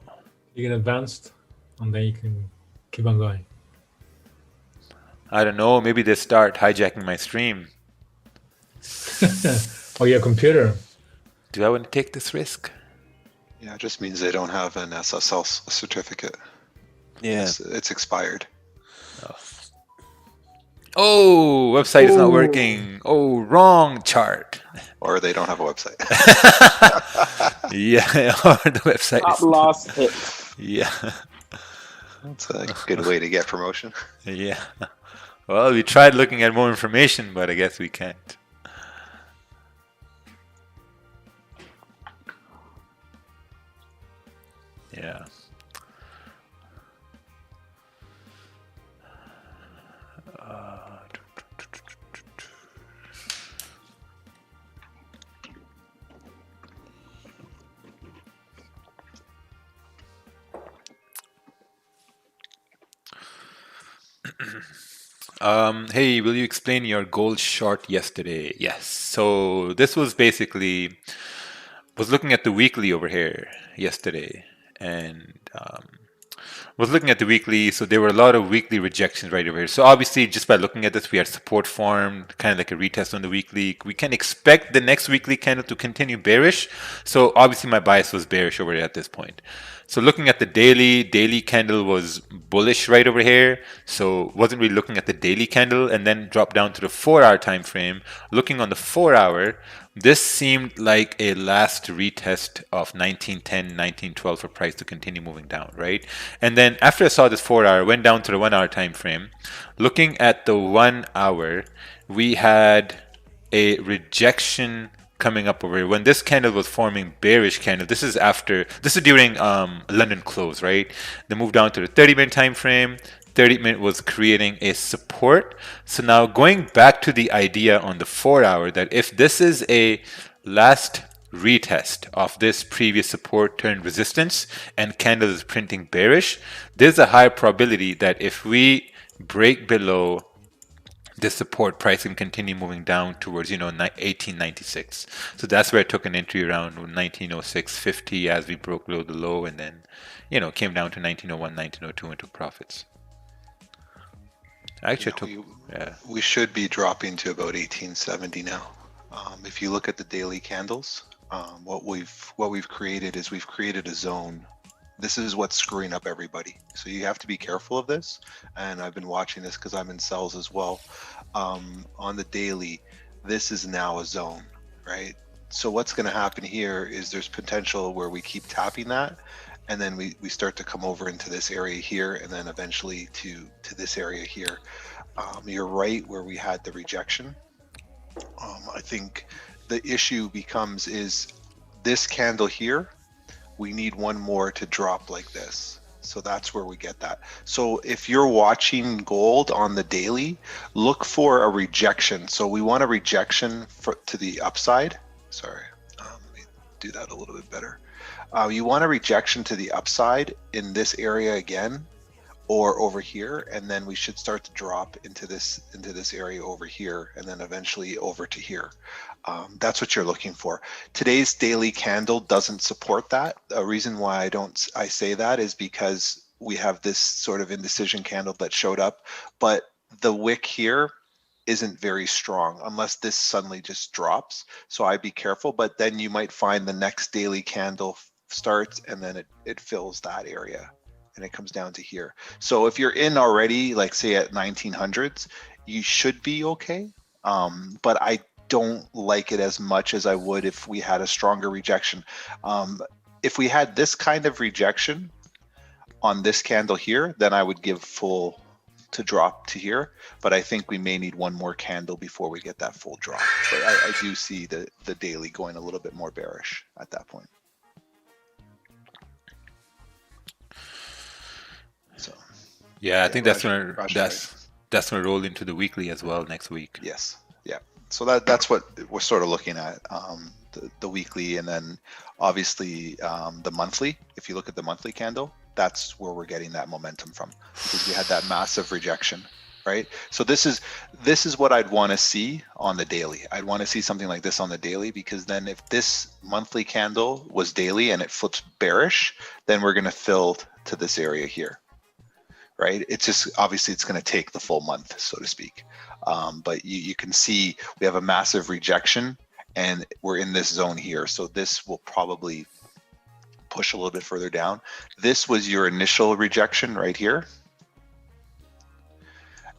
You get advanced, and then you can keep on going. I don't know. Maybe they start hijacking my stream. Oh, your computer. Do I want to take this risk? Yeah, it just means they don't have an SSL certificate. Yeah. It's expired. Oh, website is not working. Oh, wrong chart. Or they don't have a website. Yeah, or the website Stop loss hit. Yeah. That's a good way to get promotion. Yeah. Well, we tried looking at more information, but I guess we can't. Yeah. Hey, will you explain your gold short yesterday? Yes. So this was basically, was looking at the weekly over here yesterday, and was looking at the weekly. So there were a lot of weekly rejections right over here. So obviously, just by looking at this, we had support formed, kind of like a retest on the weekly. We can expect the next weekly candle to continue bearish. So obviously, my bias was bearish over here at this point. So looking at the daily candle was bullish right over here. So wasn't really looking at the daily candle, and then dropped down to the 4-hour time frame. Looking on the 4-hour, this seemed like a last retest of 1910, 1912 for price to continue moving down, right? And then after I saw this 4-hour, went down to the 1-hour time frame. Looking at the 1-hour, we had a rejection coming up over here. When this candle was forming bearish candle, this is during London close, right? They moved down to the 30-minute time frame. 30-minute was creating a support. So now going back to the idea on the 4-hour, that if this is a last retest of this previous support turned resistance and candle is printing bearish, there's a high probability that if we break below this support price can continue moving down towards 1896. So that's where I took an entry around 1906.50 as we broke below the low, and then came down to 1901, 1902 and took profits. Actually, I took we should be dropping to about 1870 now. If you look at the daily candles, what we've created is we've created a zone. This is what's screwing up everybody. So you have to be careful of this. And I've been watching this because I'm in sells as well. On the daily, this is now a zone, right? So what's going to happen here is there's potential where we keep tapping that, and then we start to come over into this area here, and then eventually to this area here. You're right where we had the rejection. I think the issue becomes is this candle here, we need one more to drop like this. So that's where we get that. So if you're watching gold on the daily, look for a rejection. So we want a rejection to the upside. Sorry, let me do that a little bit better. You want a rejection to the upside in this area again, or over here, and then we should start to drop into this area over here, and then eventually over to here. That's what you're looking for. Today's daily candle doesn't support that. A reason why I say that is because we have this sort of indecision candle that showed up, but the wick here isn't very strong unless this suddenly just drops. So I'd be careful, but then you might find the next daily candle starts and then it fills that area and it comes down to here. So if you're in already, like say at 1900s, you should be okay. But I don't like it as much as I would if we had a stronger rejection. If we had this kind of rejection on this candle here, then I would give full to drop to here. But I think we may need one more candle before we get that full drop. But I do see the daily going a little bit more bearish at that point. So yeah, I think that's gonna roll into the weekly as well next week. Yes. Yeah. So that's what we're sort of looking at, the weekly, and then obviously the monthly. If you look at the monthly candle, that's where we're getting that momentum from, because we had that massive rejection, right? So this is what I'd want to see on the daily. I'd want to see something like this on the daily, because then if this monthly candle was daily and it flips bearish, then we're going to fill to this area here. Right? It's just obviously it's going to take the full month, so to speak. But you can see we have a massive rejection and we're in this zone here. So this will probably push a little bit further down. This was your initial rejection right here.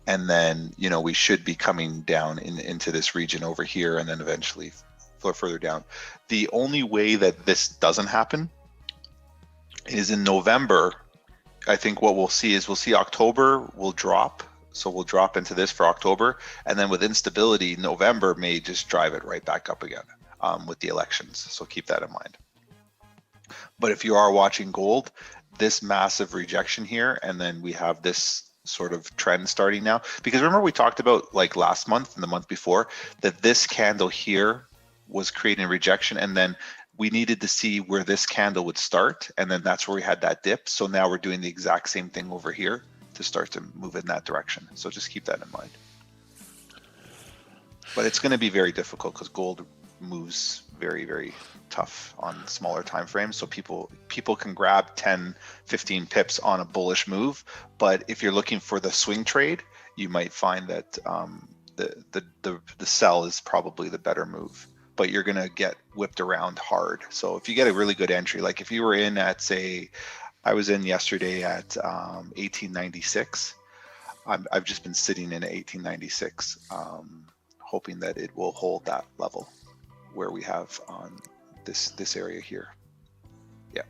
And then, we should be coming down into this region over here and then eventually further down. The only way that this doesn't happen is in November. I think what we'll see October will drop. So we'll drop into this for October. And then with instability, November may just drive it right back up again with the elections. So keep that in mind. But if you are watching gold, this massive rejection here, and then we have this sort of trend starting now. Because remember we talked about like last month and the month before that this candle here was creating a rejection, and then we needed to see where this candle would start, and then that's where we had that dip. So now we're doing the exact same thing over here to start to move in that direction. So just keep that in mind. But it's going to be very difficult because gold moves very, very tough on smaller time frames. So people can grab 10, 15 pips on a bullish move. But if you're looking for the swing trade, you might find that the sell is probably the better move. But you're going to get whipped around hard. So if you get a really good entry, like if you were in at, say, I was in yesterday at 1896. I've just been sitting in at 1896, hoping that it will hold that level where we have on this area here. Yeah.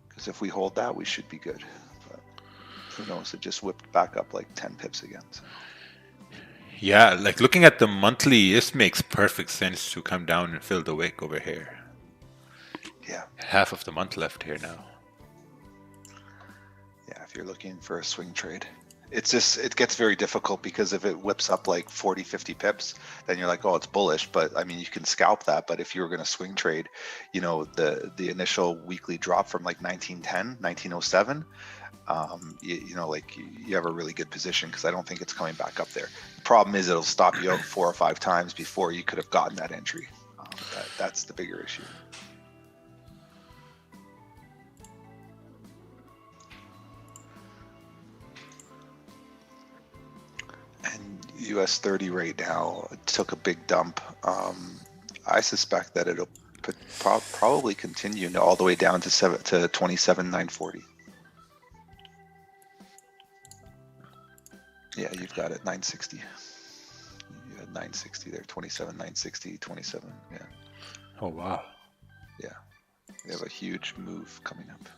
Because if we hold that, we should be good. But who knows? It just whipped back up like 10 pips again. So. Yeah, like looking at the monthly, this makes perfect sense to come down and fill the wick over here. Yeah. Half of the month left here now. Yeah, if you're looking for a swing trade. It's just, it gets very difficult because if it whips up like 40, 50 pips, then you're like, oh, it's bullish. But I mean, you can scalp that. But if you were going to swing trade, you know, the initial weekly drop from like 1910, 1907, you know, like you have a really good position because I don't think it's coming back up there. The problem is it'll stop you out 4 or 5 times before you could have gotten that entry. That's the bigger issue. And US 30 right now took a big dump. I suspect that it'll probably continue all the way down to 27,940. Yeah, you've got it 960. You had 960 there, 27,960, 27. Yeah. Oh wow. Yeah. We have a huge move coming up.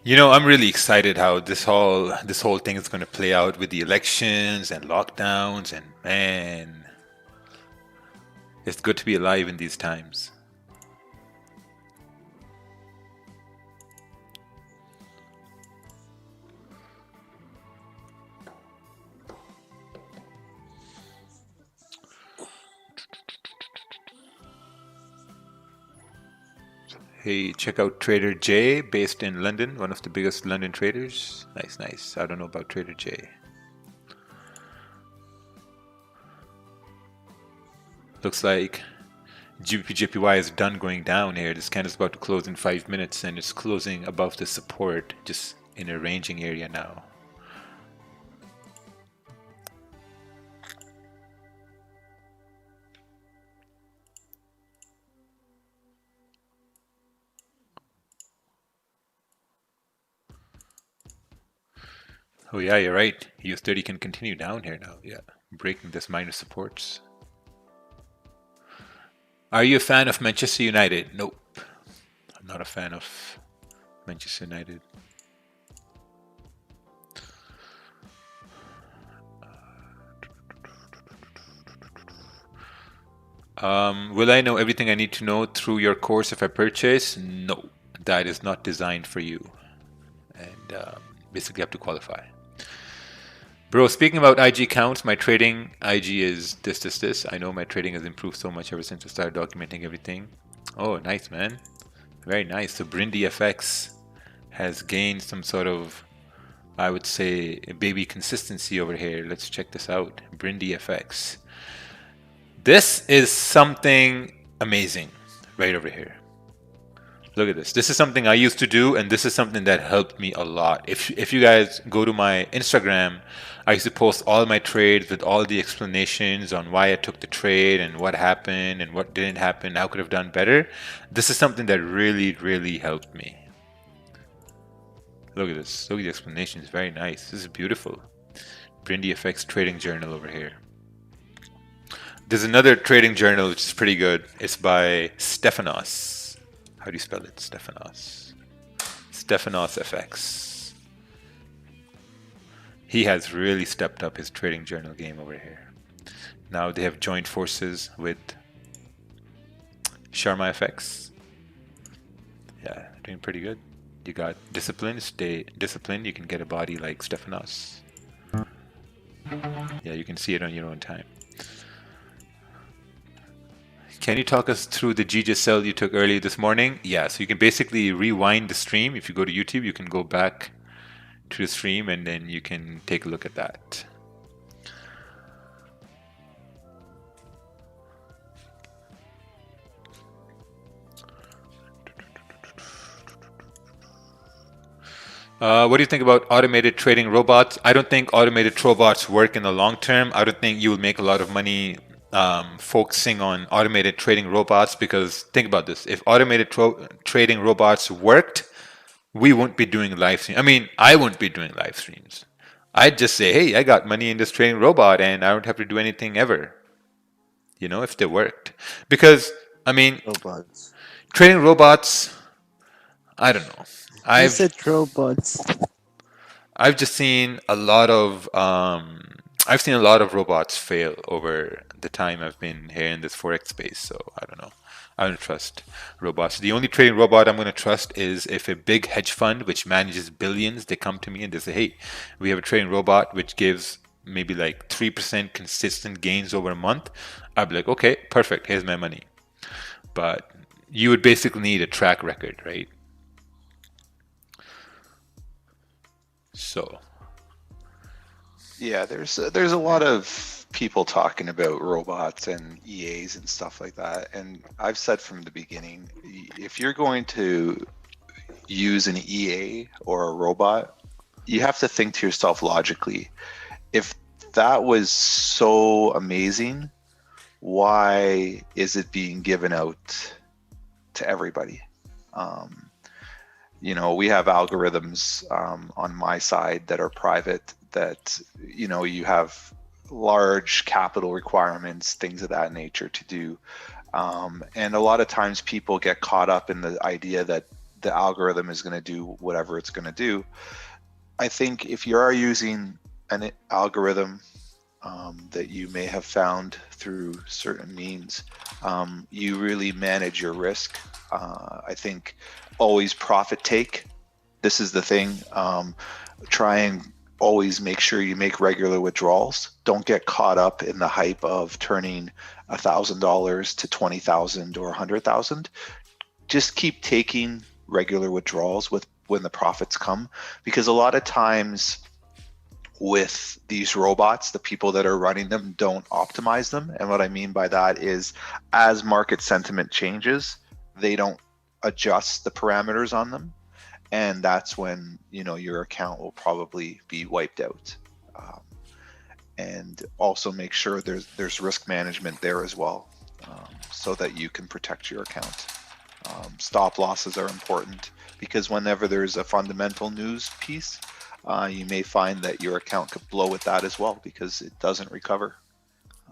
You know, I'm really excited how this whole thing is going to play out with the elections and lockdowns, and man, it's good to be alive in these times. Hey, check out Trader J, based in London, one of the biggest London traders. Nice, nice. I don't know about Trader J. Looks like GBP/JPY is done going down here. This candle is about to close in 5 minutes, and it's closing above the support, just in a ranging area now. Oh yeah, you're right. US30 can continue down here now. Yeah, breaking this minor supports. Are you a fan of Manchester United? Nope. I'm not a fan of Manchester United. Will I know everything I need to know through your course if I purchase? No, that is not designed for you. And basically have to qualify. Bro, speaking about IG counts, my trading IG is this. I know my trading has improved so much ever since I started documenting everything. Oh, nice, man. Very nice. So Brindy FX has gained some sort of, I would say, baby consistency over here. Let's check this out. Brindy FX. This is something amazing right over here. Look at this. This is something I used to do, and this is something that helped me a lot. If you guys go to my Instagram, I used to post all my trades with all the explanations on why I took the trade and what happened and what didn't happen, how could have done better. This is something that really, really helped me. Look at this. Look at the explanation. It's very nice. This is beautiful. Brindy FX trading journal over here. There's another trading journal which is pretty good. It's by Stefanos. How do you spell it? Stefanos. Stefanos FX. He has really stepped up his trading journal game over here. Now they have joined forces with Sharma FX. Yeah, doing pretty good. You got discipline, stay disciplined. You can get a body like Stefanos. Yeah, you can see it on your own time. Can you talk us through the GJ sell you took earlier this morning? Yeah, so you can basically rewind the stream. If you go to YouTube, you can go back to the stream and then you can take a look at that. What do you think about automated trading robots? I don't think automated robots work in the long term. I don't think you will make a lot of money focusing on automated trading robots, because think about this. If automated trading robots worked, we wouldn't be doing live streams. I mean, I wouldn't be doing live streams. I'd just say, hey, I got money in this trading robot and I don't have to do anything ever. You know, if they worked. Because, I mean, Robots. trading robots, I don't know. I said robots. I've just seen a lot of I've seen a lot of robots fail over the time I've been here in this Forex space, so I don't know. I don't trust robots. The only trading robot I'm going to trust is if a big hedge fund which manages billions, they come to me and they say, hey, we have a trading robot which gives maybe like 3% consistent gains over a month. I'd be like, okay, perfect, here's my money. But you would basically need a track record, right? So Yeah, there's a lot of people talking about robots and EAs and stuff like that. And I've said from the beginning, if you're going to use an EA or a robot, you have to think to yourself logically, if that was so amazing, why is it being given out to everybody? You know, we have algorithms on my side that are private that, you know, you have large capital requirements, things of that nature to do. And a lot of times people get caught up in the idea that the algorithm is going to do whatever it's going to do. I think if you are using an algorithm that you may have found through certain means, you really manage your risk. I think always profit take. This is the thing. Try and always make sure you make regular withdrawals. Don't get caught up in the hype of turning $1,000 to 20,000 or 100,000. Just keep taking regular withdrawals with when the profits come, because a lot of times with these robots, the people that are running them don't optimize them. And what I mean by that is, as market sentiment changes, they don't adjust the parameters on them, and that's when, you know, your account will probably be wiped out. And also make sure there's risk management there as well, so that you can protect your account. Stop losses are important, because whenever there's a fundamental news piece, you may find that your account could blow with that as well, because it doesn't recover.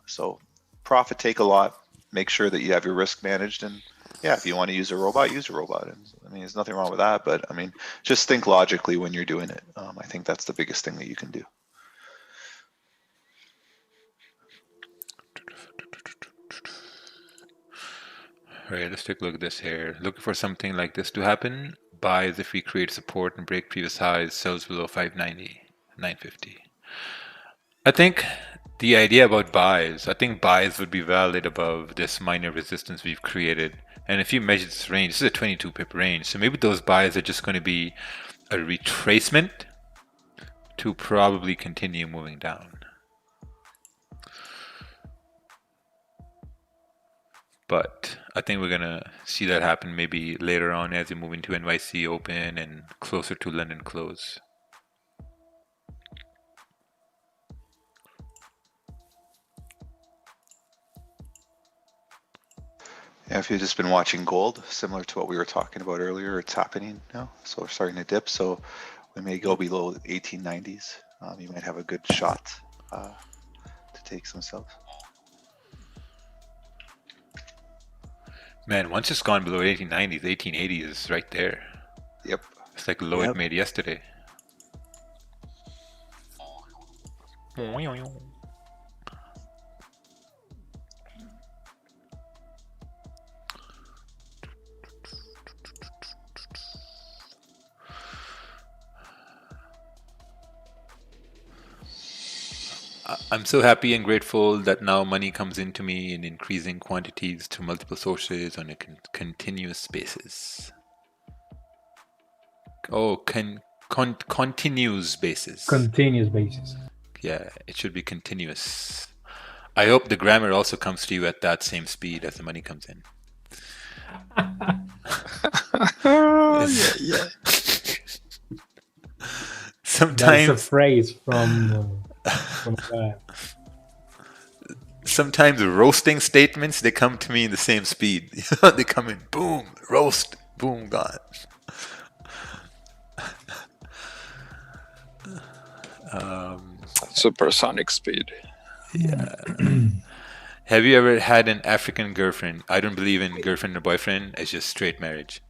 So profit take a lot, make sure that you have your risk managed, and yeah, if you want to use a robot, use a robot. And I mean, there's nothing wrong with that, but I mean, just think logically when you're doing it. I think that's the biggest thing that you can do. all right, let's take a look at this here. Looking for something like this to happen. Buys if we create support and break previous highs, sells below 590, 950. I think the idea about buys, I think buys would be valid above this minor resistance we've created. And if you measure this range, this is a 22 pip range, so maybe those buys are just going to be a retracement to probably continue moving down. But I think we're going to see that happen maybe later on as we move into NYC open and closer to London close. Yeah, if you've just been watching gold, similar to what we were talking about earlier, it's happening now. So we're starting to dip. So we may go below 1890s. You might have a good shot to take some self. Man, once it's gone below 1890s, 1880 is right there. Yep. It's like the low it made yesterday. I'm so happy and grateful that now money comes into me in increasing quantities to multiple sources on a continuous basis. Oh, continuous basis. Continuous basis. Yeah, it should be continuous. I hope the grammar also comes to you at that same speed as the money comes in. Yeah. Sometimes That's a phrase from sometimes roasting statements, they come to me in the same speed. They come in, boom, roast, boom, gone. Supersonic speed. Yeah. Have you ever had an African girlfriend? I don't believe in girlfriend or boyfriend. It's just straight marriage.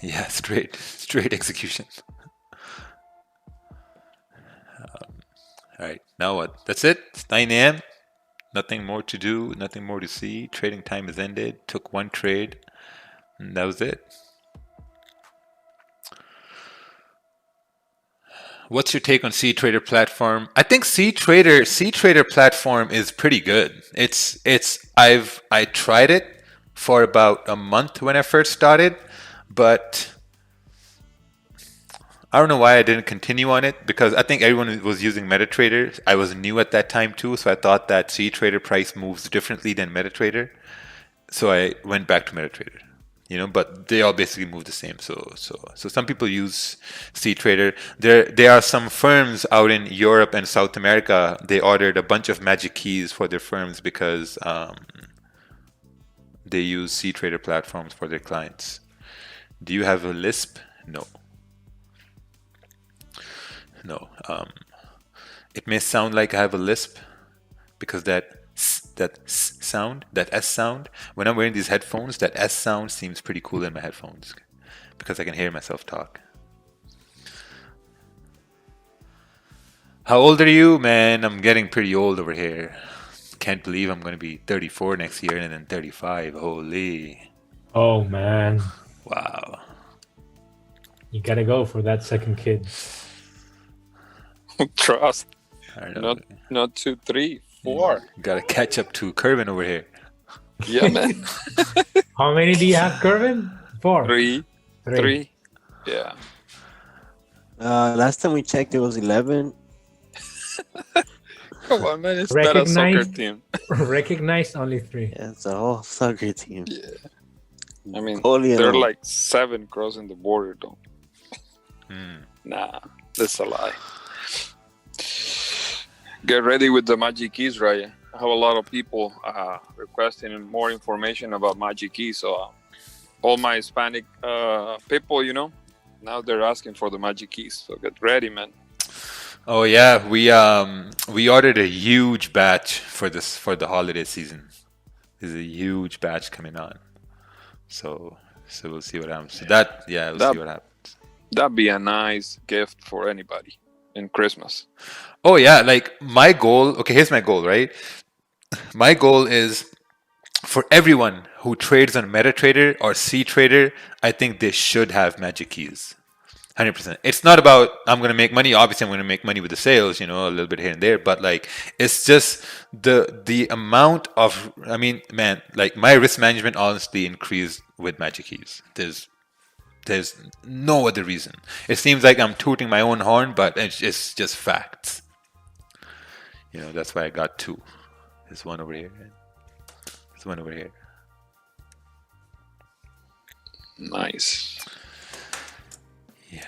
Yeah, straight execution. Now what? That's it? It's 9 a.m. Nothing more to do, nothing more to see. Trading time has ended. Took one trade, and that was it. What's your take on cTrader platform? I think cTrader platform is pretty good. I tried it for about a month when I first started, but I don't know why I didn't continue on it because I think everyone was using MetaTrader. I was new at that time too, so I thought that cTrader price moves differently than MetaTrader. So I went back to MetaTrader. But they all basically move the same. So some people use cTrader. There are some firms out in Europe and South America. They ordered a bunch of magic keys for their firms because they use cTrader platforms for their clients. Do you have a Lisp? No. No. It may sound like I have a lisp because that S sound, when I'm wearing these headphones, that S sound seems pretty cool in my headphones because I can hear myself talk. How old are you, man? I'm getting pretty old over here. Can't believe I'm going to be 34 next year and then 35. Holy. Oh man, Wow. you gotta go for that second kid. Trust. I don't know. Not 2, 3, 4. Gotta catch up to Kervin over here. Yeah, man. How many do you have, Kervin? 4. 3. Yeah. Last time we checked, it was 11. Come on, man. It's not a soccer Recognized. team. Recognized only 3. Yeah, it's a whole soccer team. Yeah. I mean, Totally there are alone. like 7 crossing the border, though. Nah, that's a lie. Get ready with the magic keys, Raya. I have a lot of people requesting more information about magic keys. So all my Hispanic people, now they're asking for the magic keys. So get ready, man. Oh yeah, we ordered a huge batch for the holiday season. There's a huge batch coming on. So we'll see what happens. So we'll see what happens. That'd be a nice gift for anybody in Christmas. Oh yeah, like my goal. Okay, here's my goal, right? My goal is for everyone who trades on MetaTrader or cTrader, I think they should have magic keys. 100%. It's not about I'm going to make money. Obviously, I'm going to make money with the sales, a little bit here and there. But like, it's just the amount of. I mean, man, like my risk management honestly increased with magic keys. There's no other reason. It seems like I'm tooting my own horn, but it's just facts. That's why I got 2. There's one over here. There's one over here. Nice. Yeah.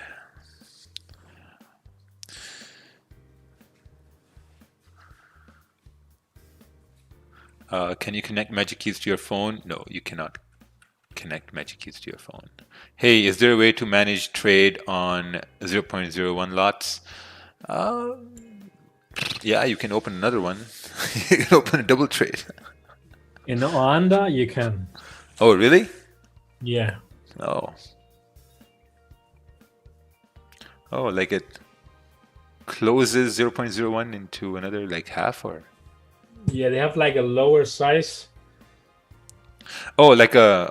Can you connect magic keys to your phone? No, you cannot connect magic keys to your phone. Hey, is there a way to manage trade on 0.01 lots? Yeah, you can open another one. You can open a double trade. In Oanda, you can. Oh, really? Yeah. Oh, like it closes 0.01 into another like half or? Yeah, they have like a lower size. Oh, like I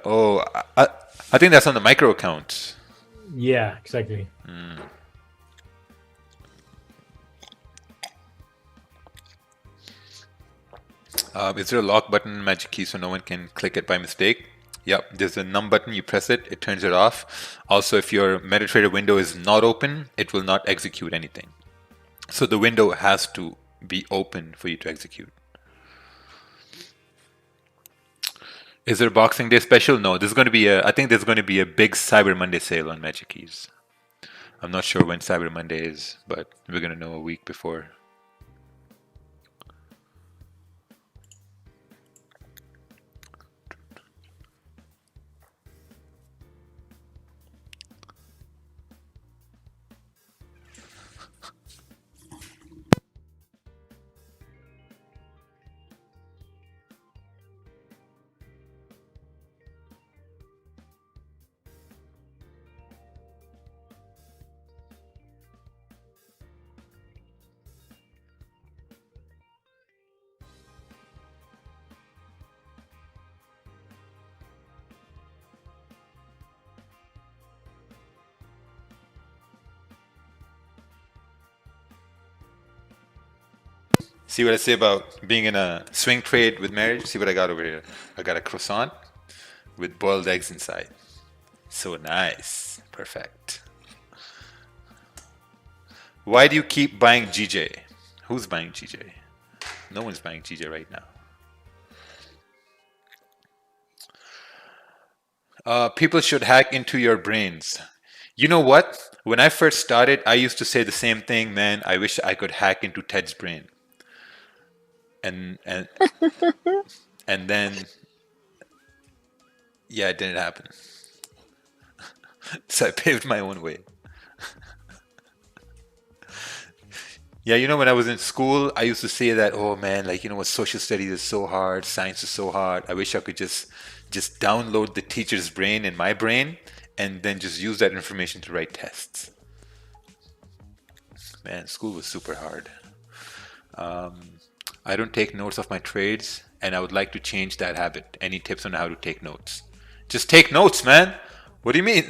think that's on the micro account. Yeah, exactly. Is there a lock button in Magic Key so no one can click it by mistake? Yep, there's a num button, you press it, it turns it off. Also, if your MetaTrader window is not open, it will not execute anything. So the window has to be open for you to execute. Is there a Boxing Day special? No, there's going to be I think there's going to be a big Cyber Monday sale on Magic Keys. I'm not sure when Cyber Monday is, but we're going to know a week before. See what I say about being in a swing trade with marriage? See what I got over here. I got a croissant with boiled eggs inside. So nice. Perfect. Why do you keep buying GJ? Who's buying GJ? No one's buying GJ right now. People should hack into your brains. You know what? When I first started, I used to say the same thing, man. I wish I could hack into Ted's brain. And then yeah, it didn't happen. So I paved my own way. Yeah, you know, when I was in school, I used to say that, oh man, like, you know what, social studies is so hard, science is so hard. I wish I could just download the teacher's brain in my brain and then just use that information to write tests. Man, school was super hard. I don't take notes of my trades, and I would like to change that habit. Any tips on how to take notes? Just take notes, man. What do you mean?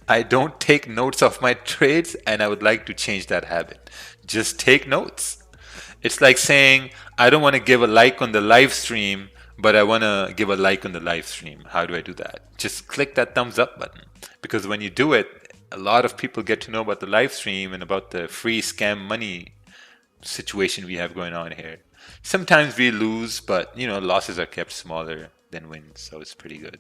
I don't take notes of my trades, and I would like to change that habit. Just take notes. It's like saying, I don't want to give a like on the live stream, but I want to give a like on the live stream. How do I do that? Just click that thumbs up button. Because when you do it, a lot of people get to know about the live stream and about the free scam money situation we have going on here. Sometimes we lose, but you know, losses are kept smaller than wins, so it's pretty good.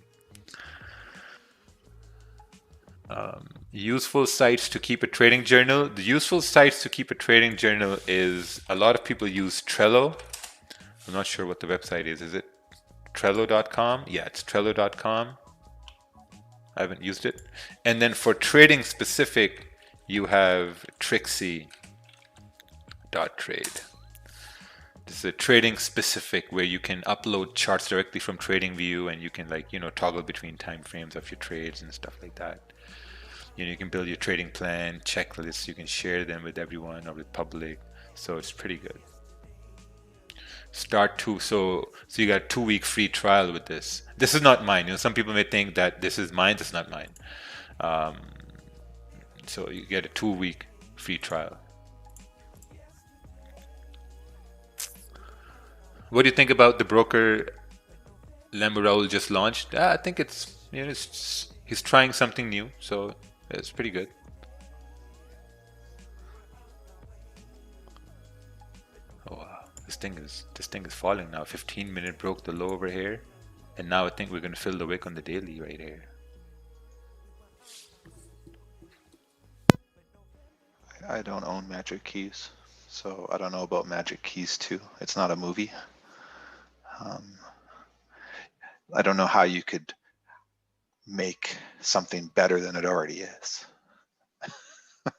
Useful sites to keep a trading journal. The useful sites to keep a trading journal is, a lot of people use Trello. I'm not sure what the website is. Is it Trello.com? Yeah, it's Trello.com. I haven't used it. And then for trading specific, you have Trixie.trade. This is a trading specific where you can upload charts directly from TradingView, and you can, like, you know, toggle between time frames of your trades and stuff like that. You know, you can build your trading plan, checklists, you can share them with everyone or with public. So it's pretty good. Start to, so you got a 2-week free trial with this. This is not mine. You know, some people may think that this is mine. It's not mine. So you get a 2-week free trial. What do you think about the broker Lambo Raul just launched? I think it's, you know, he's trying something new, so it's pretty good. Oh wow, this thing is falling now. 15-minute broke the low over here, and now I think we're gonna fill the wick on the daily right here. I don't own Magic Keys, so I don't know about Magic Keys 2. It's not a movie. I don't know how you could make something better than it already is. I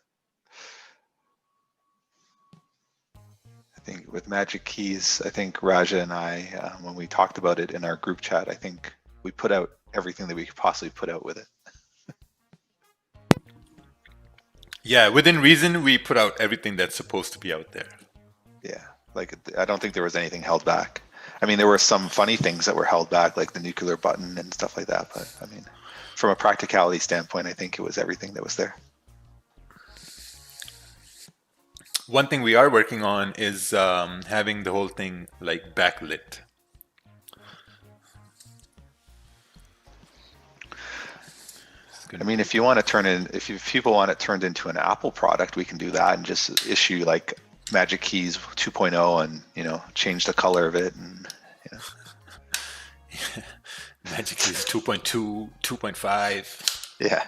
think with Magic Keys, I think Raja and I, when we talked about it in our group chat, I think we put out everything that we could possibly put out with it. Yeah, within reason, we put out everything that's supposed to be out there. Yeah, like I don't think there was anything held back. I mean, there were some funny things that were held back, like the nuclear button and stuff like that. But I mean, from a practicality standpoint, I think it was everything that was there. One thing we are working on is having the whole thing like backlit. I mean, if you want to turn in, if people want it turned into an Apple product, we can do that and just issue like Magic Keys 2.0 and, you know, change the color of it and, you know. Magic Keys 2.2, 2.5. Yeah.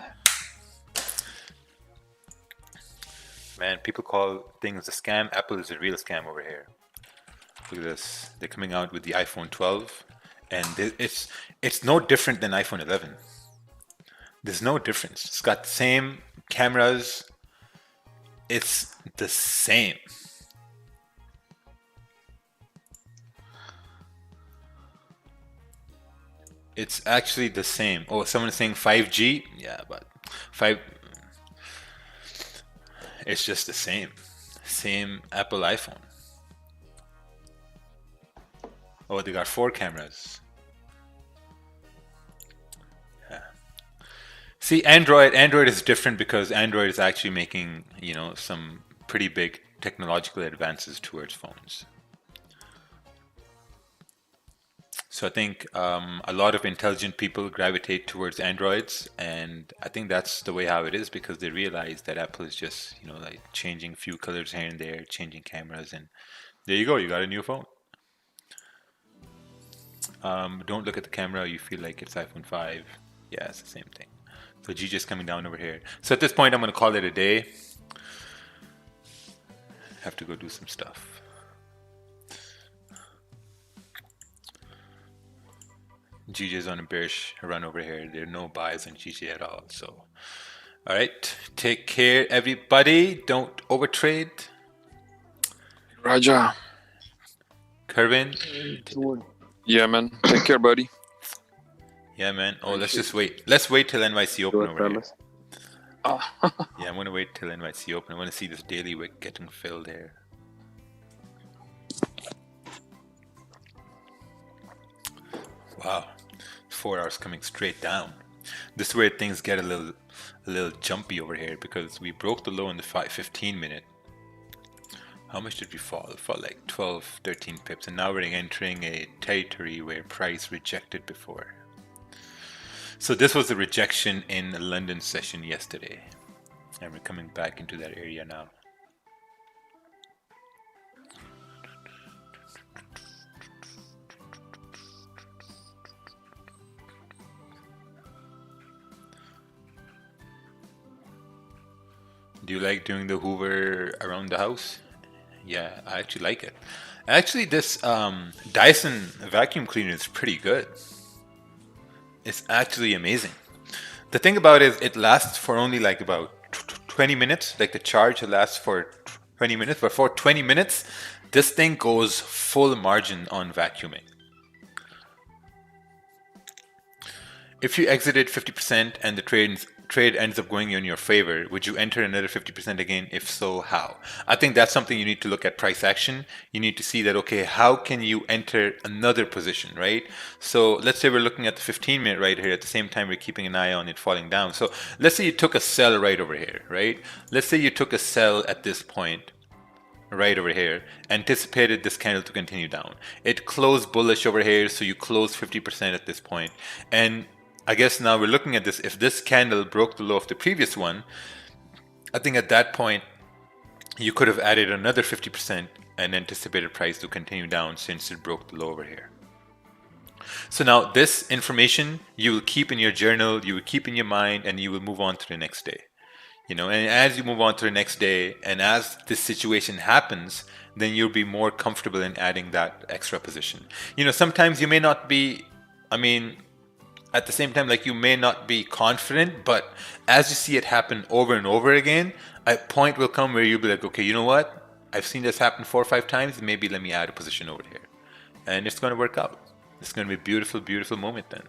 Man, people call things a scam. Apple is a real scam over here. Look at this. They're coming out with the iPhone 12, and it's no different than iPhone 11. There's no difference. It's got the same cameras. It's the same. It's actually the same. Oh, someone's saying 5G? Yeah, but 5... It's just the same. Same Apple iPhone. Oh, they got 4 cameras. Yeah. See, Android is different because Android is actually making, you know, some pretty big technological advances towards phones. So I think a lot of intelligent people gravitate towards Androids, and I think that's the way how it is because they realize that Apple is just, you know, like changing a few colors here and there, changing cameras, and there you go, you got a new phone. Don't look at the camera, you feel like it's iPhone 5. Yeah, it's the same thing. So G just coming down over here. So at this point, I'm going to call it a day. Have to go do some stuff. GJ's on a bearish run over here. There are no buys on GJ at all. So, all right. Take care, everybody. Don't overtrade. Raja. Kervin. Yeah, man. Take care, buddy. Yeah, man. Oh, let's just wait. Let's wait till NYC open over here. Yeah, I'm going to wait till NYC open. I want to see this daily wick getting filled here. Wow. 4 hours coming straight down. This is where things get a little jumpy over here because we broke the low in the 15 minute. How much did we fall? It fell like 12, 13 pips, and now we're entering a territory where price rejected before. So this was a rejection in the London session yesterday, and we're coming back into that area now. Do you like doing the Hoover around the house? Yeah, I actually like it. Actually, this Dyson vacuum cleaner is pretty good. It's actually amazing. The thing about it is it lasts for only like about 20 minutes. Like the charge lasts for 20 minutes. But for 20 minutes, this thing goes full margin on vacuuming. If you exited 50% and the trade ends up going in your favor, would you enter another 50% again? If so, how? I think that's something you need to look at price action. You need to see that, okay, how can you enter another position, right? So let's say we're looking at the 15 minute right here. At the same time, we're keeping an eye on it falling down. So let's say you took a sell right over here, right? Let's say you took a sell at this point, right over here, anticipated this candle to continue down. It closed bullish over here, so you closed 50% at this point. And I guess now we're looking at this. If this candle broke the low of the previous one, I think at that point, you could have added another 50% and anticipated price to continue down since it broke the low over here. So now this information you will keep in your journal, you will keep in your mind, and you will move on to the next day. You know, and as you move on to the next day, and as this situation happens, then you'll be more comfortable in adding that extra position. You know, sometimes you may not be, at the same time, like you may not be confident, but as you see it happen over and over again, a point will come where you'll be like, okay, you know what? I've seen this happen 4 or 5 times. Maybe let me add a position over here. And it's going to work out. It's going to be a beautiful, beautiful moment then.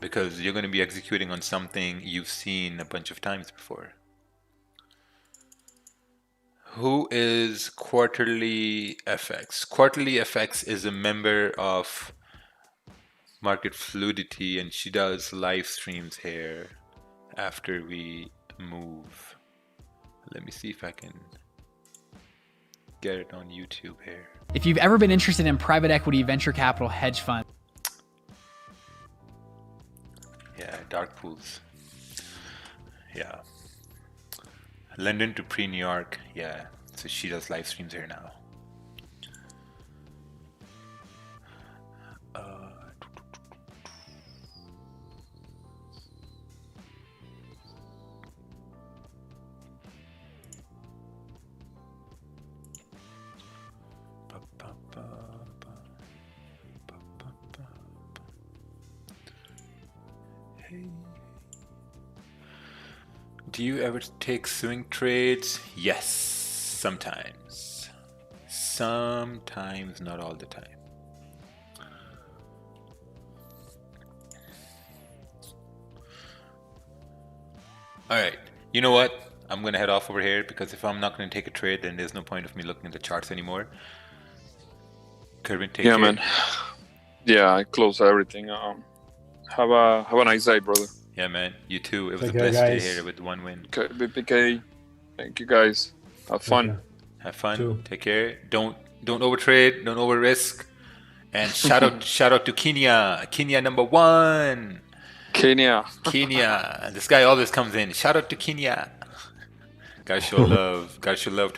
Because you're going to be executing on something you've seen a bunch of times before. Who is Quarterly FX? Quarterly FX is a member of Market Fluidity, and she does live streams here after we move. Let me see if I can get it on YouTube here. If you've ever been interested in private equity, venture capital, hedge fund. Yeah, dark pools. Yeah. London to pre-New York. Yeah, so she does live streams here now. Do you ever take swing trades? Yes, sometimes. Sometimes, not all the time. Alright, you know what? I'm gonna head off over here because if I'm not gonna take a trade, then there's no point of me looking at the charts anymore. Kervin, take care. Man. Yeah, I close everything. Have a nice day, brother. Yeah, man. You too. It was Take the care, best day guys. here with one win. Okay, BPK. Thank you, guys. Have fun. Okay. Have fun. Too. Take care. Don't overtrade. Don't over risk. And shout out to Kenya. Kenya #1. Kenya. Kenya. This guy always comes in. Shout out to Kenya. Gotta show love. Gotta show love to our